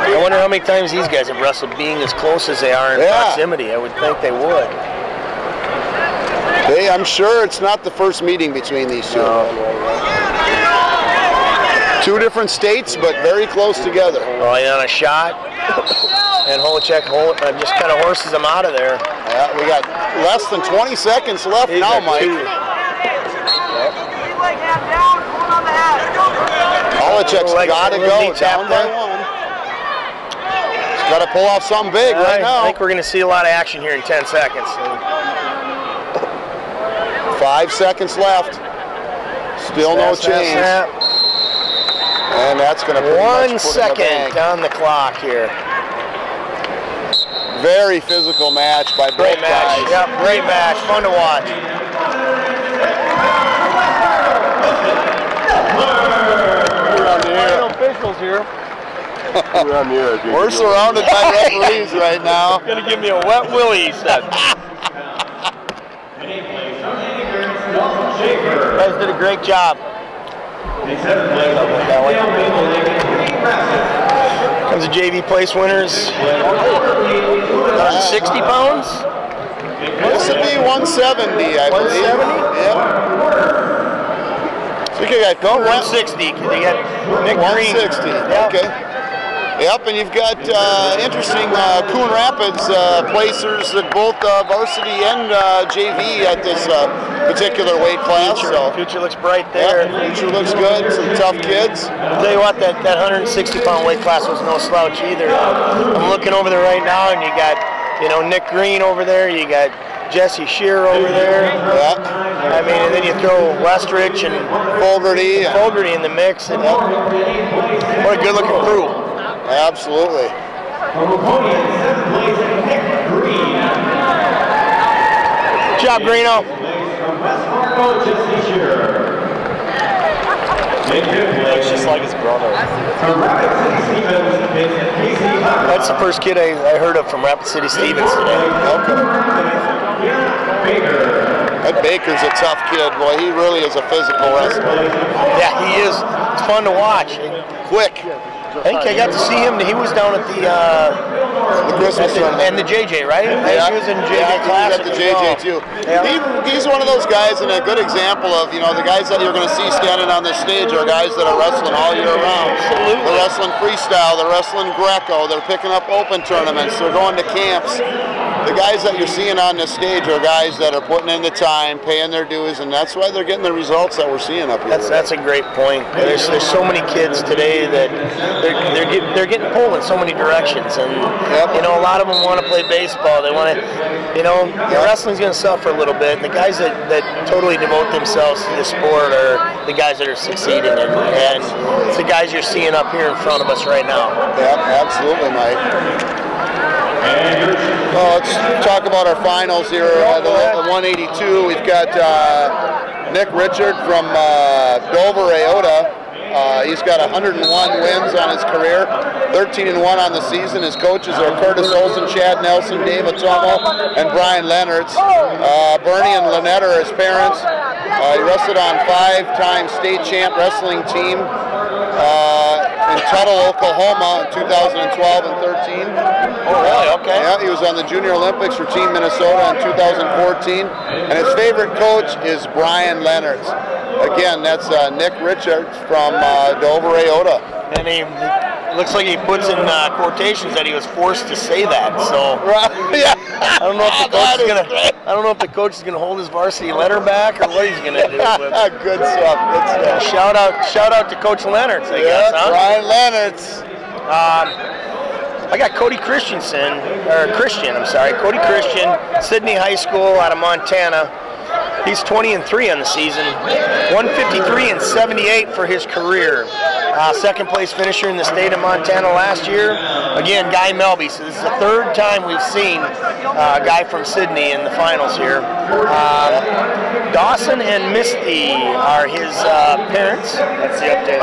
I wonder how many times these guys have wrestled being as close as they are in proximity. I would think they would. I'm sure it's not the first meeting between these two. No. Two different states, but very close together. Ryan on a shot. And Holicek just kind of horses him out of there. Yeah, we got less than 20 seconds left now, Mike. Holicek's got to go down by 1. He's got to pull off something big right now. I think we're going to see a lot of action here in 10 seconds. 5 seconds left. Still no change. that's going to 1 second on the clock here. Very physical match by both guys. Yep, great match. Fun to watch. Officials here. We're surrounded by referees right now. Gonna give me a wet willy, he said. You guys did a great job. Comes the JV place winners. 160 pounds? This would be 170, I believe. 170? Yep. So you got 160 because they got Nick Green. 160. Yep. Okay. Yep, and you've got interesting Coon Rapids placers at both varsity and JV at this particular weight class. Future looks bright there. Yep, future looks good. Some tough kids. I'll tell you what, that 160-pound weight class was no slouch either. I'm looking over there right now, and you got Nick Green over there. You got Jesse Shearer over there. Yeah. I mean, and then you throw Westrich and Fogarty in the mix. And what a good-looking crew. Absolutely. Good job, Greeno. Looks just like his brother. That's the first kid I heard of from Rapid City Stevens today. Okay. That Baker's a tough kid, boy. He really is a physical wrestler. Yeah, he is. It's fun to watch. Quick. I think I got to see him. He was down at the Christmas tournament. And the JJ, right? Yeah. He was in JJ Classic. At the JJ too. Yeah. He's one of those guys, and a good example of the guys that you're going to see standing on this stage are guys that are wrestling all year round. Absolutely. They're wrestling freestyle. They're wrestling Greco. They're picking up open tournaments. They're going to camps. The guys that you're seeing on this stage are guys that are putting in the time, paying their dues, and that's why they're getting the results that we're seeing up here. That's a great point. There's so many kids today that they're getting pulled in so many directions, and a lot of them want to play baseball. They want to, wrestling's going to suffer a little bit. And the guys that totally devote themselves to the sport are the guys that are succeeding, and it's the guys you're seeing up here in front of us right now. Yeah, absolutely, Mike. Well, let's talk about our finals here. The 182, we've got Nick Richard from Dover, Iota. He's got 101 wins on his career, 13-1 on the season. His coaches are Curtis Olsen, Chad Nelson, Dave Atomo, and Brian Leonards. Bernie and Lynette are his parents. He wrestled on 5-time state champ wrestling team in Tuttle, Oklahoma in 2012 and 13. Oh, really? Okay. Yeah, he was on the Junior Olympics for Team Minnesota in 2014. And his favorite coach is Brian Leonards. Again, that's Nick Richards from Dover, Iota. And he looks like he puts in quotations that he was forced to say that. So yeah. I don't know if the coach is gonna hold his varsity letter back or what he's gonna do. Good stuff. Good stuff. Shout out to Coach Leonards, I guess. Huh? Brian Leonards. I got Cody Christian, Cody Christian, Sydney High School out of Montana. He's 20-3 on the season, 153-78 for his career. Second place finisher in the state of Montana last year. Again, Guy Melby. So this is the third time we've seen a guy from Sydney in the finals here. Dawson and Misty are his parents. That's the update.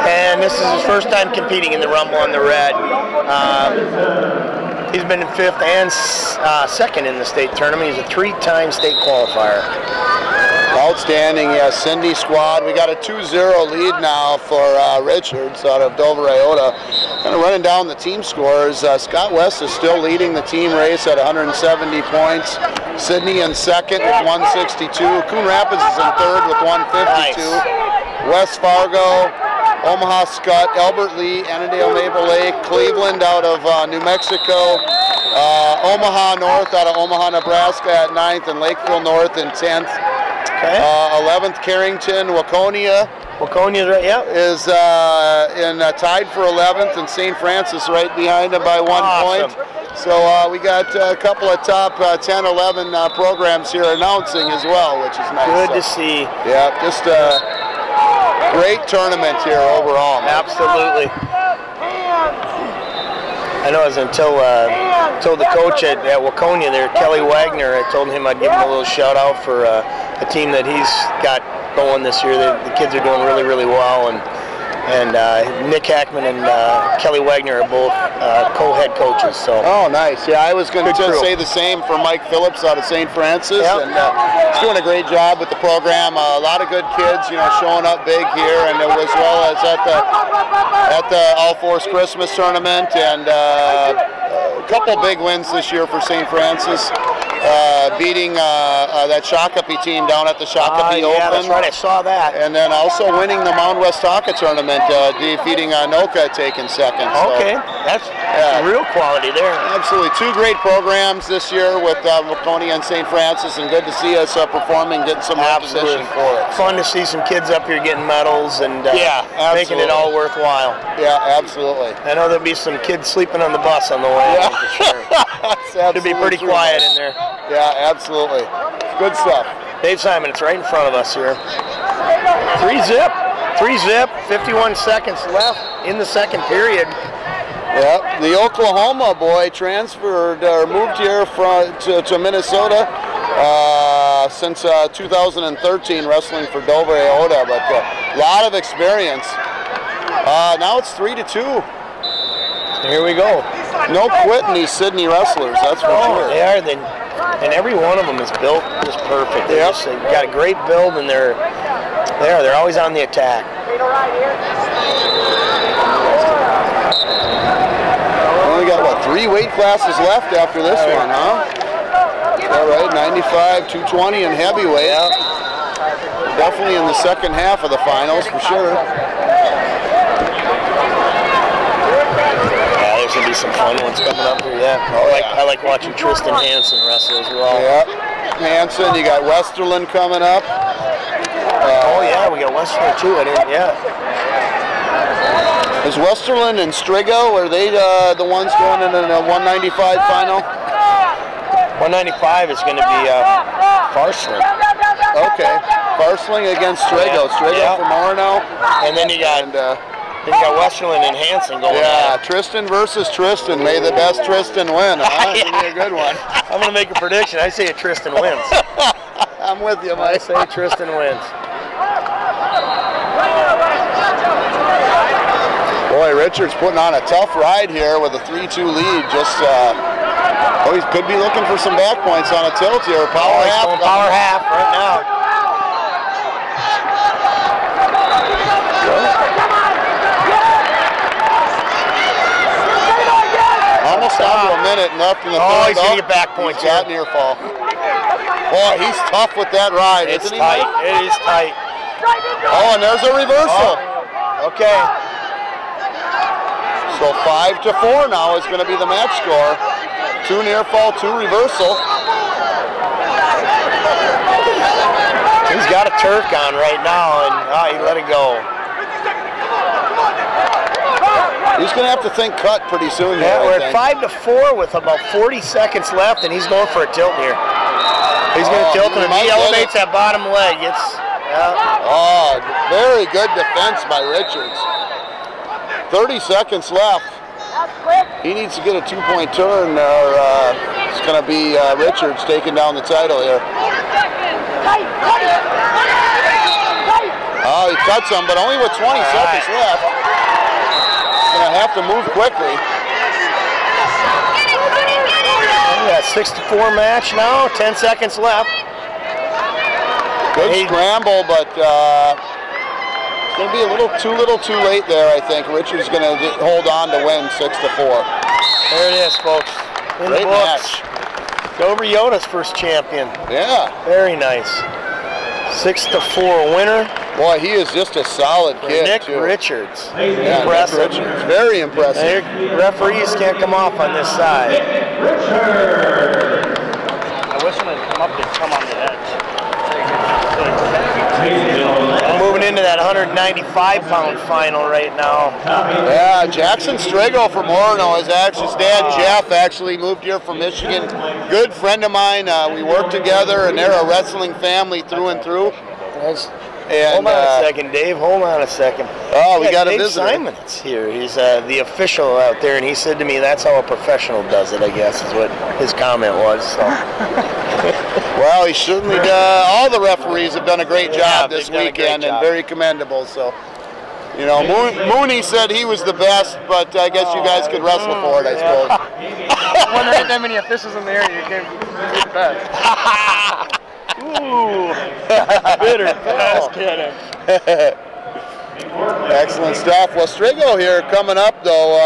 And this is his first time competing in the Rumble on the Red. He's been in 5th and 2nd in the state tournament. He's a 3-time state qualifier. Outstanding, Cindy squad. We got a 2-0 lead now for Richards out of Dover, Iota. Kind of running down the team scores. Scott West is still leading the team race at 170 points. Sydney in 2nd with 162. Coon Rapids is in 3rd with 152. Nice. West Fargo, Omaha Scott, Albert Lee, Annandale Maple Lake, Cleveland out of New Mexico, Omaha North out of Omaha, Nebraska at 9th, and Lakeville North in 10th. Okay. 11th Carrington, Waconia. Waconia's right, yeah. Is tied for 11th, and St. Francis right behind them by 1 point. So we got a couple of top 10, 11 programs here announcing as well, which is nice. Good to see. Yeah, just Great tournament here overall. Absolutely. I know it was until told the coach at Waconia there, Kelly Wagner, I told him I'd give him a little shout out for a team that he's got going this year. The kids are doing really, really well, and Nick Hackman and Kelly Wagner are both co-head coaches. So. Oh, nice. Yeah, I was going to say the same for Mike Phillips out of St. Francis, and he's doing a great job with the program. A lot of good kids, you know, showing up big here, and as well as at the All Force Christmas tournament, and a couple big wins this year for St. Francis. Beating that Shakopee team down at the Shakopee Open. Yeah, that's right, I saw that. And then also winning the Mount West Haka tournament, defeating Anoka, taking second. Okay, that's real quality there. Absolutely, two great programs this year with Waconia and St. Francis, and good to see us performing, getting some recognition for it. Fun to see some kids up here getting medals and making it all worthwhile. Yeah, absolutely. I know there'll be some kids sleeping on the bus on the way. Yeah. For sure. It'll be pretty quiet in there. Yeah, absolutely. Good stuff. Dave Simon, it's right in front of us here. 3-zip, 51 seconds left in the second period. Yep, the Oklahoma boy transferred or moved here to Minnesota since 2013, wrestling for Dover Iota, but a lot of experience. Now it's 3-2. Here we go. No quitting these Sydney wrestlers, that's for sure. They are, and every one of them is built just perfect. They've got a great build, and they're always on the attack. Only got, what, 3 weight classes left after this one, huh? All right, 95, 220, and heavyweight. Yeah. Definitely in the second half of the finals, for sure. There's going to be some fun ones coming up here, I like watching Tristan Hansen wrestle as well. Yeah, Hansen, you got Westerland coming up. We got Westerland too, Is Westerland and Strigo, are they the ones going into the 195 final? 195 is going to be Farsling. Okay, Farsling against Strigo. Strigo from Orono. And then you got... you got Westerland and Hansen going on. Tristan versus Tristan. May the best Tristan win, huh? Give me a good one. I'm going to make a prediction. I say Tristan wins. I'm with you, Mike. I say Tristan wins. Boy, Richards putting on a tough ride here with a 3-2 lead. Just, he could be looking for some back points on a tilt here. Power half. Power half right now. Almost down to a minute left in the third. He's going to get back points. He's got near fall. Boy, he's tough with that ride, isn't he? Tight. It is tight. Oh, and there's a reversal. Okay. So 5-4 now is going to be the match score. 2 near fall, 2 reversal. He's got a Turk on right now, and he let it go. He's going to have to think cut pretty soon. Yeah, we're at 5-4 with about 40 seconds left, and he's going for a tilt here. He's going to tilt him, and he elevates that bottom leg. Very good defense by Richards. 30 seconds left. He needs to get a 2-point turn, or it's going to be Richards taking down the title here. Oh, he cuts him, but only with 20 seconds left. Going to have to move quickly. Yeah, 6-4 match now, 10 seconds left. Good scramble, but it's going to be a little too late there, I think. Richards going to hold on to win 6-4. There it is, folks. Great match. Dover Iota's first champion. Yeah. Very nice. 6-4 winner. Boy, he is just a solid kid, Nick too. Richards. Yeah, impressive. Nick Richards. Very impressive. Referees can't come off on this side. I wish when they come up, they'd come on the edge. We're moving into that 195-pound final right now. Yeah, Jackson Strigo from Orono is actually, his dad Jeff actually moved here from Michigan. Good friend of mine. We work together, and they're a wrestling family through and through. And, hold on a second, Dave. Hold on a second. Oh, we got a Dave visitor. Simon's here. He's the official out there, and he said to me, "That's how a professional does it." I guess is what his comment was. So. Well, he certainly does. All the referees have done a great job this they've done a great weekend, and job. very commendable. So, you know, Mooney said he was the best, but I guess you guys could wrestle for it, I suppose. When there ain't that many officials in the area, you can't be the best. Ooh, bitter. Just kidding. Excellent stuff. Well, Strigo here coming up, though,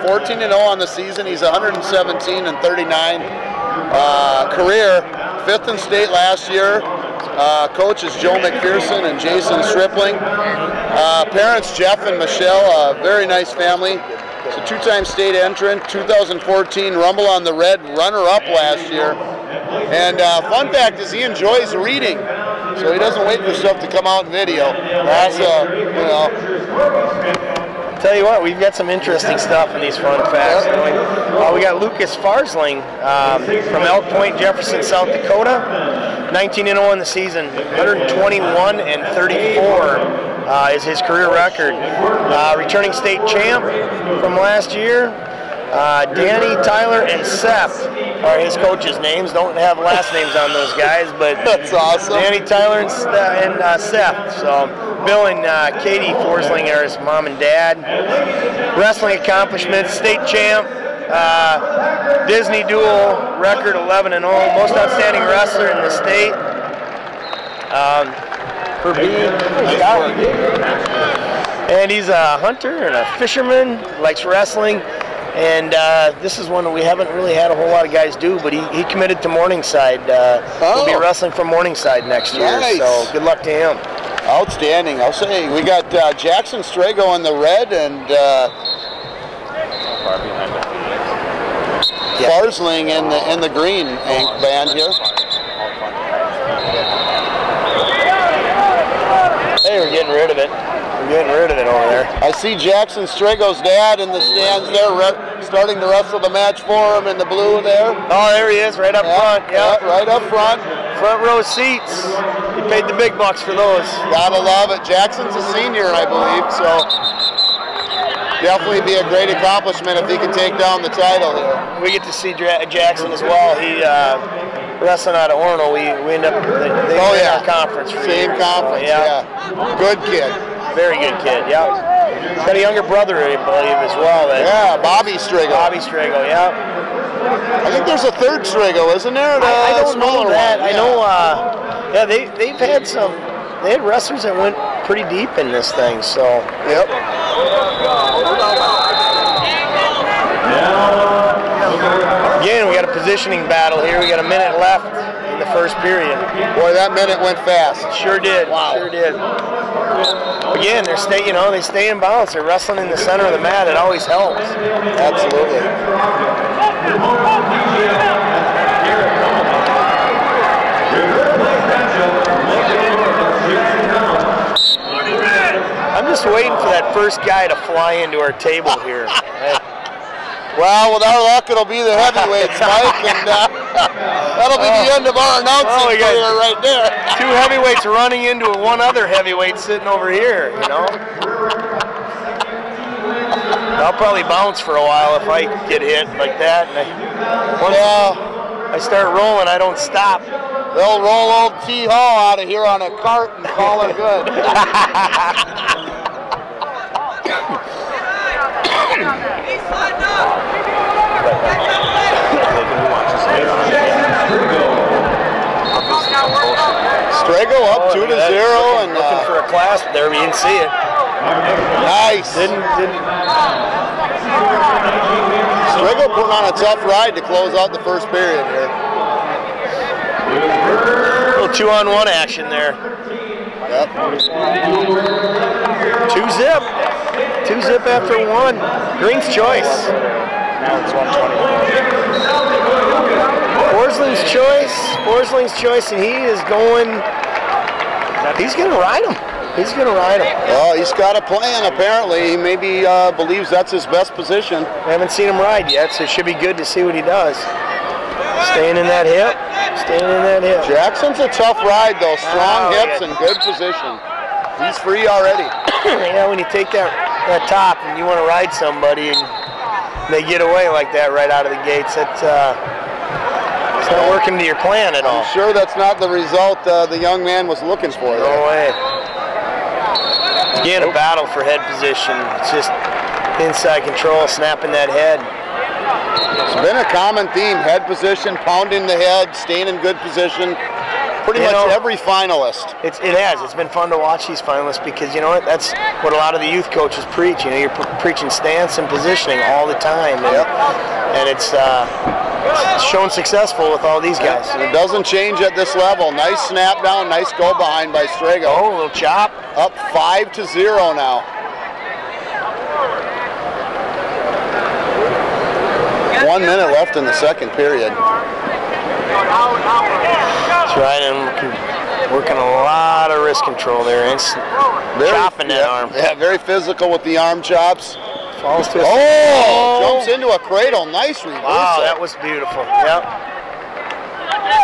14-0 on the season. He's 117-39 career, 5th in state last year. Coach is Joe McPherson and Jason Stripling. Parents Jeff and Michelle, a very nice family. It's a 2-time state entrant, 2014 Rumble on the Red runner-up last year. And fun fact is he enjoys reading, so he doesn't wait for stuff to come out in video. That's, you know. Tell you what, we've got some interesting stuff in these fun facts. We got Lucas Farsling from Elk Point, Jefferson, South Dakota. 19-0 in the season, 121-34 is his career record. Returning state champ from last year. Danny, Tyler, and Seth are his coaches' names. Don't have last names on those guys, but that's awesome. Danny, Tyler, and Seth. So Bill and Katie Forsling are his mom and dad. Wrestling accomplishments: state champ, Disney dual record 11-0, most outstanding wrestler in the state. For being and he's a hunter and a fisherman, likes wrestling. And this is one that we haven't really had a whole lot of guys do, but he committed to Morningside. He'll be wrestling for Morningside next year, nice. So good luck to him. Outstanding. I'll say we got Jackson Strago in the red and Farsling in the green band here. Hey, we're getting rid of it. We're getting rid of it over there. I see Jackson Strago's dad in the stands there, starting to wrestle the match for him in the blue there. Oh, there he is, right up front. Yeah, right up front. Front row seats. He paid the big bucks for those. Gotta love it. Jackson's a senior, I believe, so definitely be a great accomplishment if he can take down the title here. We get to see Jackson as well. He wrestling out of Orono. We end up they win our conference. Same conference. Yeah. Good kid. Very good kid. Yeah. He's got a younger brother, I believe, as well. Yeah, Bobby Strago. Bobby Strago. Yeah. I think there's a third Strago, isn't there? I don't know that. One. I know. Yeah, they've had some. They had wrestlers that went pretty deep in this thing. So. Yep. Again, we got a positioning battle here. We got a minute left in the first period. Boy, that minute went fast. Sure did. Wow. Sure did. Again, they stay in balance. They're wrestling in the center of the mat. It always helps. Absolutely. I'm just waiting for that first guy to fly into our table here. Well, with our luck, it'll be the heavyweights, Mike, and that'll be the end of our announcing career right there. Two heavyweights running into one other heavyweight sitting over here, you know. I'll probably bounce for a while if I get hit like that. And once I start rolling, I don't stop. They'll roll old T. Hall out of here on a cart and call it good. Strago up 2-0 and looking for a clasp there, but you didn't see it. Nice. Didn't. Strago putting on a tough ride to close out the first period here. A little 2-on-1 action there. Yep. 2-zip. 2-zip after one. Green's choice. Now it's 120. Forsling's choice, and he is going. He's going to ride him. He's going to ride him. Well, he's got a plan, apparently. He maybe believes that's his best position. We haven't seen him ride yet, so it should be good to see what he does. Staying in that hip. Jackson's a tough ride, though. Strong hips and good position. He's free already. Yeah, when you take that top and you want to ride somebody and they get away like that right out of the gates, it's not working to your plan at all. I'm sure that's not the result the young man was looking for. No way. Again, a battle for head position. It's just inside control, snapping that head. It's been a common theme, head position, pounding the head, staying in good position. Pretty much every finalist. It has. It's been fun to watch these finalists because, you know what, that's what a lot of the youth coaches preach. You know, you're preaching stance and positioning all the time. And it's shown successful with all these guys. It doesn't change at this level. Nice snap down, nice go behind by Strego. Oh, a little chop. Up 5-0 now. One minute left in the second period. That's right, and working a lot of wrist control there. Chopping that arm. Yeah, very physical with the arm chops. Falls to jumps into a cradle. Nice reversal. Wow, that was beautiful. Yep.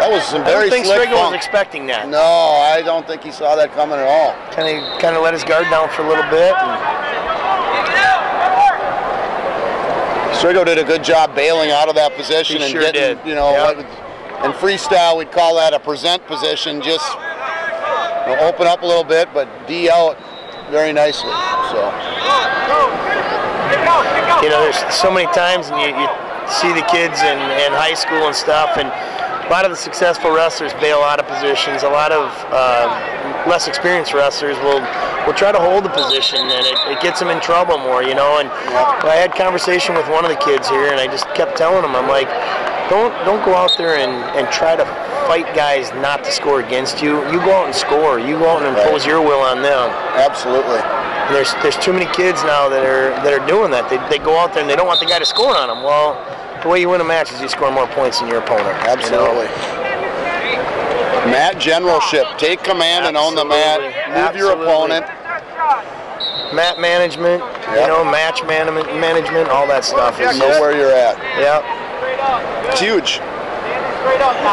That was some very slick. I don't think Strego was expecting that. No, I don't think he saw that coming at all. Kind of let his guard down for a little bit. Strego did a good job bailing out of that position and getting, you know, in freestyle we'd call that a present position. Just open up a little bit, but D out very nicely. So, you know, there's so many times, and you see the kids in high school and stuff, and a lot of the successful wrestlers bail out of positions. A lot of less experienced wrestlers will try to hold the position, and it gets them in trouble more, you know. And I had conversation with one of the kids here, and I just kept telling him, I'm like, don't go out there and try to fight guys not to score against you. You go out and score. You go out and impose your will on them. Absolutely. And there's too many kids now that are doing that. They go out there and they don't want the guy to score on them. Well, the way you win a match is you score more points than your opponent. Absolutely. You know? Mat generalship. Take command and own the mat. Move your opponent. Mat management, you know, match management, all that stuff. You know where you're at. Yep. It's huge.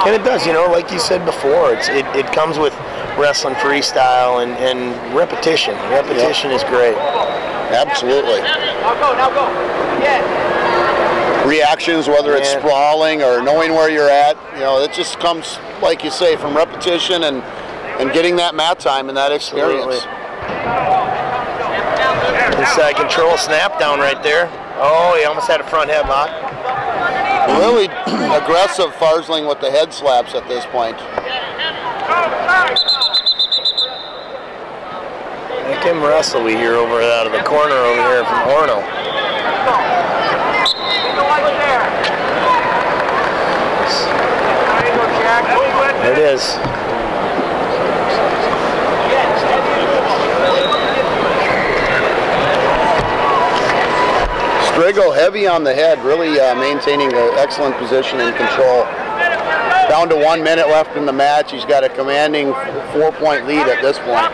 And it does, you know, like you said before, it comes with wrestling freestyle and repetition. Repetition is great. Absolutely. Now go. Yeah. Reactions, whether it's sprawling or knowing where you're at, you know, it just comes, like you say, from repetition and getting that mat time and that experience. Inside control, snap down right there. Oh, he almost had a front headlock. Really aggressive Farsling with the head slaps at this point. Make him wrestle, we hear over out of the corner over here from Orno. There it is. Strego heavy on the head, really maintaining an excellent position and control. Down to 1 minute left in the match. He's got a commanding 4-point lead at this point.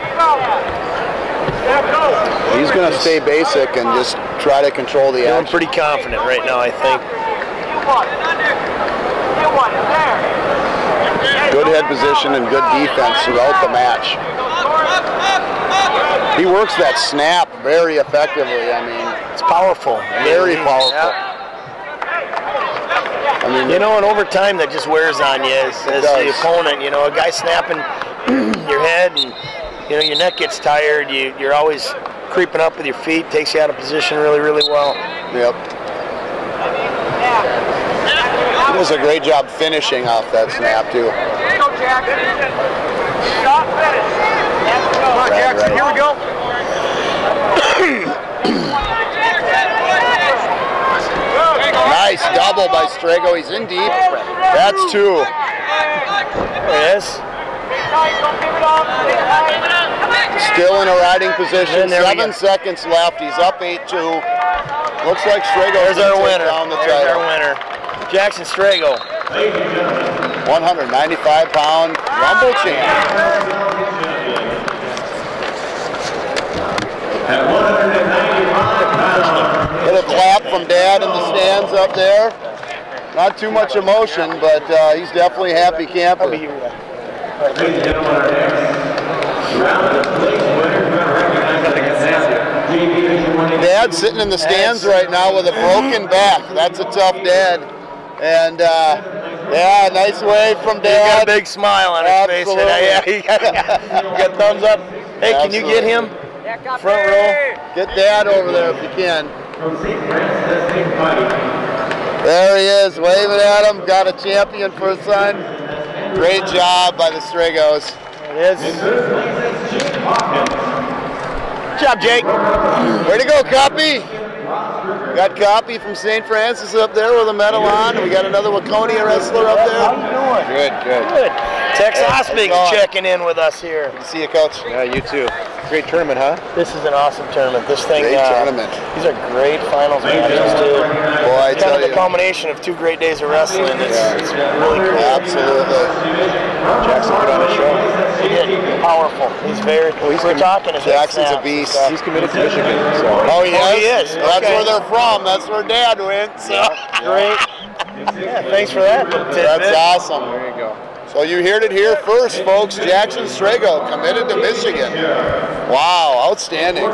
He's going to stay basic and just try to control the action. I'm pretty confident right now, I think. Good head position and good defense throughout the match. He works that snap very effectively. I mean, it's powerful. Very powerful. Yeah. I mean, you know, and over time that just wears on you as the opponent. You know, a guy snapping your head and, you know, your neck gets tired. You're always creeping up with your feet. Takes you out of position really, really well. Yep. He does a great job finishing off that snap, too. Stop, finish. Come on, Jackson, here we go. Nice double by Strego. He's in deep. That's 2. There it is. Still in a riding position. 7 seconds left. He's up 8-2. Looks like Strego. There's our winner. There's our winner. Jackson Strego. 195-pound Rumble champ. At 195 pounds. Little clap from Dad in the stands up there. Not too much emotion, but he's definitely happy camper. Ladies and gentlemen, our next round of place winners. Dad's sitting in the stands right now with a broken back. That's a tough dad. And yeah, nice wave from Dad. He's got a big smile on his face. Yeah, he got thumbs up. Hey, can you get him? Front row. Get Dad over there if you can. There he is, waving at him. Got a champion for his son. Great job by the Strigos. It is. Good job, Jake. Way to go, Coppy. Got Coppy from St. Francis up there with a medal on. We got another Waconia wrestler up there. How you doing? Good. Tex Ospig checking in with us here. Good to see you, Coach. Yeah, you too. Great tournament, huh? This is an awesome tournament. This thing, Great tournament. These are great finals matches too. Boy, I It's tell kind of you. a combination of 2 great days of wrestling. It's really cool. Absolutely. Jackson put on a show. He did. Powerful. He's very. We're talking. Jackson's a beast. He's committed to Michigan. So. Oh, he is? That's Okay. where they're from. That's where Dad went. So. Great. Yeah, thanks for that. That's awesome. There you go. So you heard it here first, folks. Jackson Strego committed to Michigan. Wow, outstanding.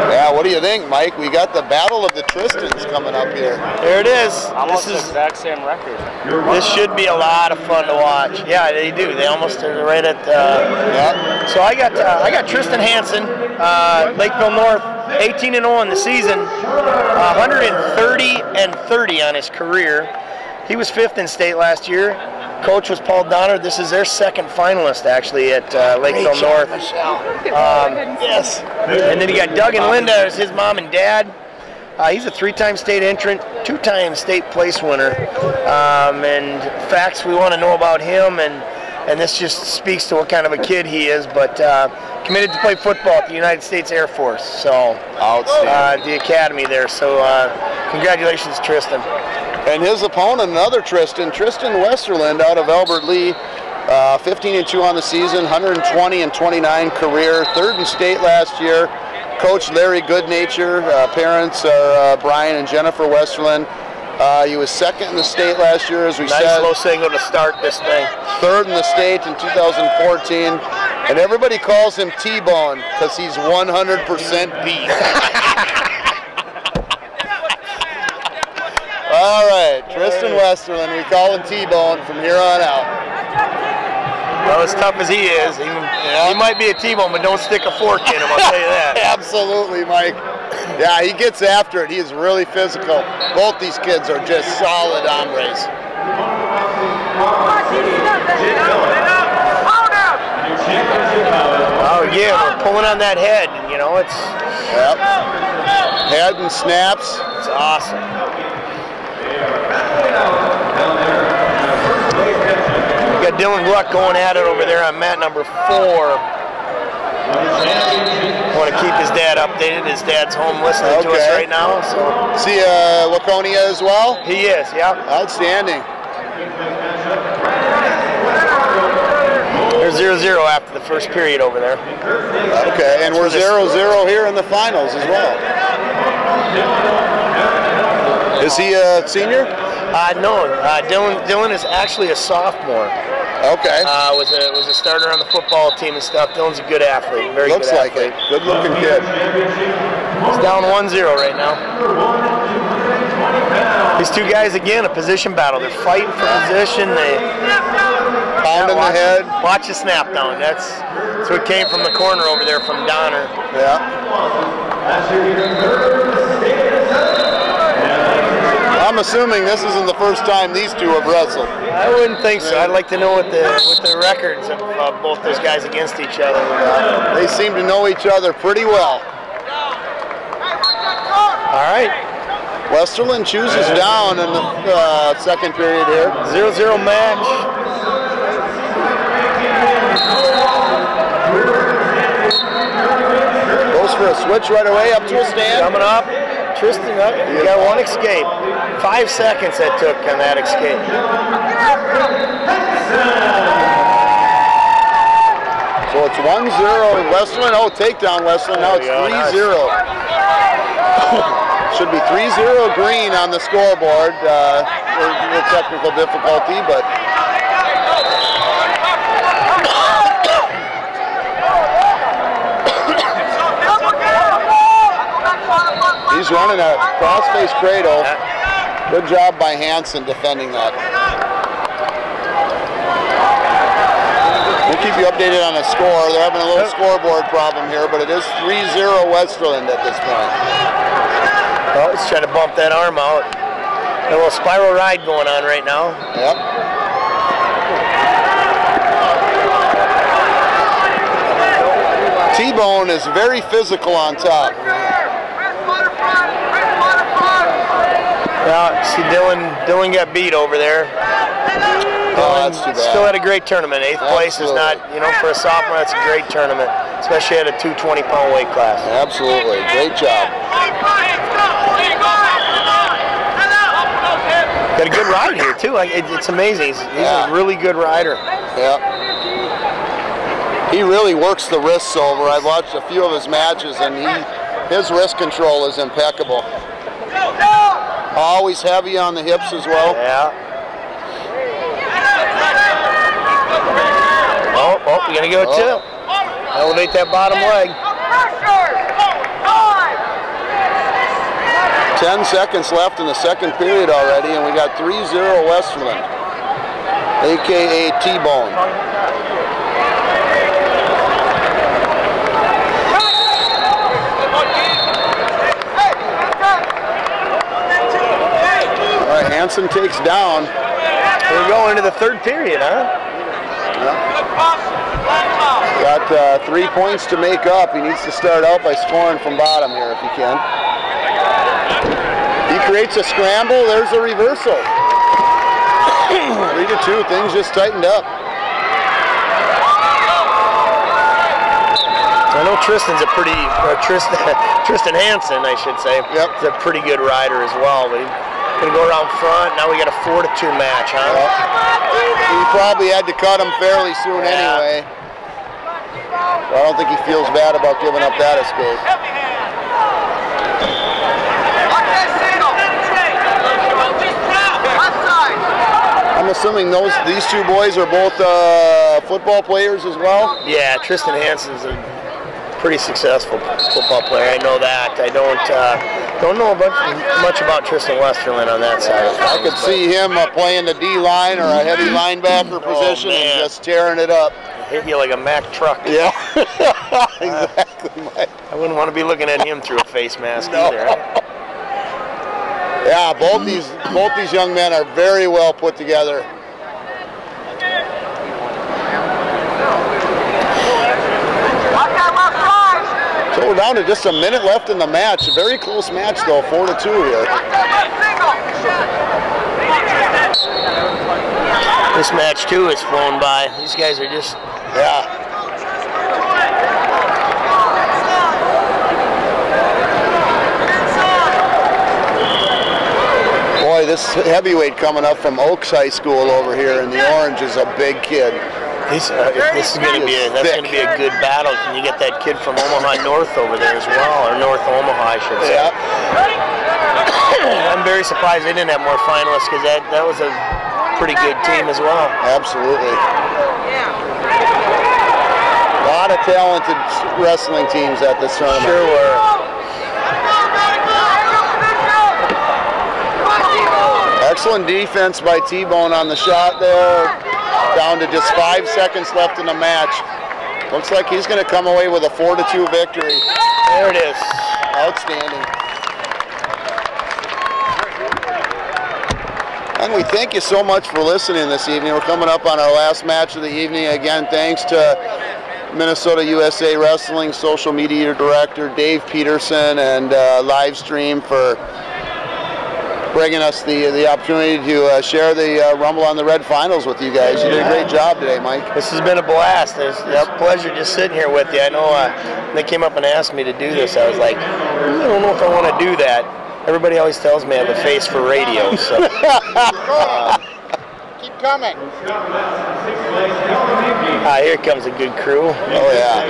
Yeah, what do you think, Mike? We got the Battle of the Tristans coming up here. There it is. Almost the exact same record. This should be a lot of fun to watch. Yeah, they do. They almost are right at. Yeah. So I got Tristan Hansen, Lakeville North, 18-0 in the season, 130-30 on his career. He was 5th in state last year. Coach was Paul Donner. This is their 2nd finalist actually at Lakeville North. Yes. And then you got Doug and Linda as his mom and dad. He's a 3-time state entrant, 2-time state place winner. And facts we want to know about him, and this just speaks to what kind of a kid he is. But committed to play football at the United States Air Force. So the academy there. So congratulations, Tristan. And his opponent, another Tristan Westerland out of Albert Lee, 15-2 on the season, 120-29 career, 3rd in state last year. Coach Larry Goodnature, parents are Brian and Jennifer Westerland. He was 2nd in the state last year, as we said. Nice low single to start this thing. 3rd in the state in 2014. And everybody calls him T-Bone because he's 100% beef. All right, Tristan Westerland, we call him T-Bone from here on out. Well, as tough as he is, he might be a T-Bone, but don't stick a fork in him, I'll tell you that. Absolutely, Mike. Yeah, he gets after it. He is really physical. Both these kids are just solid hombres. Oh, yeah, we're pulling on that head, and you know, it's... Yep. Head and snaps. It's awesome. We got Dylan Gluck going at it over there on mat number 4. Want to keep his dad updated. His dad's home listening to us right now. So. See Waconia as well? He is, yeah. Outstanding. They're 0-0 after the first period over there. Okay, and we're 0-0 here in the finals as well. Is he a senior? No, Dylan is actually a sophomore. Okay. Was a starter on the football team and stuff. Dylan's a good athlete, very Looks good like athlete. it. Good looking kid. He's down 1-0 right now. These two guys, again, a position battle. They're fighting for position. They pounding the head. Watch the snap down. That's what came from the corner over there from Donner. Yeah. I'm assuming this isn't the first time these two have wrestled. I wouldn't think so. I'd like to know what the records of both those guys against each other. They seem to know each other pretty well. All right. Westerland chooses down in the second period here. 0-0 match. Goes for a switch right away up to a stand. Coming up. Tristan, you got one escape. 5 seconds that took on that escape. So it's 1-0 Westerland. Oh, takedown Westerland. Now it's 3-0. Should be 3-0 green on the scoreboard. With technical difficulty, but He's running a cross-face cradle. Good job by Hansen defending that. We'll keep you updated on the score. They're having a little scoreboard problem here, but it is 3-0 Westerland at this point. Well, let's try to bump that arm out. A little spiral ride going on right now. Yep. T-Bone is very physical on top. Yeah, see Dylan got beat over there. That's too bad. Still had a great tournament. 8th place is not, you know, for a sophomore, that's a great tournament, especially at a 220-pound weight class. Absolutely, great job. Got a good ride here too. It's amazing. He's a really good rider. Yeah. He really works the wrists over. I've watched a few of his matches, and his wrist control is impeccable. Always heavy on the hips as well. Yeah. Oh, we're gonna go too. Elevate that bottom leg. 10 seconds left in the second period already, and we got 3-0 Westerland, aka T-Bone. All right, Hansen takes down. We're going into the third period, huh? Got 3 points to make up. He needs to start out by scoring from bottom here if he can. He creates a scramble. There's a reversal. 3-2. Things just tightened up. I know Tristan's a pretty, Tristan Hansen, I should say. Yep. He's a pretty good rider as well, but he's going to go around front. Now we got a 4-2 match, huh? Yep. He probably had to cut him fairly soon anyway. So I don't think he feels bad about giving up that escape. I'm assuming these two boys are both football players as well? Yeah, Tristan Hansen's a pretty successful football player. I know that. I don't know much about Tristan Westerland on that side of things. I could see him playing the D-line or a heavy linebacker position and just tearing it up. Hit you like a Mack truck. Yeah, exactly. I wouldn't want to be looking at him through a face mask either. Yeah, both these young men are very well put together. So we're down to just a minute left in the match. A very close match though, 4-2 here. This match too has flown by. These guys are just... Yeah. Boy, this heavyweight coming up from Oaks High School over here in the orange is a big kid. This is going to be a good battle. Can you get that kid from Omaha North over there as well, or North Omaha, I should say? Yeah. I'm very surprised they didn't have more finalists because that was a pretty good team as well. Absolutely. A lot of talented wrestling teams at this tournament. Sure were. Excellent defense by T-Bone on the shot there. Down to just 5 seconds left in the match. Looks like he's going to come away with a 4-2 victory. There it is. Outstanding. And we thank you so much for listening this evening. We're coming up on our last match of the evening. Again, thanks to Minnesota USA Wrestling Social Media Director Dave Peterson and Livestream for bringing us the opportunity to share the Rumble on the Red Finals with you guys. You did a great job today, Mike. This has been a blast. It's a pleasure just sitting here with you. I know when they came up and asked me to do this, I was like, I don't know if I want to do that. Everybody always tells me I have a face for radio, so. Keep coming. Here comes a good crew. Oh, yeah.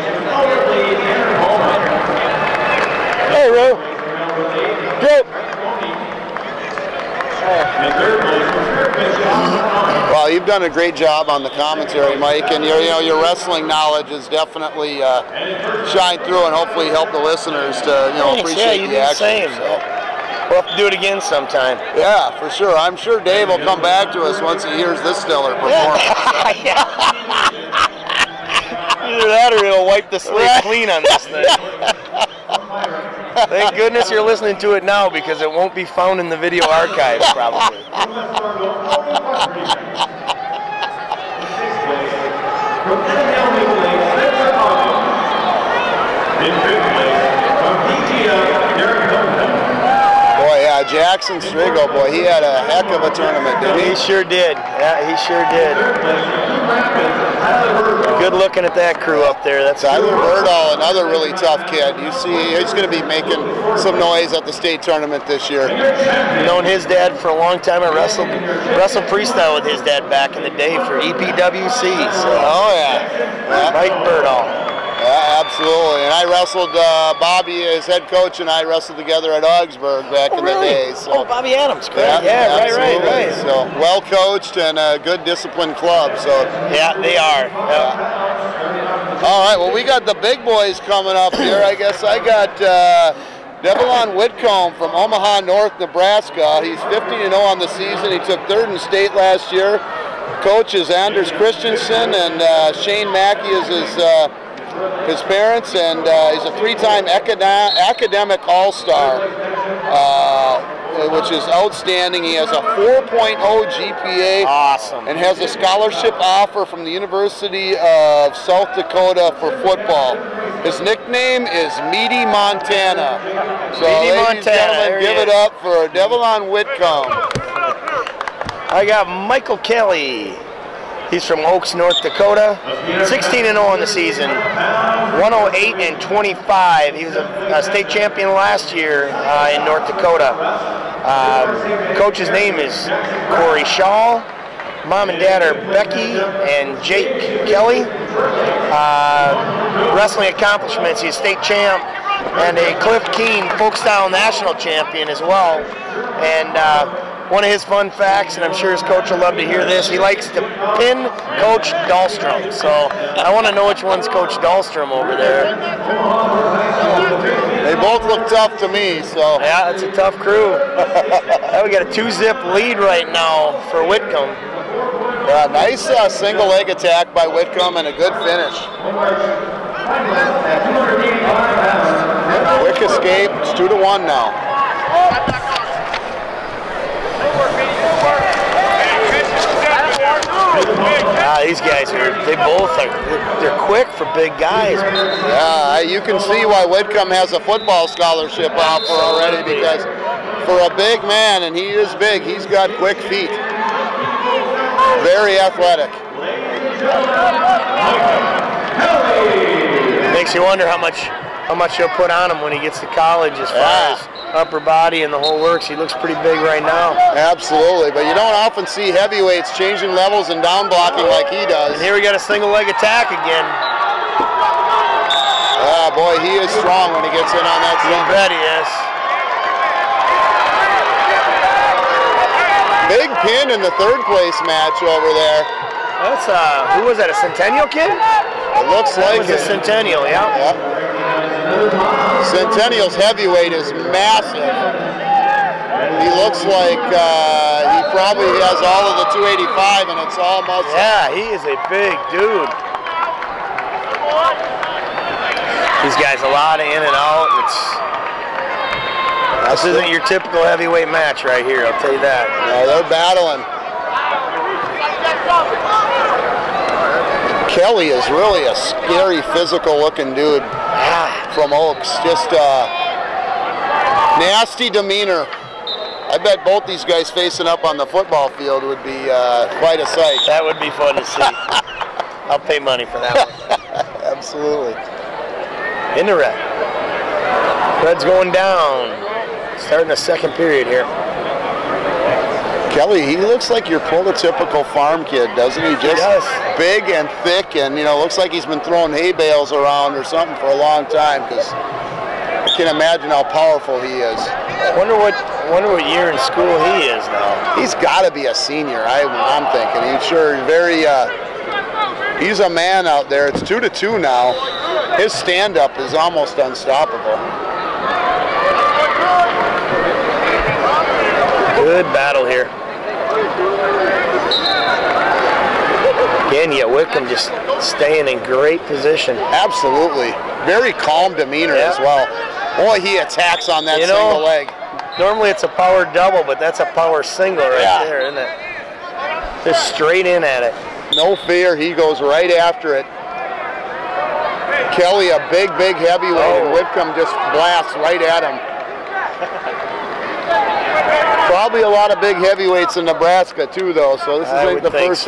Hey, Ro. Joe. Well, you've done a great job on the commentary, Mike, and your wrestling knowledge has definitely shined through, and hopefully help the listeners to appreciate the action. So. We'll have to do it again sometime. Yeah, for sure. I'm sure Dave will come back to us once he hears this stellar performance. Either that or he'll wipe the slate clean on this thing. Thank goodness you're listening to it now, because it won't be found in the video archives probably. Jackson Strigo, boy, he had a heck of a tournament, didn't he? He sure did. Yeah, he sure did. Good looking at that crew up there. That's Tyler Birdall, another really tough kid. You see, he's going to be making some noise at the state tournament this year. Known his dad for a long time. I wrestled freestyle with his dad back in the day for EPWC. So. Oh yeah, Mike Birdall. Yeah, absolutely. And I wrestled Bobby, his head coach, and I wrestled together at Augsburg back in the day. So. Bobby Adams, correct? Yeah, right. So well coached and a good disciplined club. So yeah, they are. All right. Well, we got the big boys coming up here. I guess I got Devlon Whitcomb from Omaha North, Nebraska. He's 15-0 on the season. He took third in state last year. Coach is Anders Christensen, and Shane Mackey is his parents, and he's a three-time academic all-star, which is outstanding. He has a 4.0 GPA. Awesome. And has a scholarship offer from the University of South Dakota for football. His nickname is Meaty Montana. So, ladies and gentlemen, give it up for Devlon Whitcomb. I got Michael Kelly. He's from Oaks, North Dakota. 16-0 on the season. 108-25. He was a state champion last year in North Dakota. Coach's name is Corey Shaw. Mom and dad are Becky and Jake Kelly. Wrestling accomplishments, he's state champ and a Cliff Keen folk style national champion as well. And one of his fun facts, and I'm sure his coach will love to hear this, he likes to pin Coach Dahlstrom. So I want to know which one's Coach Dahlstrom over there. They both look tough to me, so. Yeah, it's a tough crew. We got a 2-zip lead right now for Whitcomb. Nice single leg attack by Whitcomb and a good finish. Quick escape, it's 2-1 now. These guys they're quick for big guys. Yeah, you can see why Whitcomb has a football scholarship offer already, because for a big man, and he is big, he's got quick feet. Very athletic. Makes you wonder how much he'll put on him when he gets to college as far as upper body and the whole works. He looks pretty big right now. Absolutely, but you don't often see heavyweights changing levels and down blocking like he does. And here we got a single leg attack again. Boy, he is strong when he gets in on that You bet he is. Big pin in the third place match over there. That's who was that? A Centennial kid? It looks like it was a Centennial, yeah. Centennial's heavyweight is massive. He looks like he probably has all of the 285, and it's almost. Yeah, he is a big dude. These guys a lot of in and out. This isn't your typical heavyweight match right here, I'll tell you that. No, they're battling. Kelly is really a scary, physical-looking dude from Oaks. Just nasty demeanor. I bet both these guys facing up on the football field would be quite a sight. That would be fun to see. I'll pay money for that one. Absolutely. In the red. Red's going down. Starting the second period here. Kelly, he looks like your prototypical farm kid, doesn't he? Just big and thick, and looks like he's been throwing hay bales around or something for a long time. Because I can't imagine how powerful he is. Wonder what year in school he is now. He's got to be a senior. I'm thinking. He's sure very. He's a man out there. It's 2-2 now. His stand-up is almost unstoppable. Good battle here. Again, yet Whitcomb just staying in great position. Absolutely. Very calm demeanor as well. Boy, he attacks on that single leg. Normally it's a power double, but that's a power single right there, isn't it? Just straight in at it. No fear. He goes right after it. Kelly, a big heavyweight, and Whitcomb just blasts right at him. Probably a lot of big heavyweights in Nebraska too, though. So this is like the first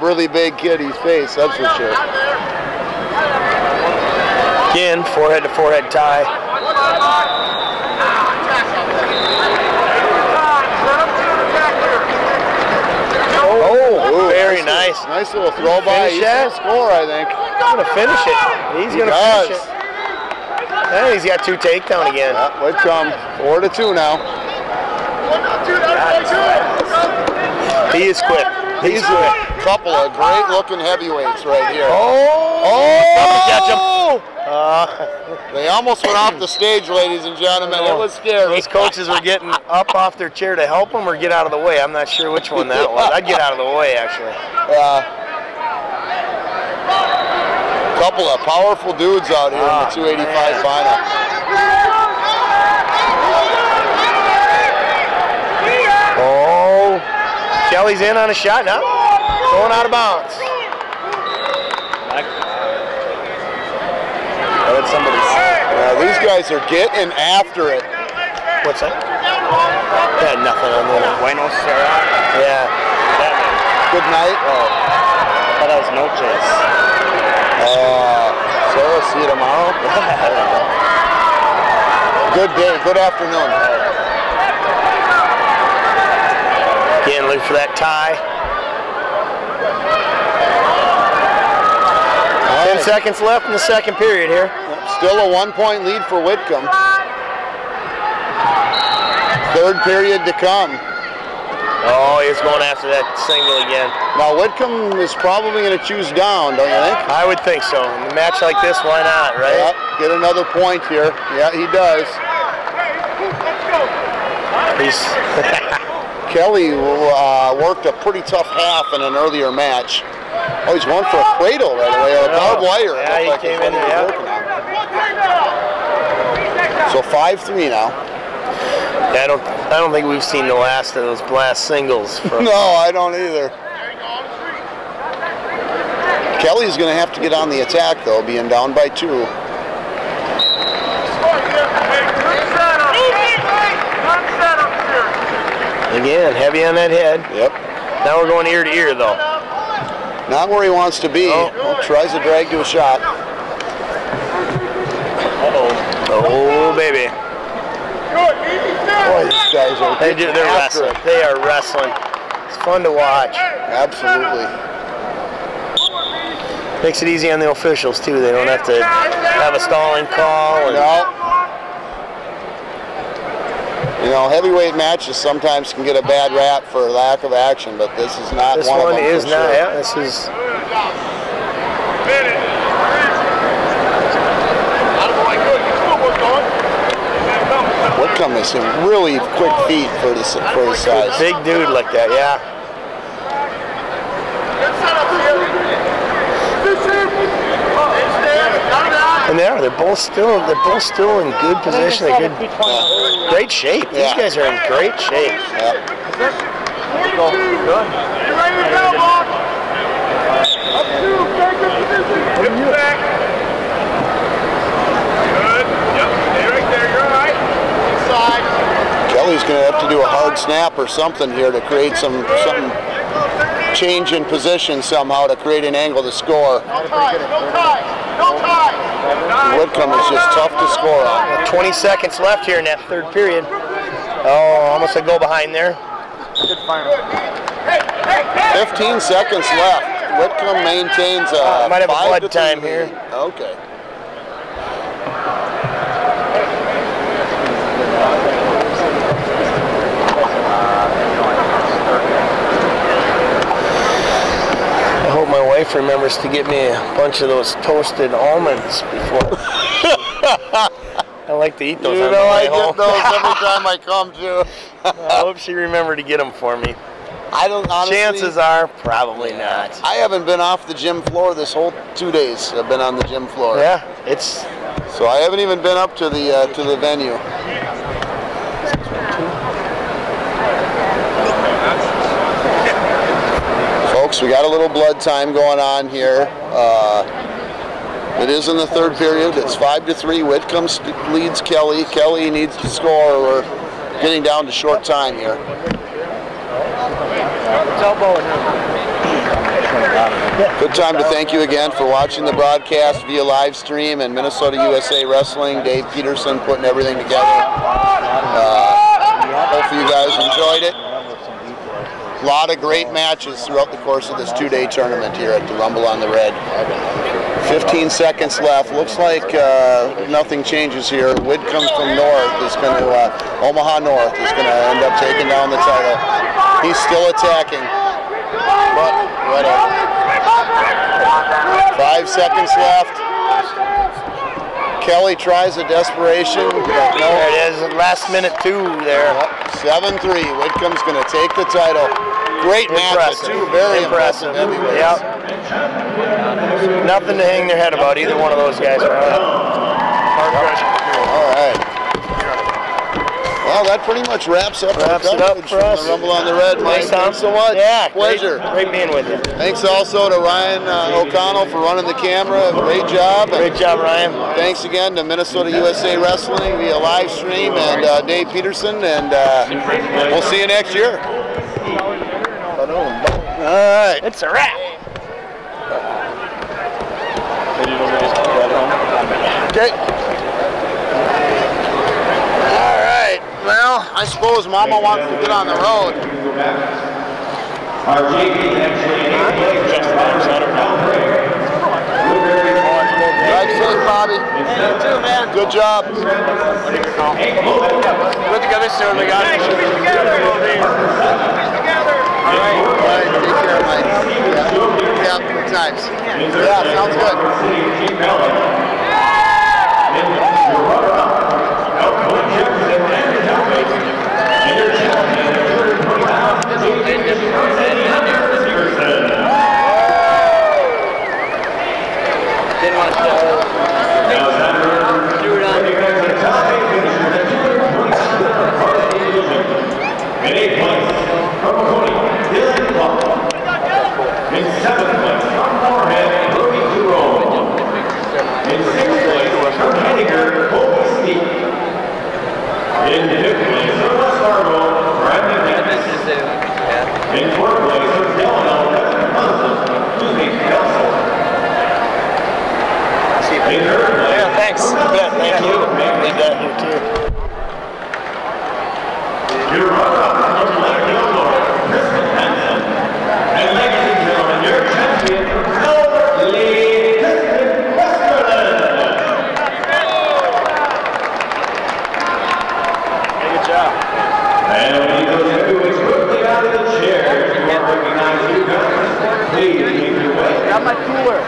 really big kid he's faced. That's for sure. Again, forehead-to-forehead tie. Oh, very nice. Nice little throw by. He's going to score, I think. He's going to finish it. He's going to finish it. And he's got 2 takedown again. Whitcomb, 4-2 now. He is quick. He's a couple of great-looking heavyweights right here. Catch him. They almost went off the stage, ladies and gentlemen. It was scary. Those coaches were getting up off their chair to help him or get out of the way. I'm not sure which one that was. I'd get out of the way, actually. Couple of powerful dudes out here in the 285 final. Oh, Kelly's in on a shot now. Going out of bounds. These guys are getting after it. What's that? Had nothing on there. Buenos Aires. Yeah. Good night. Oh, I thought that was noches. Sarah, see you tomorrow. Good day. Good afternoon. Again, look for that tie. 10 seconds left in the second period here. Still a 1-point lead for Whitcomb. Third period to come. Oh, he's going after that single again. Now Whitcomb is probably going to choose down, don't you think? I would think so. In a match like this, why not, right? Yeah, get another point here. Yeah, he does. Kelly worked a pretty tough half in an earlier match. Oh, he's going for a cradle right away, or a barbed wire. Yeah, he came in there. So 5-3 now. Yeah, I don't think we've seen the last of those blast singles. No, I don't either. Kelly's going to have to get on the attack, though, being down by 2. Again, heavy on that head. Yep. Now we're going ear to ear, though. Not where he wants to be. Well, tries to drag to a shot. Oh, baby. Boy, these guys are they're wrestling. They are wrestling. It's fun to watch. Absolutely. Makes it easy on the officials, too. They don't have to have a stalling call. No. You know, heavyweight matches sometimes can get a bad rap for lack of action, but this is not one of them. This one is not. Yeah, this is. Whitcomb has some really quick feet for his size. Big dude like that, yeah. And they're both still in good position. They're good, great shape. These guys are in great shape. Yeah. You ready to go, boss? Up 2, take the position. Hips back. Good. Yep, stay right there. You're all right. Inside. Kelly's going to have to do a hard snap or something here to create some change in position somehow to create an angle to score. No ties, no ties, no ties. Whitcomb is just tough to score on. 20 seconds left here in that third period. Oh, almost a go behind there. 15 seconds left. Whitcomb maintains a might have a blood 5-3 time here. Okay. wife remembers to get me a bunch of those toasted almonds before. I like to eat those on the way home. I get those every time I come to. I hope she remembered to get them for me. I don't honestly. Chances are, probably not. I haven't been off the gym floor this whole 2 days. I've been on the gym floor. Yeah, it's. So I haven't even been up to the venue. Folks, we got a little blood time going on here. It is in the third period. It's 5-3. Whitcomb leads Kelly. Kelly needs to score. We're getting down to short time here. Good time to thank you again for watching the broadcast via live stream and Minnesota USA Wrestling. Dave Peterson putting everything together. Hopefully you guys enjoyed it. A lot of great matches throughout the course of this 2-day tournament here at the Rumble on the Red. 15 seconds left. Looks like nothing changes here. Whitcomb from North is going to, Omaha North is going to end up taking down the title. He's still attacking, but whatever. 5 seconds left. Kelly tries a desperation. No. There it is, last minute 2 there. 7-3. Whitcomb's going to take the title. Great match, two very impressive heavyweights. Yep. Nothing to hang their head about, either one of those guys. All right. Well, that pretty much wraps it up for us. The Rumble on the Red. Mike, thanks so much. Yeah, pleasure. Great being with you. Thanks also to Ryan O'Connell for running the camera. Great job. Great job, Ryan. Thanks again to Minnesota USA Wrestling via live stream and Dave Peterson. And we'll see you next year. All right. It's a wrap. Okay. All right. Well, I suppose Mama wants to get on the road. Drive safe, Bobby. You too, man. Good job. Put together soon. We got it. All right, take care, Mike. Yeah, good times. Yeah, sounds good. Didn't want to do it on. In 8th place, from Coney, Dylan Clark. In 7th place, from Moorhead, Ruby Jerome. In 6th place, from Henniger, Kobe Steve. In 5th place, from West Fargo, Brandon Dennis. In 4th place, from Delano, Kevin Munson, Lucy Kelso. In 3rd place, yeah, thanks. Thank you. Leave that here too. Your runner-up from Lake Illinois, Kristen Hansen. And ladies and gentlemen, your champion, Lee Kristen Westerland. Good job. And when those heavyweights quickly out of the chair, you want to recognize you guys. Please keep your way. Got my cooler.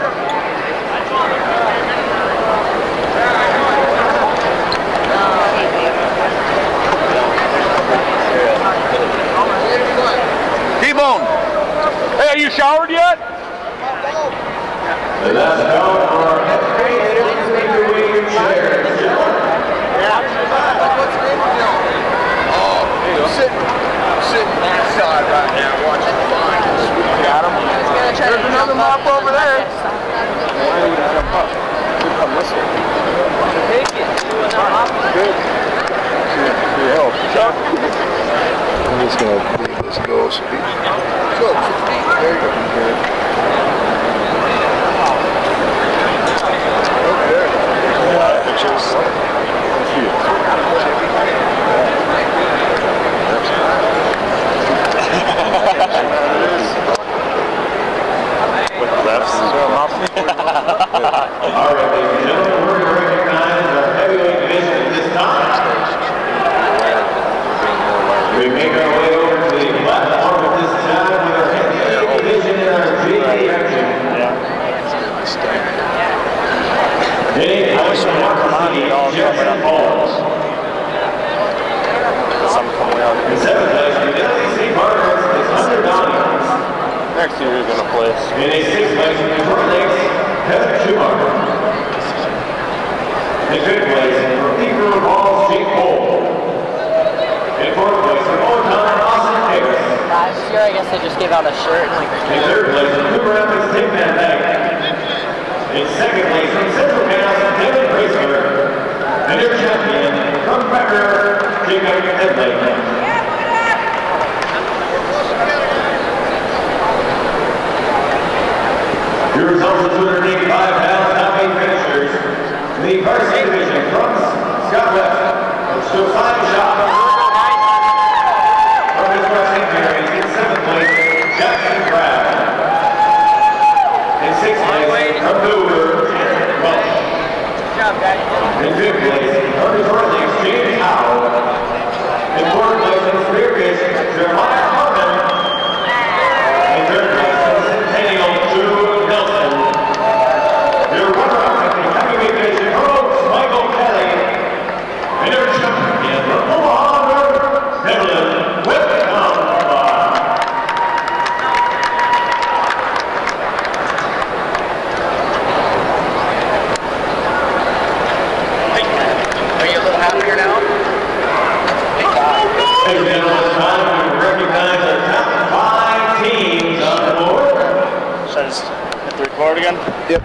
place. In a sixth place in Detroit Lakes, Heather Schumacher. In fifth place from Beaver Falls, Jake Cole. In fourth place from Overtime, Austin Harris. Last year, I guess I just gave out a shirt and like. In third place from Cooper Rapids, Tim Van Dyke. In second place from Central Chaos, Devin Braceler. And your champion from Becker, Jacob Edley. Your results of 285 pounds, top 8 finishers. In the varsity division from Scott West, Josiah Shaw. From his West Mary's in 7th place, Jackson Pratt. In 6th place, from Dover, Jared Welch. In 5th place, from Detroit Lakes, James Howe. In 4th place, from Spearfish, Jeremiah Harmon. In 3rd place, from Centennial, Drew Nelson. Your runner-up at the heavyweight division, Rose Michael Kelly. And your champion, from Omaha, Evelyn Whitcomb. Are you a little happier now? Ladies and gentlemen, it's time to recognize the top 5 teams on the board. Should I just hit the record again? Yep.